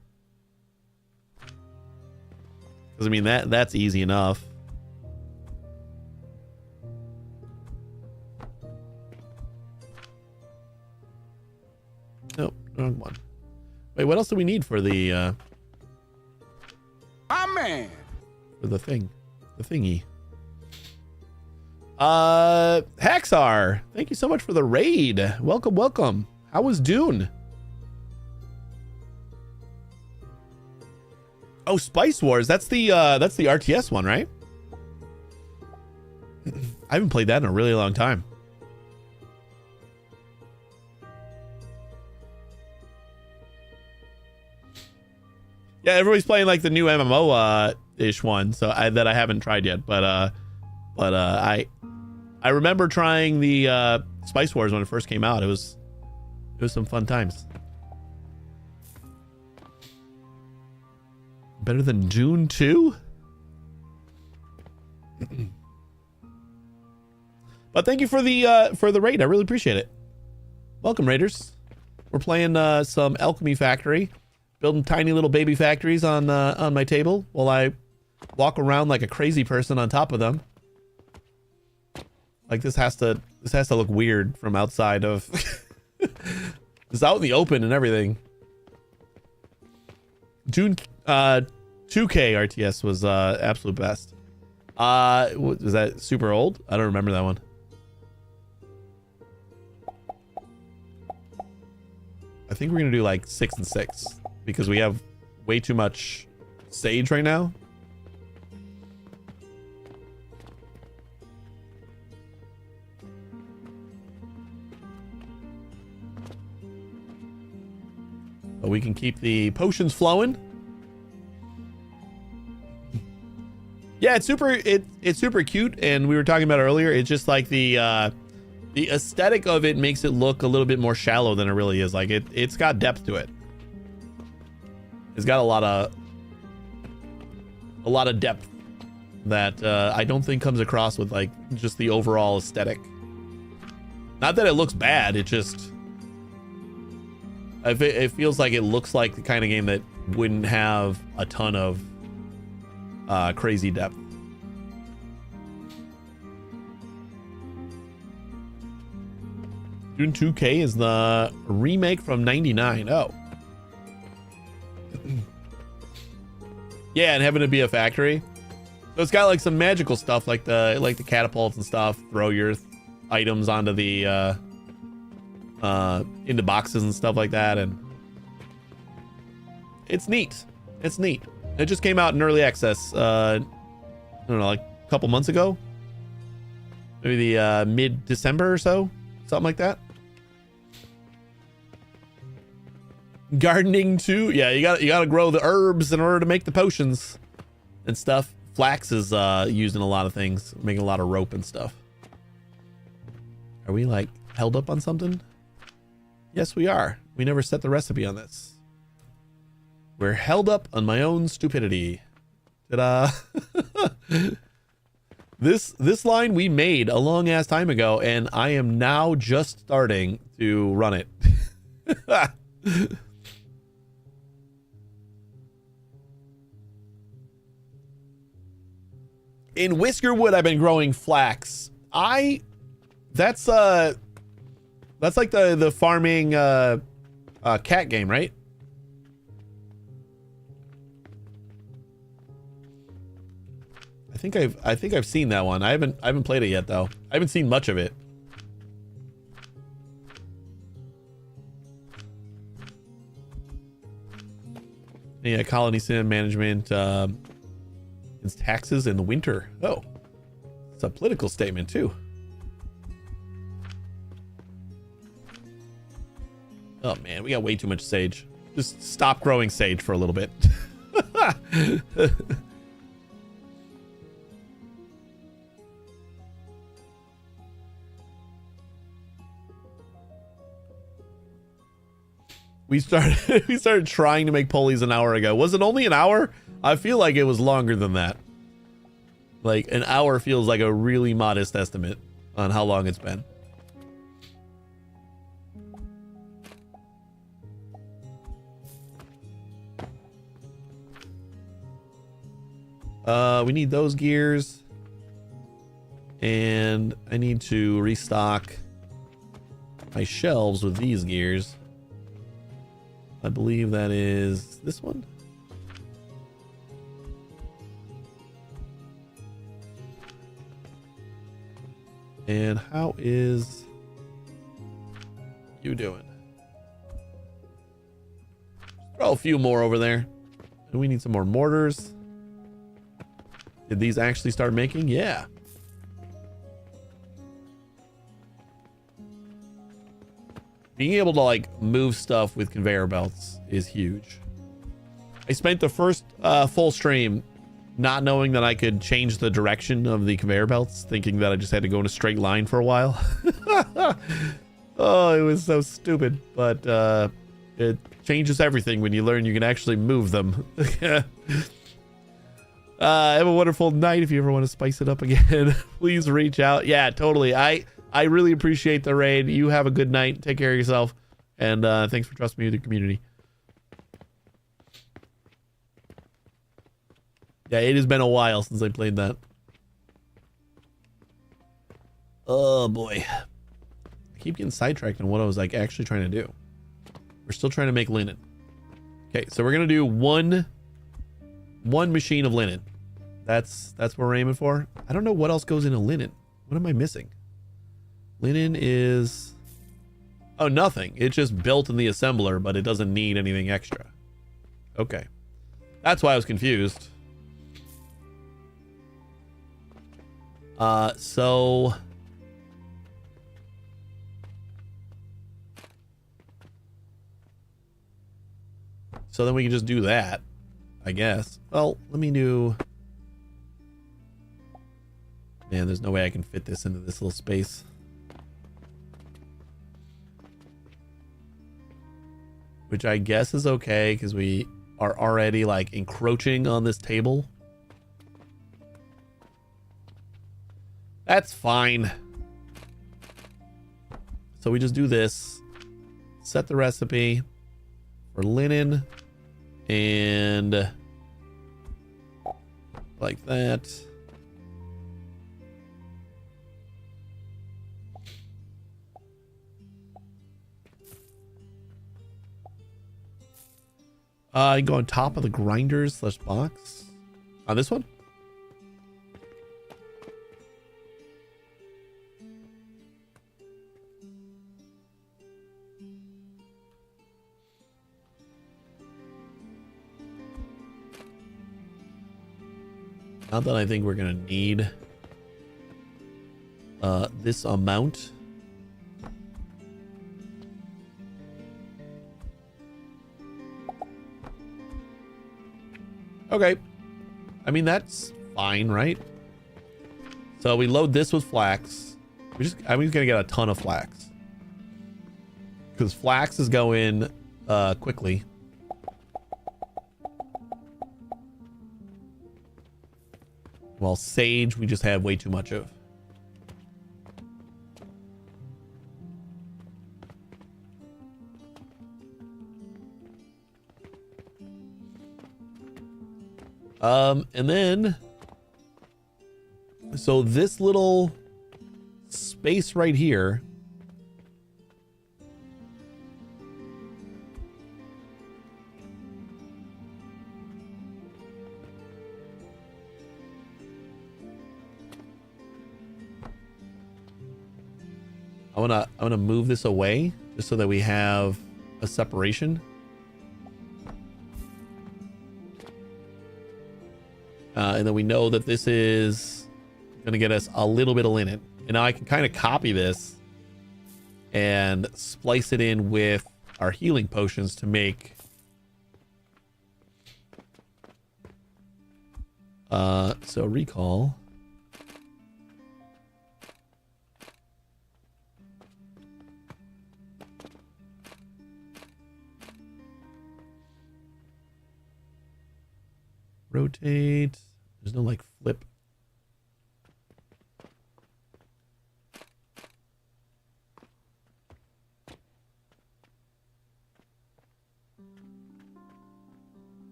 Because I mean that's easy enough. Nope, wrong one. Wait, what else do we need for the My man. for the thing? The thingy. Haxar, thank you so much for the raid. Welcome, welcome. How was Dune? Oh, Spice Wars. That's the RTS one, right? I haven't played that in a really long time. Yeah, everybody's playing like the new MMO ish one, so that I haven't tried yet. But I remember trying the Spice Wars when it first came out. It was some fun times. Better than Dune 2? But thank you for the raid. I really appreciate it. Welcome, raiders. We're playing some Alchemy Factory, building tiny little baby factories on my table while I walk around like a crazy person on top of them. Like this has to look weird from outside of. It's out in the open and everything. Dune 2K RTS was absolute best. Was that super old? I don't remember that one. I think we're gonna do like 6 and 6 because we have way too much sage right now. But we can keep the potions flowing. Yeah, it's super cute, and we were talking about it earlier. It's just like the aesthetic of it makes it look a little bit more shallow than it really is. Like it's got depth to it. It's got a lot of depth that I don't think comes across with like just the overall aesthetic. Not that it looks bad, it just it feels like it looks like the kind of game that wouldn't have a ton of crazy depth. Dune 2K is the remake from '99. Oh. Yeah, and having it be a factory. So it's got like some magical stuff like the catapults and stuff. Throw your items onto the into boxes and stuff like that, and it's neat. It's neat. It just came out in early access, I don't know, like a couple months ago. Maybe the mid-December or so, something like that. Gardening too. Yeah, you gotta grow the herbs in order to make the potions and stuff. Flax is used in a lot of things, making a lot of rope and stuff. Are we like held up on something? Yes, we are. We never set the recipe on this. We're held up on my own stupidity. Ta-da. This line we made a long ass time ago, and I am now just starting to run it. In Whiskerwood, I've been growing flax. That's like the farming cat game, right? I think I've seen that one. I haven't played it yet though. I haven't seen much of it. Yeah, colony sim management, it's taxes in the winter. Oh, it's a political statement too. Oh man, we got way too much sage. Just stop growing sage for a little bit. We started trying to make pulleys an hour ago. Was it only an hour? I feel like it was longer than that. Like an hour feels like a really modest estimate on how long it's been. We need those gears. And I need to restock my shelves with these gears. I believe that is this one. And how is you doing? Throw a few more over there. And we need some more mortars. Did these actually start making? Yeah. Being able to like move stuff with conveyor belts is huge. I spent the first full stream not knowing that I could change the direction of the conveyor belts, thinking that I just had to go in a straight line for a while. Oh, it was so stupid, but it changes everything when you learn you can actually move them. Have a wonderful night. If you ever want to spice it up again, please reach out. Yeah, totally. I really appreciate the raid. You have a good night. Take care of yourself. And thanks for trusting me with the community. Yeah, it has been a while since I played that. Oh boy. I keep getting sidetracked on what I was like actually trying to do. We're still trying to make linen. Okay, so we're gonna do one machine of linen. That's what we're aiming for. I don't know what else goes into linen. What am I missing? Linen is... Oh, nothing. It's just built in the assembler, but it doesn't need anything extra. Okay. That's why I was confused. So then we can just do that, I guess. Well, let me do... Man, there's no way I can fit this into this little space. Which I guess is okay, because we are already, like, encroaching on this table. That's fine. So we just do this. Set the recipe for linen. And... like that. You go on top of the grinders / box. On this one? Not that I think we're gonna need this amount. Okay. I mean, that's fine, right? So we load this with flax. I'm just gonna get a ton of flax. Because flax is going quickly. While sage, we just have way too much of. And then, so this little space right here, I wanna move this away just so that we have a separation. And then we know that this is going to get us a little bit of linen. And now I can kind of copy this and splice it in with our healing potions to make... so recall. Rotate. There's no like flip.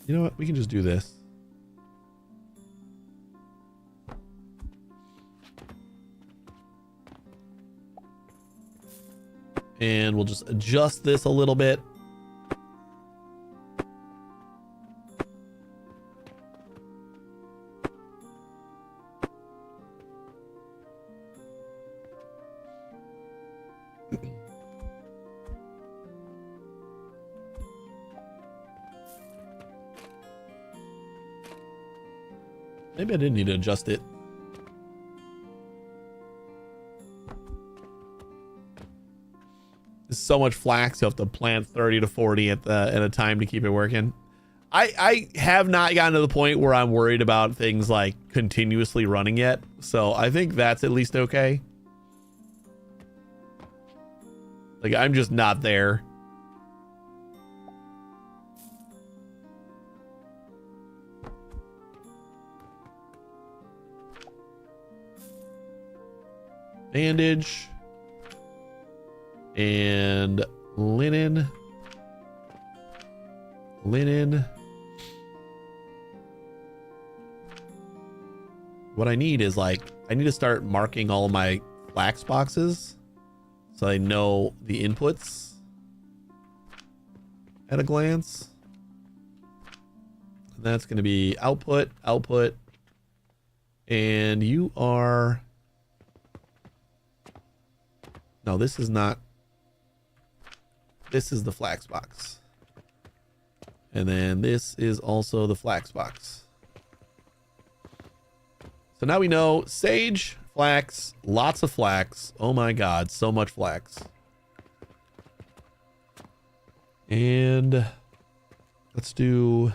You know what? We can just do this. And we'll just adjust this a little bit. Maybe I didn't need to adjust it. There's so much flax, you have to plant 30 to 40 at a time to keep it working. I have not gotten to the point where I'm worried about things like continuously running yet, so I think that's at least okay. Like, I'm just not there. Bandage. And linen. Linen. What I need is, like, I need to start marking all my flax boxes so I know the inputs at a glance. And that's going to be output, output. And you are... No, this is not. This is the flax box. And then this is also the flax box. So now we know sage, flax, lots of flax. Oh my God, so much flax. And let's do...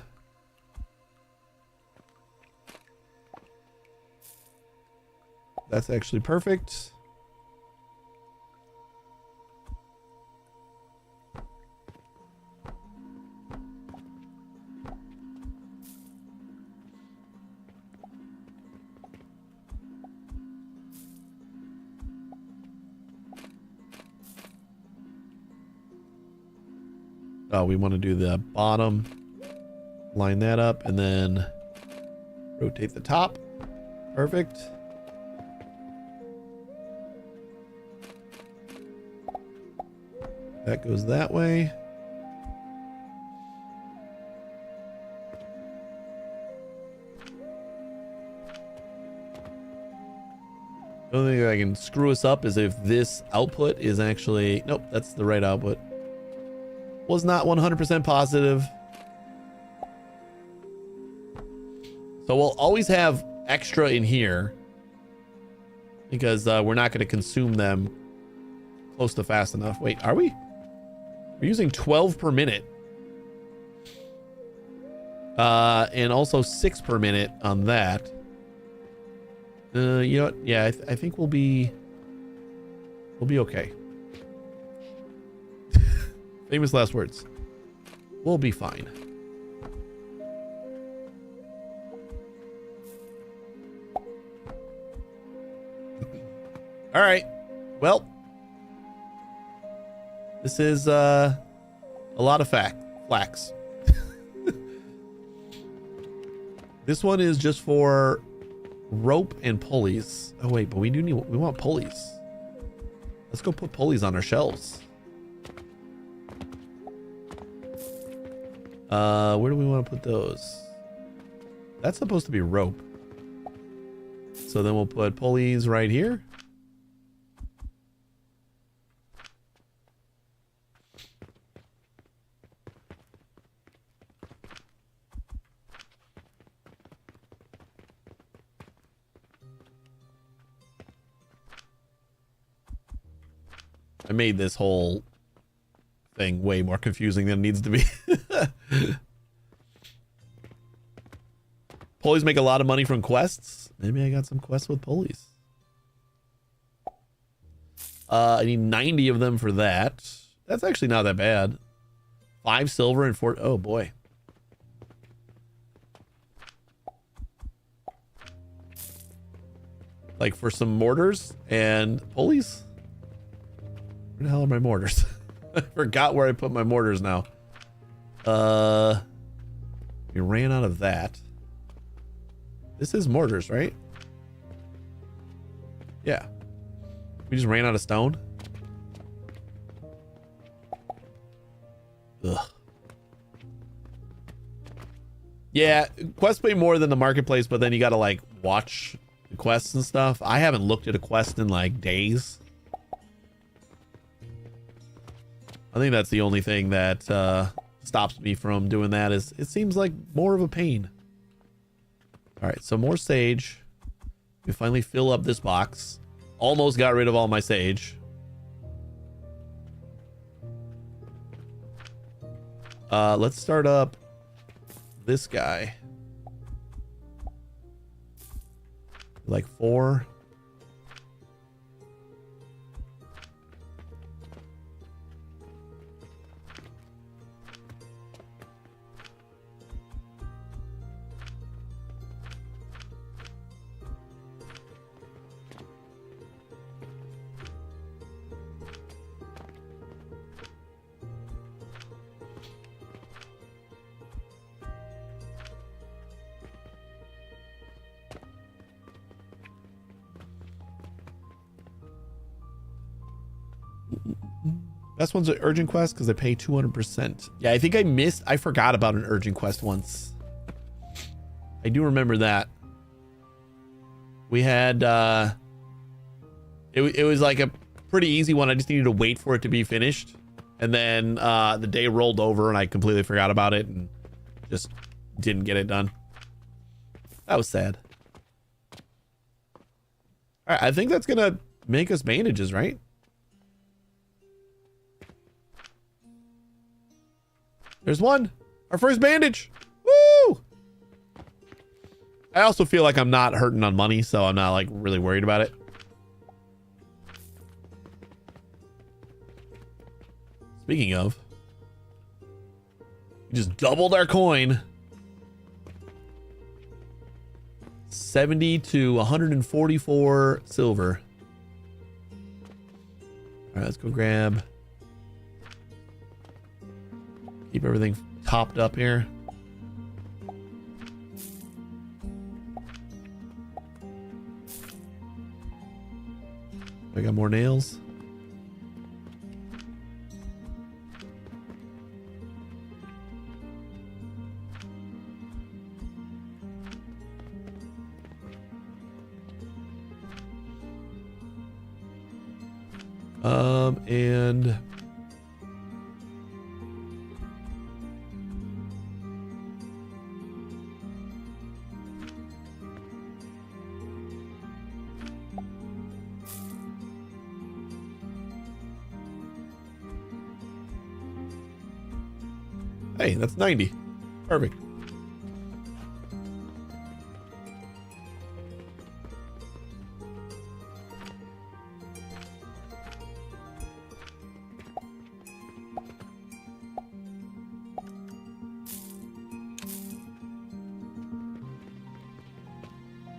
That's actually perfect. Oh, we want to do the bottom, line that up, and then rotate the top. Perfect. That goes that way. The only thing that can screw us up is if this output is actually... Nope, that's the right output. Was not 100% positive. So we'll always have extra in here because we're not going to consume them close to fast enough. Wait, are we? We're using 12 per minute. And also 6 per minute on that. You know what? Yeah, I think we'll be okay. Famous last words. We'll be fine. All right. Well, this is a lot of flax. This one is just for rope and pulleys. Oh wait, but we want pulleys. Let's go put pulleys on our shelves. Where do we want to put those? That's supposed to be rope. So then we'll put pulleys right here. I made this whole thing way more confusing than it needs to be. Pulleys make a lot of money from quests. Maybe I got some quests with pulleys. I need 90 of them for that. That's actually not that bad. 5 silver and 4. Oh boy. Like for some mortars and pulleys. Where the hell are my mortars? I forgot where I put my mortars now. We ran out of that. This is mortars, right? Yeah. We just ran out of stone. Ugh. Yeah, quests pay more than the marketplace, but then you gotta like watch the quests and stuff. I haven't looked at a quest in like days. I think that's the only thing that stops me from doing that. Is it seems like more of a pain. All right, so more sage. We finally fill up this box. Almost got rid of all my sage. Let's start up this guy. Like 4. Best one's an urgent quest because they pay 200%. Yeah, I think I forgot about an urgent quest once. I do remember that. We had, it was like a pretty easy one. I just needed to wait for it to be finished. And then the day rolled over and I completely forgot about it and just didn't get it done. That was sad. All right, I think that's going to make us bandages, right? There's one. Our first bandage. Woo! I also feel like I'm not hurting on money, so I'm not like really worried about it. Speaking of, we just doubled our coin. 70 to 144 silver. All right, let's go grab. Keep everything topped up here. I got more nails. And hey, that's 90. Perfect.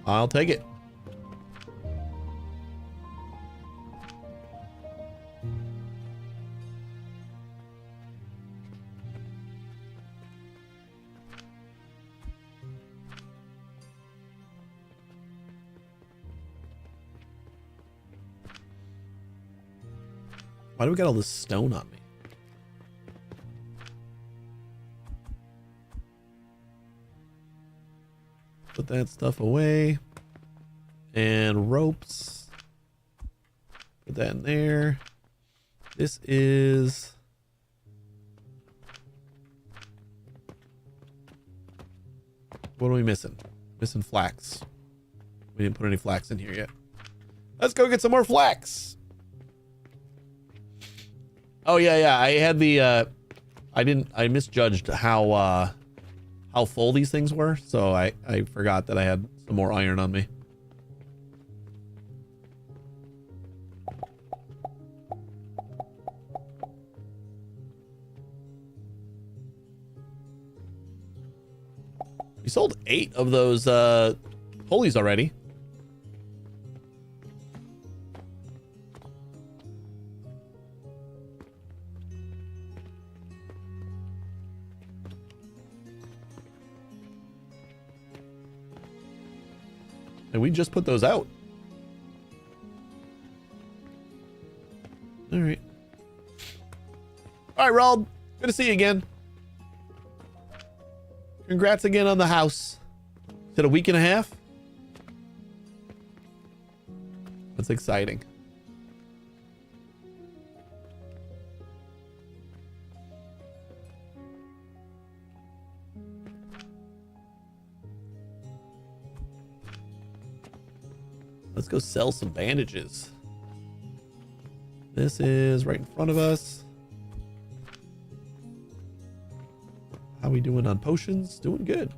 I'll take it. Why do we got all this stone on me? Put that stuff away. And ropes. Put that in there. This is... What are we missing? Missing flax. We didn't put any flax in here yet. Let's go get some more flax. Oh yeah. I had the I misjudged how full these things were, so I forgot that I had some more iron on me. We sold 8 of those pulleys already. And we just put those out. All right. All right, Rald. Good to see you again. Congrats again on the house. Is it a week and a half? That's exciting. Let's go sell some bandages. This is right in front of us. How we doing on potions? Doing good.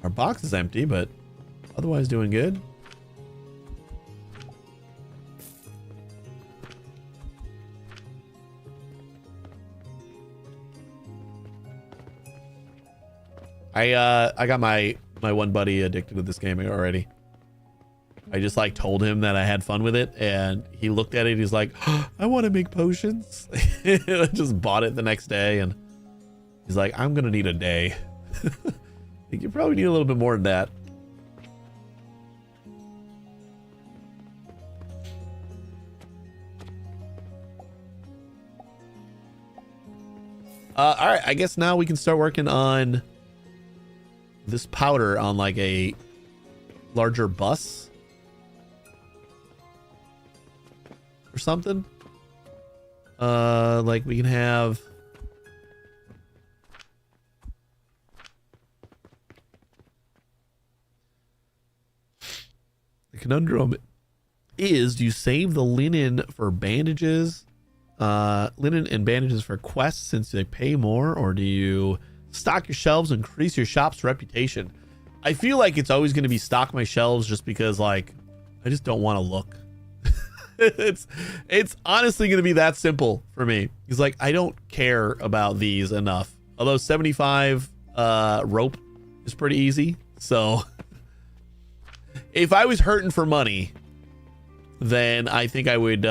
Our box is empty, but otherwise doing good. I got my one buddy addicted to this game already. I just like told him that I had fun with it, and he looked at it. He's like, oh, I want to make potions. I just bought it the next day, and he's like, I'm gonna need a day. I think you probably need a little bit more than that. All right, I guess now we can start working on this powder on like a larger bus or something. Like we can have the conundrum is, do you save the linen for bandages, linen and bandages for quests since they pay more, or do you stock your shelves and increase your shop's reputation? I feel like it's always going to be stock my shelves just because like I just don't want to look. It's honestly going to be that simple for me. It's like I don't care about these enough. Although 75 rope is pretty easy. So if I was hurting for money, then I think I would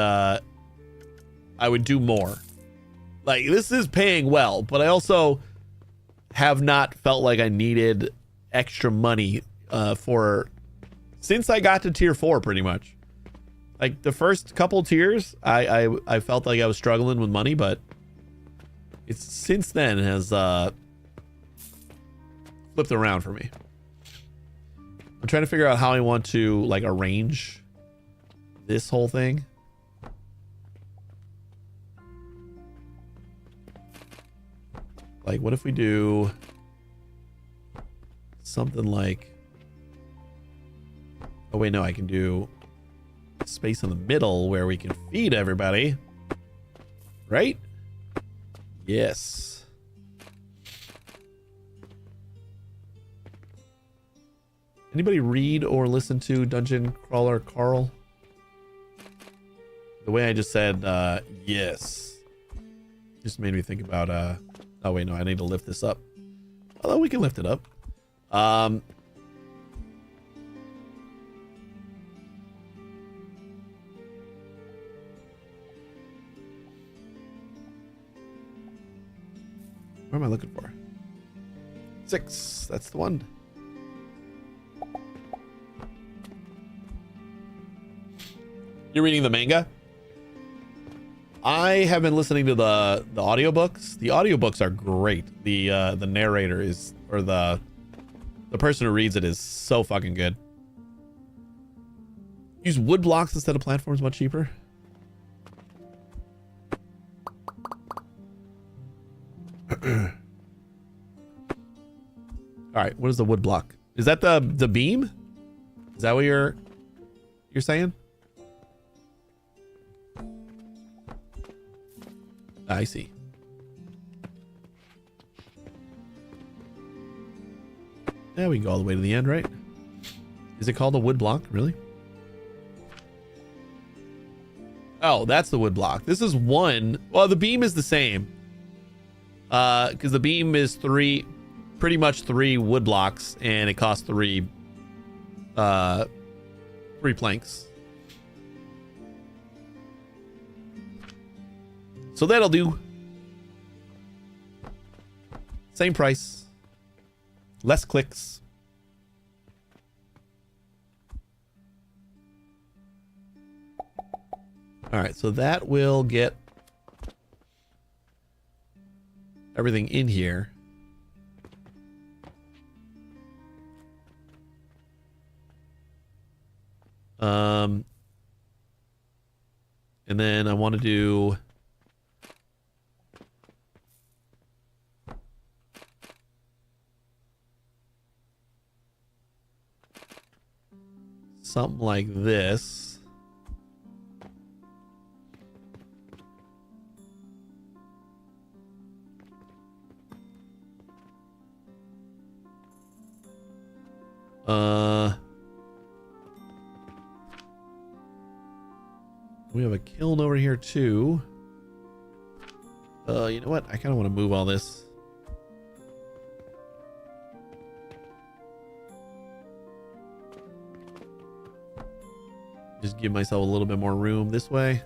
do more. Like this is paying well, but I also have not felt like I needed extra money since I got to tier 4 pretty much. Like the first couple tiers, I felt like I was struggling with money, but it's since then has flipped around for me. I'm trying to figure out how I want to like arrange this whole thing. Like what if we do something like, oh wait, no, I can do space in the middle where we can feed everybody, right? Yes. Anybody read or listen to Dungeon Crawler Carl? The way I just said yes just made me think about oh wait, no, I need to lift this up. Although we can lift it up. What am I looking for? 6. That's the one. You're reading the manga? I have been listening to the audiobooks. The audiobooks are great. The narrator is, or the person who reads it is so fucking good. Use wood blocks instead of platforms, much cheaper. All right, what is the wood block? Is that the beam? Is that what you're saying? I see. Yeah, we can go all the way to the end, right? Is it called a wood block? Really? Oh, that's the wood block. This is one. Well, the beam is the same. Because the beam is pretty much 3 wood blocks, and it costs 3 planks. So that'll do. Same price. Less clicks. All right, so that will get everything in here. And then I want to do something like this. We have a kiln over here too. You know what? I kind of want to move all this. Just give myself a little bit more room this way.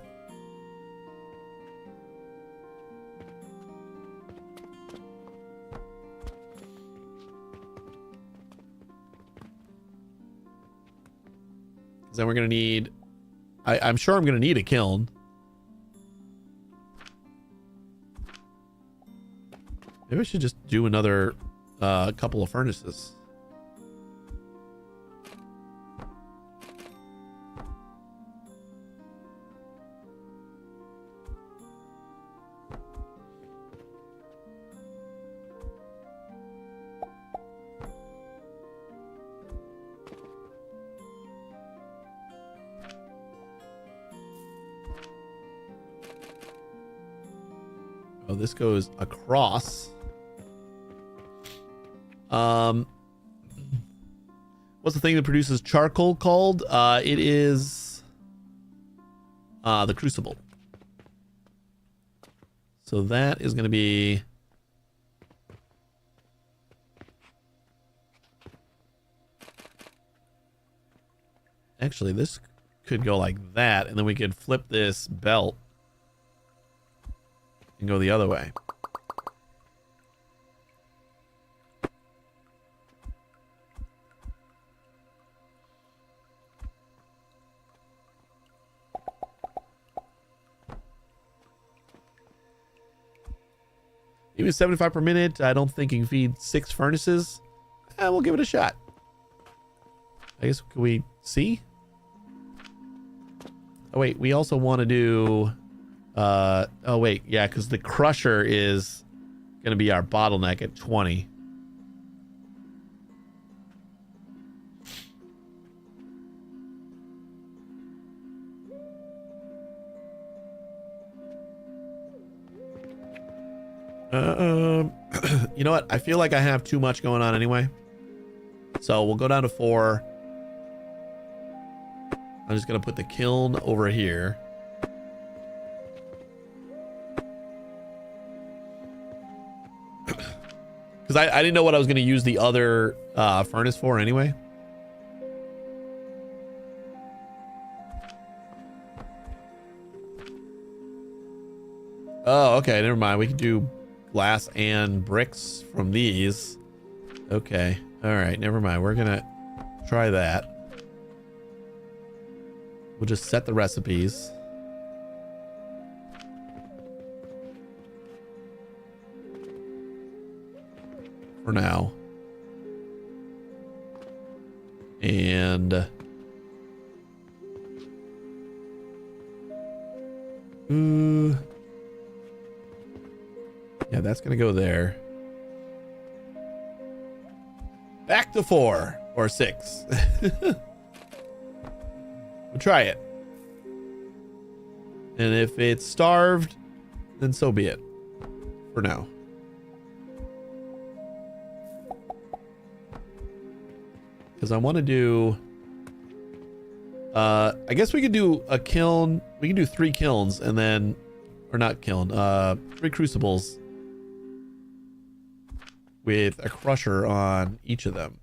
Then we're going to need... I'm sure I'm going to need a kiln. Maybe I should just do another couple of furnaces. Oh, this goes across. What's the thing that produces charcoal called? It is the crucible. So that is going to be... Actually, this could go like that, and then we could flip this belt and go the other way. Even 75 per minute. I don't think you can feed 6 furnaces. We'll give it a shot. I guess, can we see? Oh wait, we also want to do oh wait, yeah, because the crusher is gonna be our bottleneck at 20. You know what? I feel like I have too much going on anyway. So we'll go down to 4. I'm just going to put the kiln over here. Because I didn't know what I was going to use the other furnace for anyway. Oh, okay. Never mind. We can do glass and bricks from these. Okay. All right. Never mind. We're going to try that. We'll just set the recipes. For now. And yeah, that's gonna go there. Back to 4 or 6. We'll try it. And if it's starved, then so be it. For now. Because I want to do... I guess we could do a kiln. We can do 3 kilns and then... Or not kiln. 3 crucibles. With a crusher on each of them.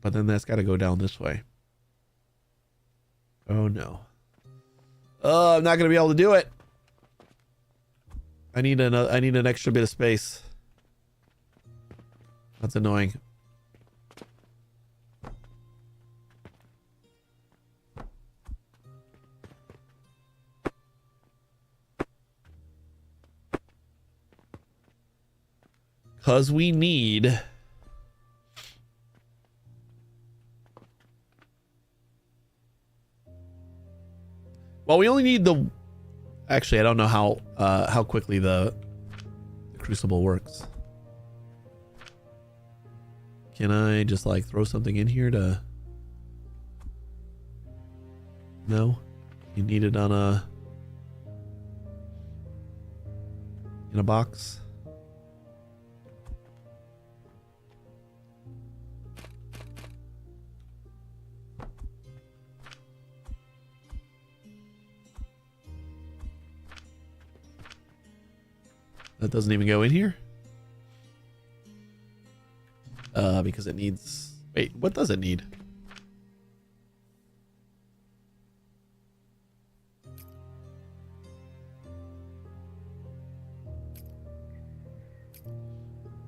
But then that's got to go down this way. Oh no. Oh, I'm not going to be able to do it. I need an extra bit of space. That's annoying. Because we need... Well, we only need the... Actually, I don't know how quickly the crucible works. Can I just like throw something in here to... No? You need it on in a box? That doesn't even go in here? Because it needs... Wait, what does it need?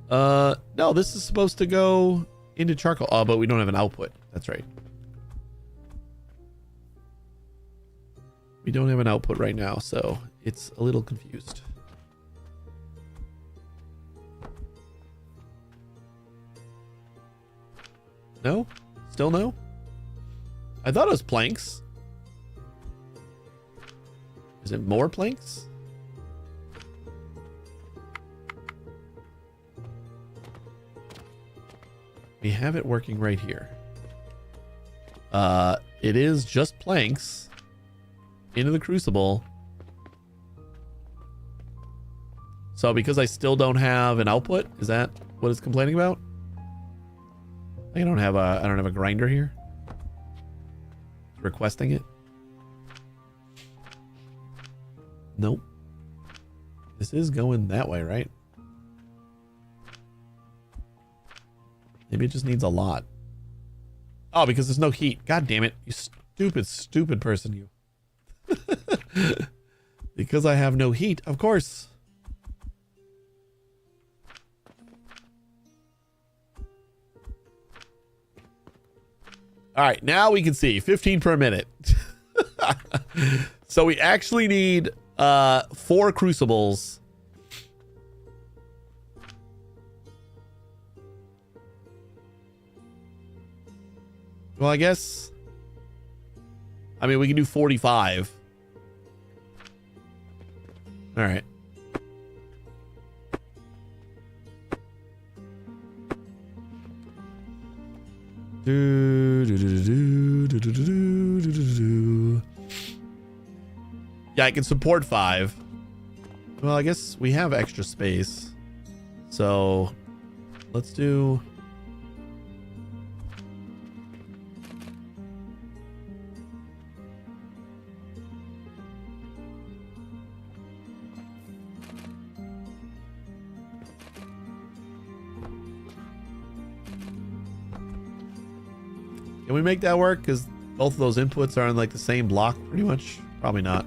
No, this is supposed to go into charcoal. Oh, but we don't have an output. That's right. We don't have an output right now, so it's a little confused. No? Still no? I thought it was planks. Is it more planks? We have it working right here. It is just planks into the crucible. So because I still don't have an output, is that what it's complaining about? I don't have a grinder here. Requesting it. Nope. This is going that way, right? Maybe it just needs a lot. Oh, because there's no heat. God damn it. You stupid, stupid person, you. Because I have no heat, of course. All right, now we can see 15 per minute. So we actually need 4 crucibles. Well, I guess... I mean, we can do 45. All right. Yeah, I can support 5. Well, I guess we have extra space. So, let's do... Can we make that work? Because both of those inputs are on like the same block pretty much. Probably not.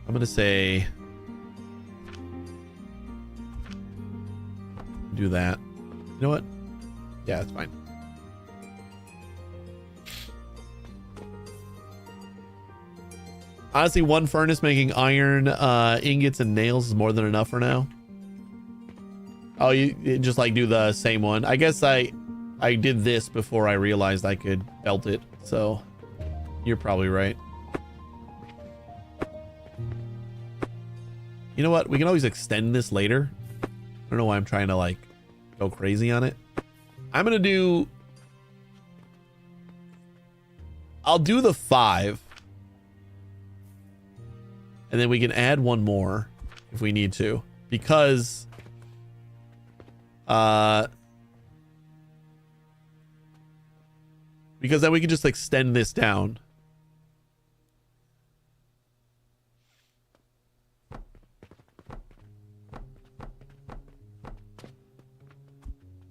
I'm going to say... do that. You know what? Yeah, that's fine. Honestly, one furnace making iron ingots and nails is more than enough for now. Oh, you just like do the same one. I guess I did this before I realized I could belt it. So you're probably right. You know what? We can always extend this later. I don't know why I'm trying to like go crazy on it. I'm going to do... I'll do the 5. And then we can add one more if we need to. Because... because then we can just extend this down.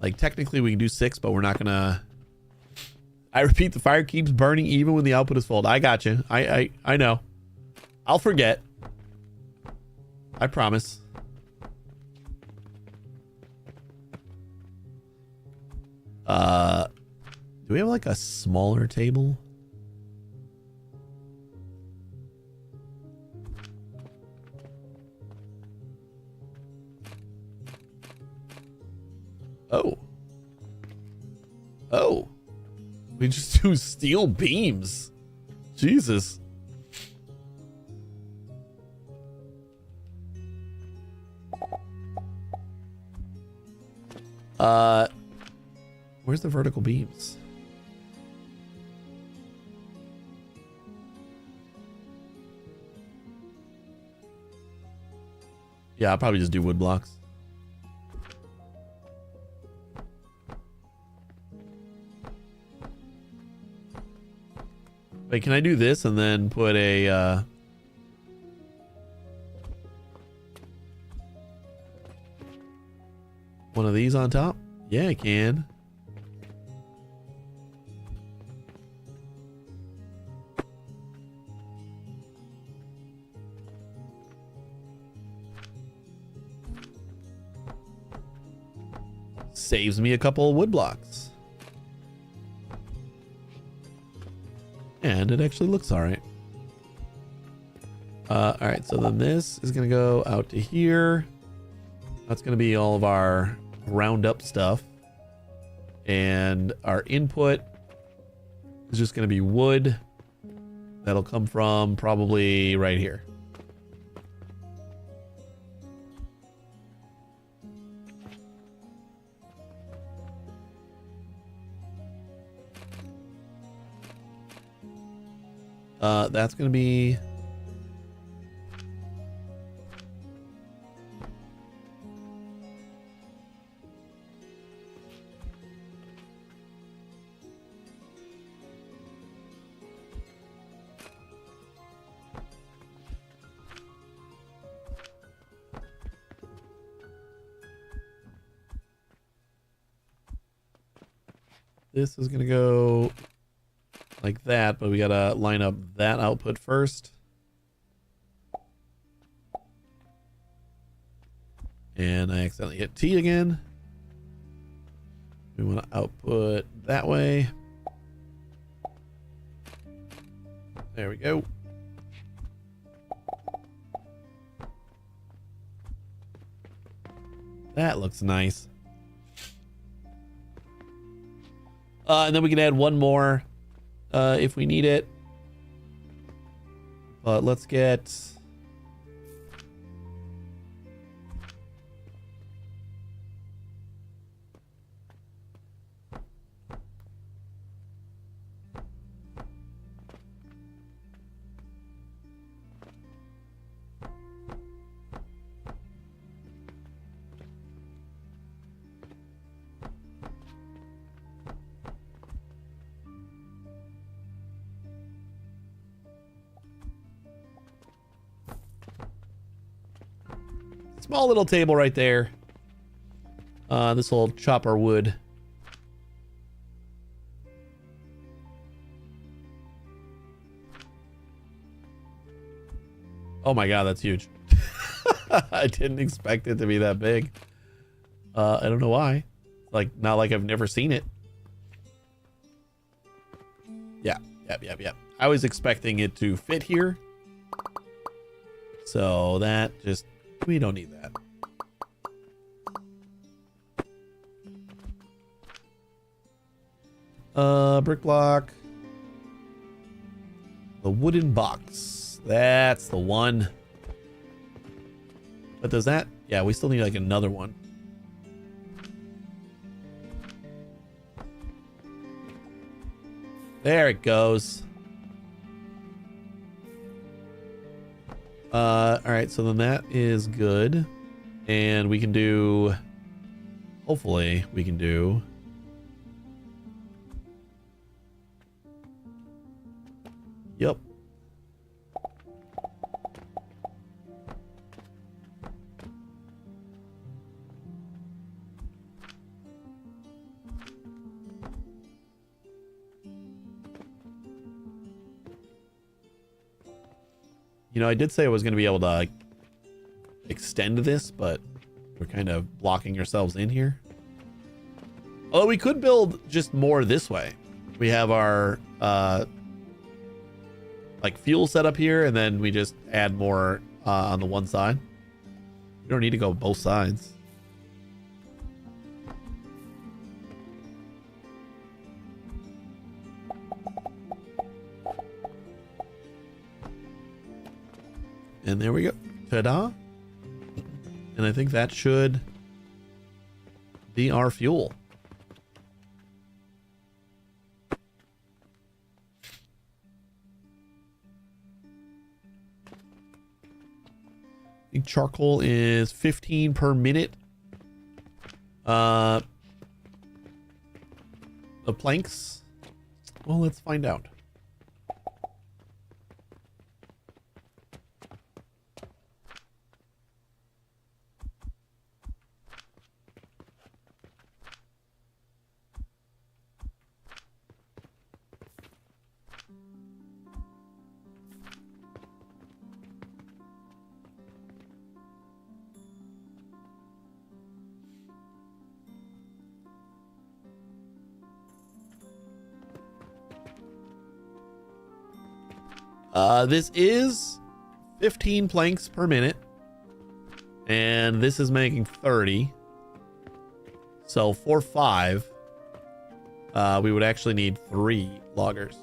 Like technically we can do 6, but we're not gonna... I repeat, the fire keeps burning even when the output is full. I got you. I know. I'll forget. I promise. Do we have like a smaller table? Oh. Oh. We just do steel beams. Jesus. Where's the vertical beams? Yeah, I'll probably just do wood blocks. Wait, can I do this and then put a one of these on top? Yeah, I can. Saves me a couple of wood blocks. And it actually looks all right. All right, so then this is gonna go out to here. That's gonna be all of our roundup stuff. And our input is just gonna be wood. That'll come from probably right here. That's gonna be this is gonna go like that, but we gotta line up that output first. And I accidentally hit T again. We want to output that way. There we go. That looks nice. And then we can add one more if we need it. But let's get... small little table right there. This will chop our wood. Oh my god, that's huge. I didn't expect it to be that big. I don't know why. Like, not like I've never seen it. Yeah. I was expecting it to fit here. So that just... we don't need that. Brick block. The wooden box. That's the one. But does that... yeah, we still need like another one. There it goes. Alright, so then that is good. And we can do... hopefully we can do... yep. You know, I did say I was going to be able to like, extend this, but we're kind of blocking ourselves in here. Although we could build just more this way. We have our like fuel set up here, and then we just add more on the one side. We don't need to go both sides. And there we go. Ta-da. And I think that should be our fuel. I think charcoal is 15 per minute. The planks. Well, let's find out. This is 15 planks per minute. And this is making 30. So for 5, we would actually need 3 loggers.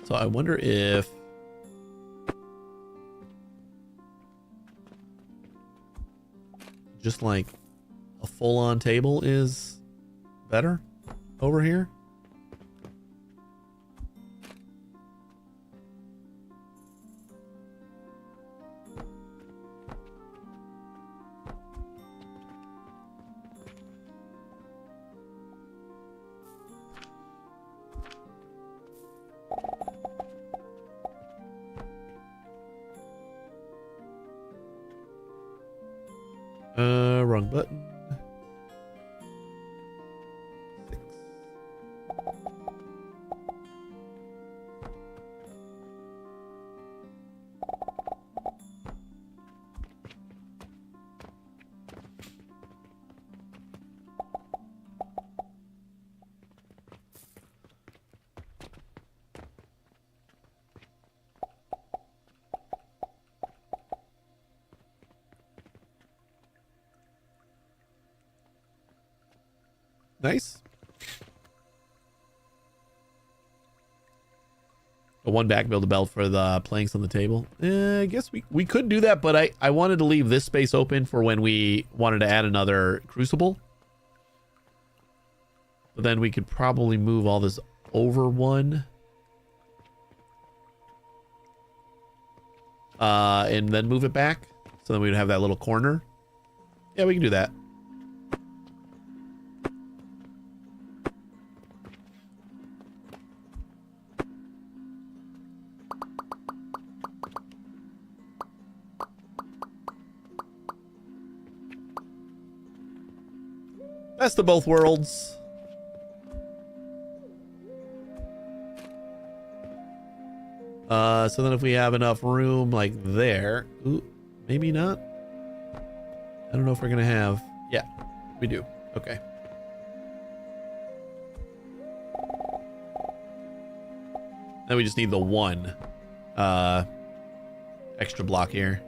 So I wonder if just like a full-on table is better over here. Wrong button. 6. Nice. A 1 back build a belt for the planks on the table. I guess we could do that, but I wanted to leave this space open for when we wanted to add another crucible. But then we could probably move all this over 1. And then move it back. So then we'd have that little corner. Yeah, we can do that. Best of both worlds. So then if we have enough room like there, ooh, maybe not. I don't know if we're gonna have, yeah, we do. Okay. Then we just need the 1 extra block here.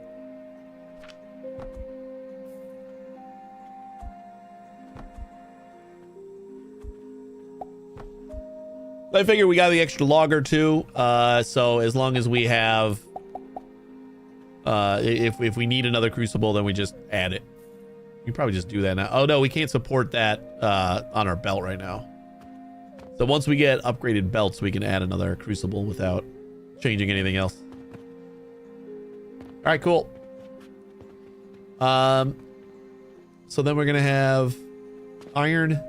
I figure we got the extra logger too, so as long as we have, if we need another crucible, then we just add it. We probably just do that now. Oh no, we can't support that on our belt right now. So once we get upgraded belts, we can add another crucible without changing anything else. All right, cool. So then we're gonna have iron.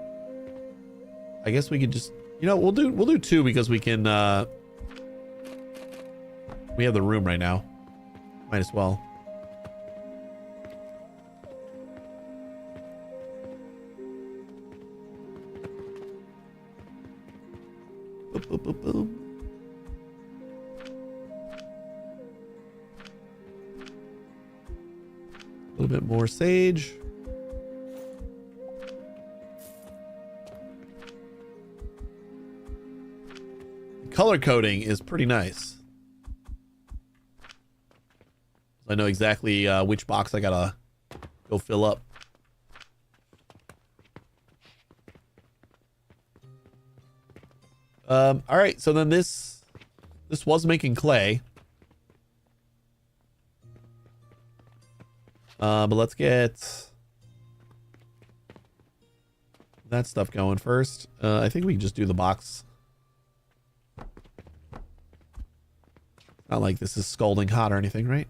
I guess we could just. You know, we'll do 2 because we can, we have the room right now. Might as well. Boop, boop, boop, boop. A little bit more sage. Color coding is pretty nice. I know exactly which box I gotta go fill up. All right, so then this was making clay. But let's get that stuff going first. I think we can just do the box. Not like this is scalding hot or anything, right?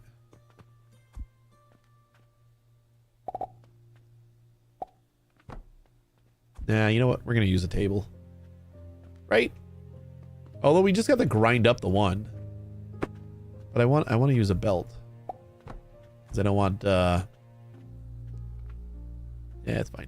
Nah, you know what? We're gonna use a table. Right? Although we just got to grind up the one. But I want to use a belt. Because I don't want yeah, it's fine.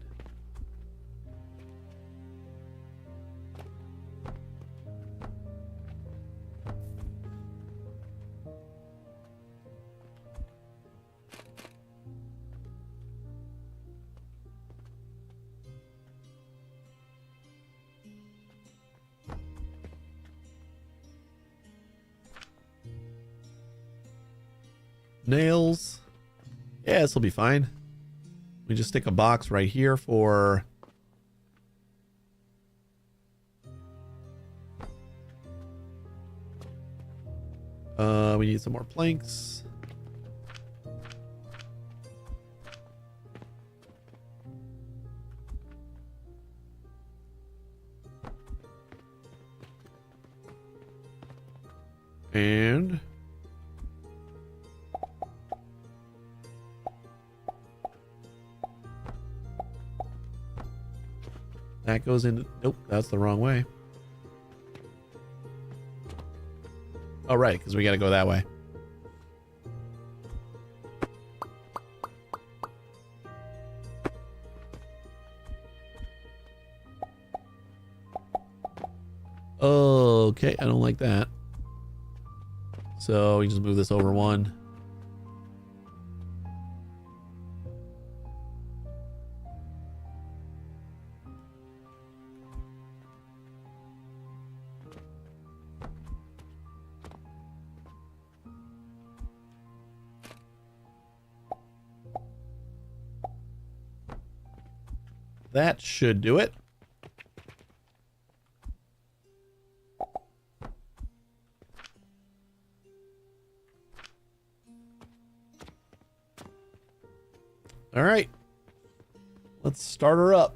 Nails. Yeah, this will be fine. We just stick a box right here for we need some more planks. And that goes in. Nope, that's the wrong way. Oh, right, because we got to go that way. Okay, I don't like that. So we just move this over one. That should do it. All right. Let's start her up.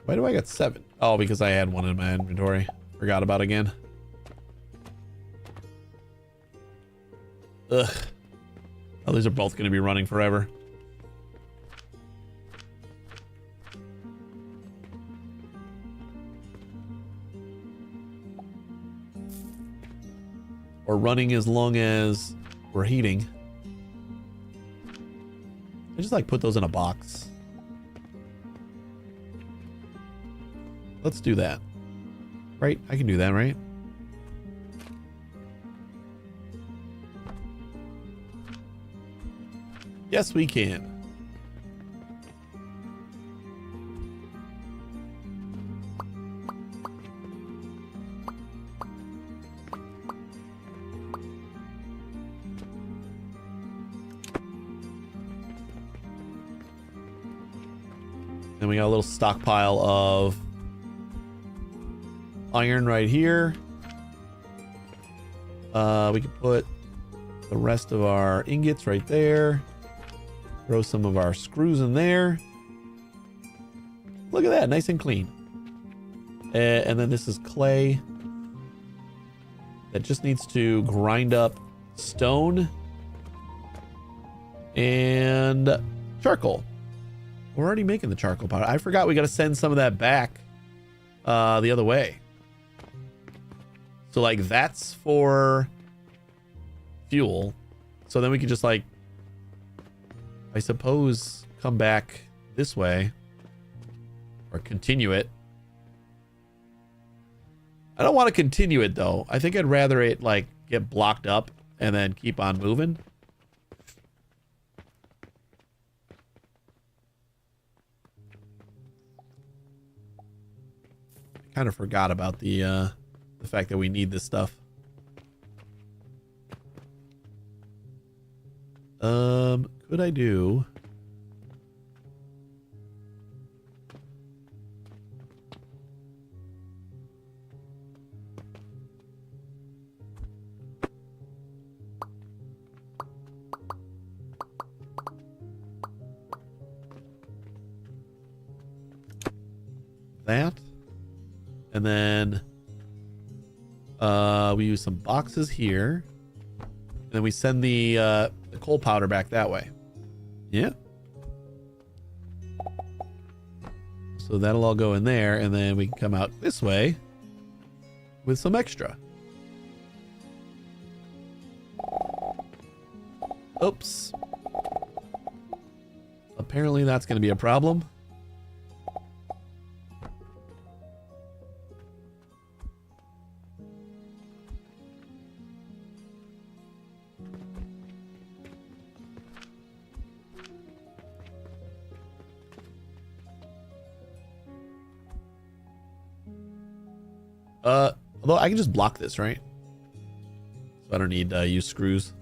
Why do I get 7? Oh, because I had one in my inventory. Forgot about it again. Ugh. Oh, these are both going to be running forever. Or running as long as we're heating. I just like put those in a box. Let's do that. Right? I can do that, right? Yes, we can. Then we got a little stockpile of iron right here. We can put the rest of our ingots right there. Throw some of our screws in there. Look at that, nice and clean. And then this is clay that just needs to grind up stone and charcoal. We're already making the charcoal powder. I forgot we got to send some of that back the other way. So like that's for fuel. So then we can just like, I suppose, come back this way or continue it. I don't want to continue it though. I think I'd rather it like get blocked up and then keep on moving. I kind of forgot about the fact that we need this stuff. Could I do? That, and then we use some boxes here, and then we send the coal powder back that way. Yeah. So that'll all go in there, and then we can come out this way with some extra. Oops. Apparently that's going to be a problem. Although I can just block this, right? So I don't need to use screws.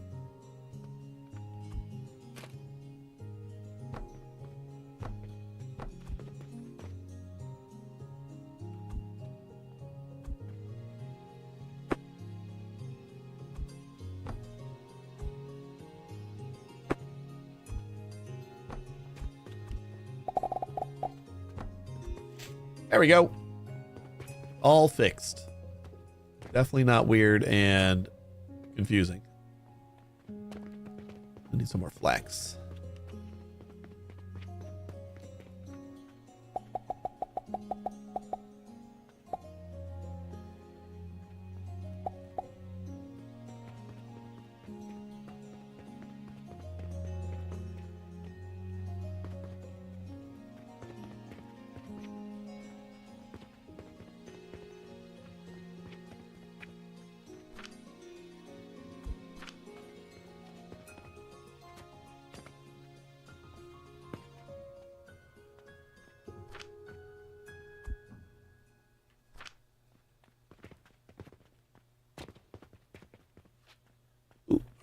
There we go. All fixed. Definitely not weird and confusing. I need some more flax.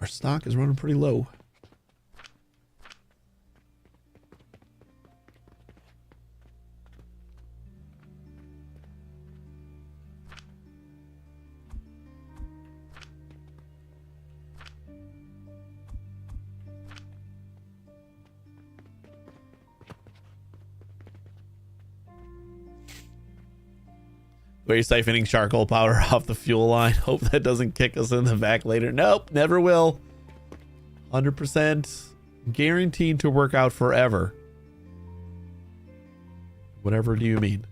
Our stock is running pretty low. Were you siphoning charcoal powder off the fuel line? Hope that doesn't kick us in the back later. Nope, never will. 100% guaranteed to work out forever. Whatever do you mean?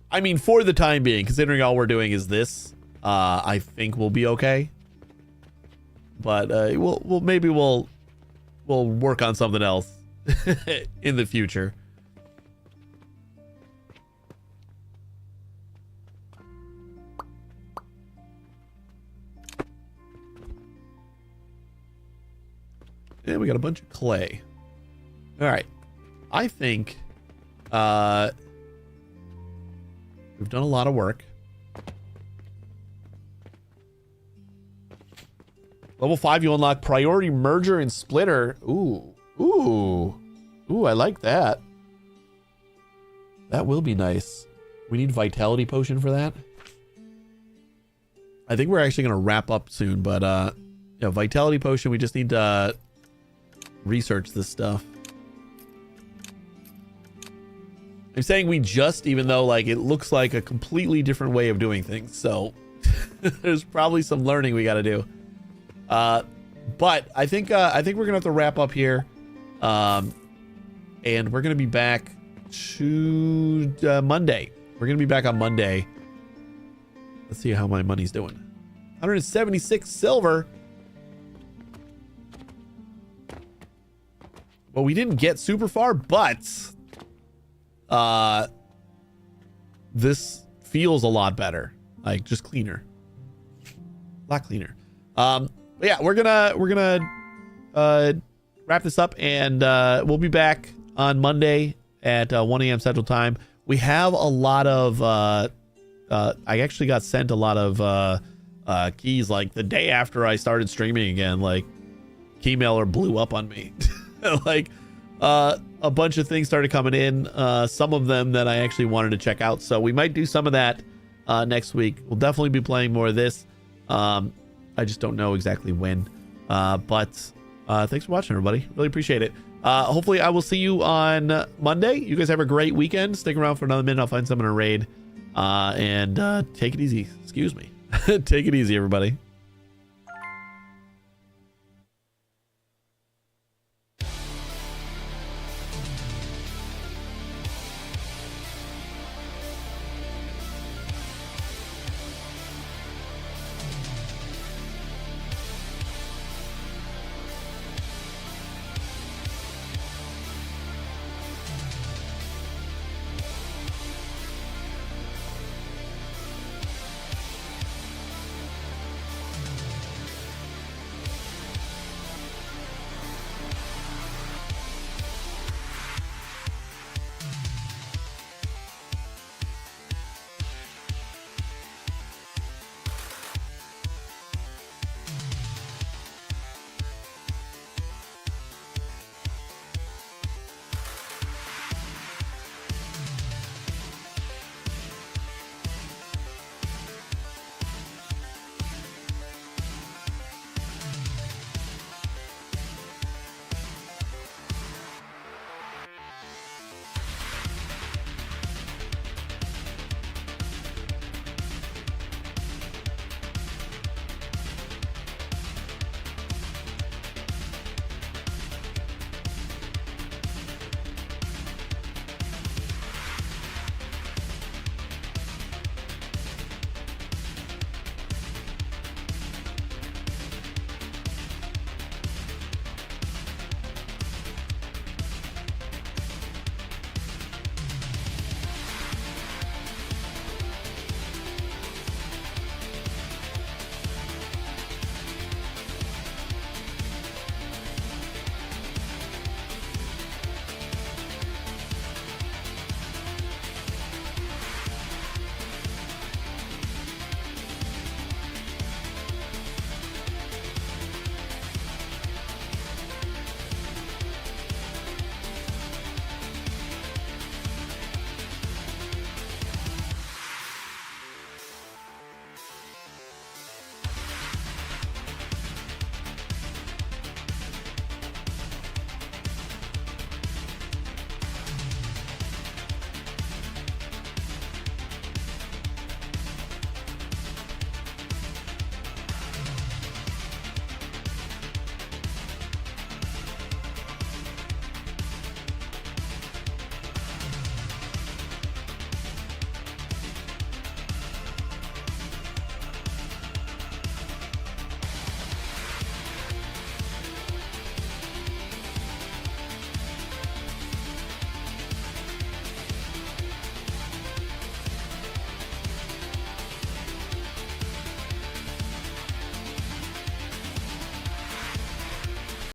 I mean, for the time being, considering all we're doing is this, I think we'll be okay. But we'll work on something else in the future. And we got a bunch of clay. All right. I think we've done a lot of work. Level 5, you unlock priority merger and splitter. Ooh. I like that. That will be nice. We need vitality potion for that. I think we're actually going to wrap up soon, but yeah, vitality potion, we just need to research this stuff. I'm saying we just, even though like it looks like a completely different way of doing things. So there's probably some learning we got to do. But I think we're gonna have to wrap up here, and we're gonna be back to Monday. We're gonna be back on Monday. Let's see how my money's doing. 176 silver. Well, we didn't get super far, but this feels a lot better, like just cleaner, a lot cleaner. But yeah, we're gonna wrap this up, and we'll be back on Monday, at 1 a.m. Central Time. We have a lot of I actually got sent a lot of keys like the day after I started streaming again. Like, Keymailer blew up on me. Like, a bunch of things started coming in, some of them that I actually wanted to check out, so we might do some of that next week. We'll definitely be playing more of this. I just don't know exactly when, but thanks for watching, everybody. Really appreciate it. Hopefully I will see you on Monday. You guys have a great weekend. Stick around for another minute. I'll find someone to raid, and take it easy. Excuse me. Take it easy, everybody.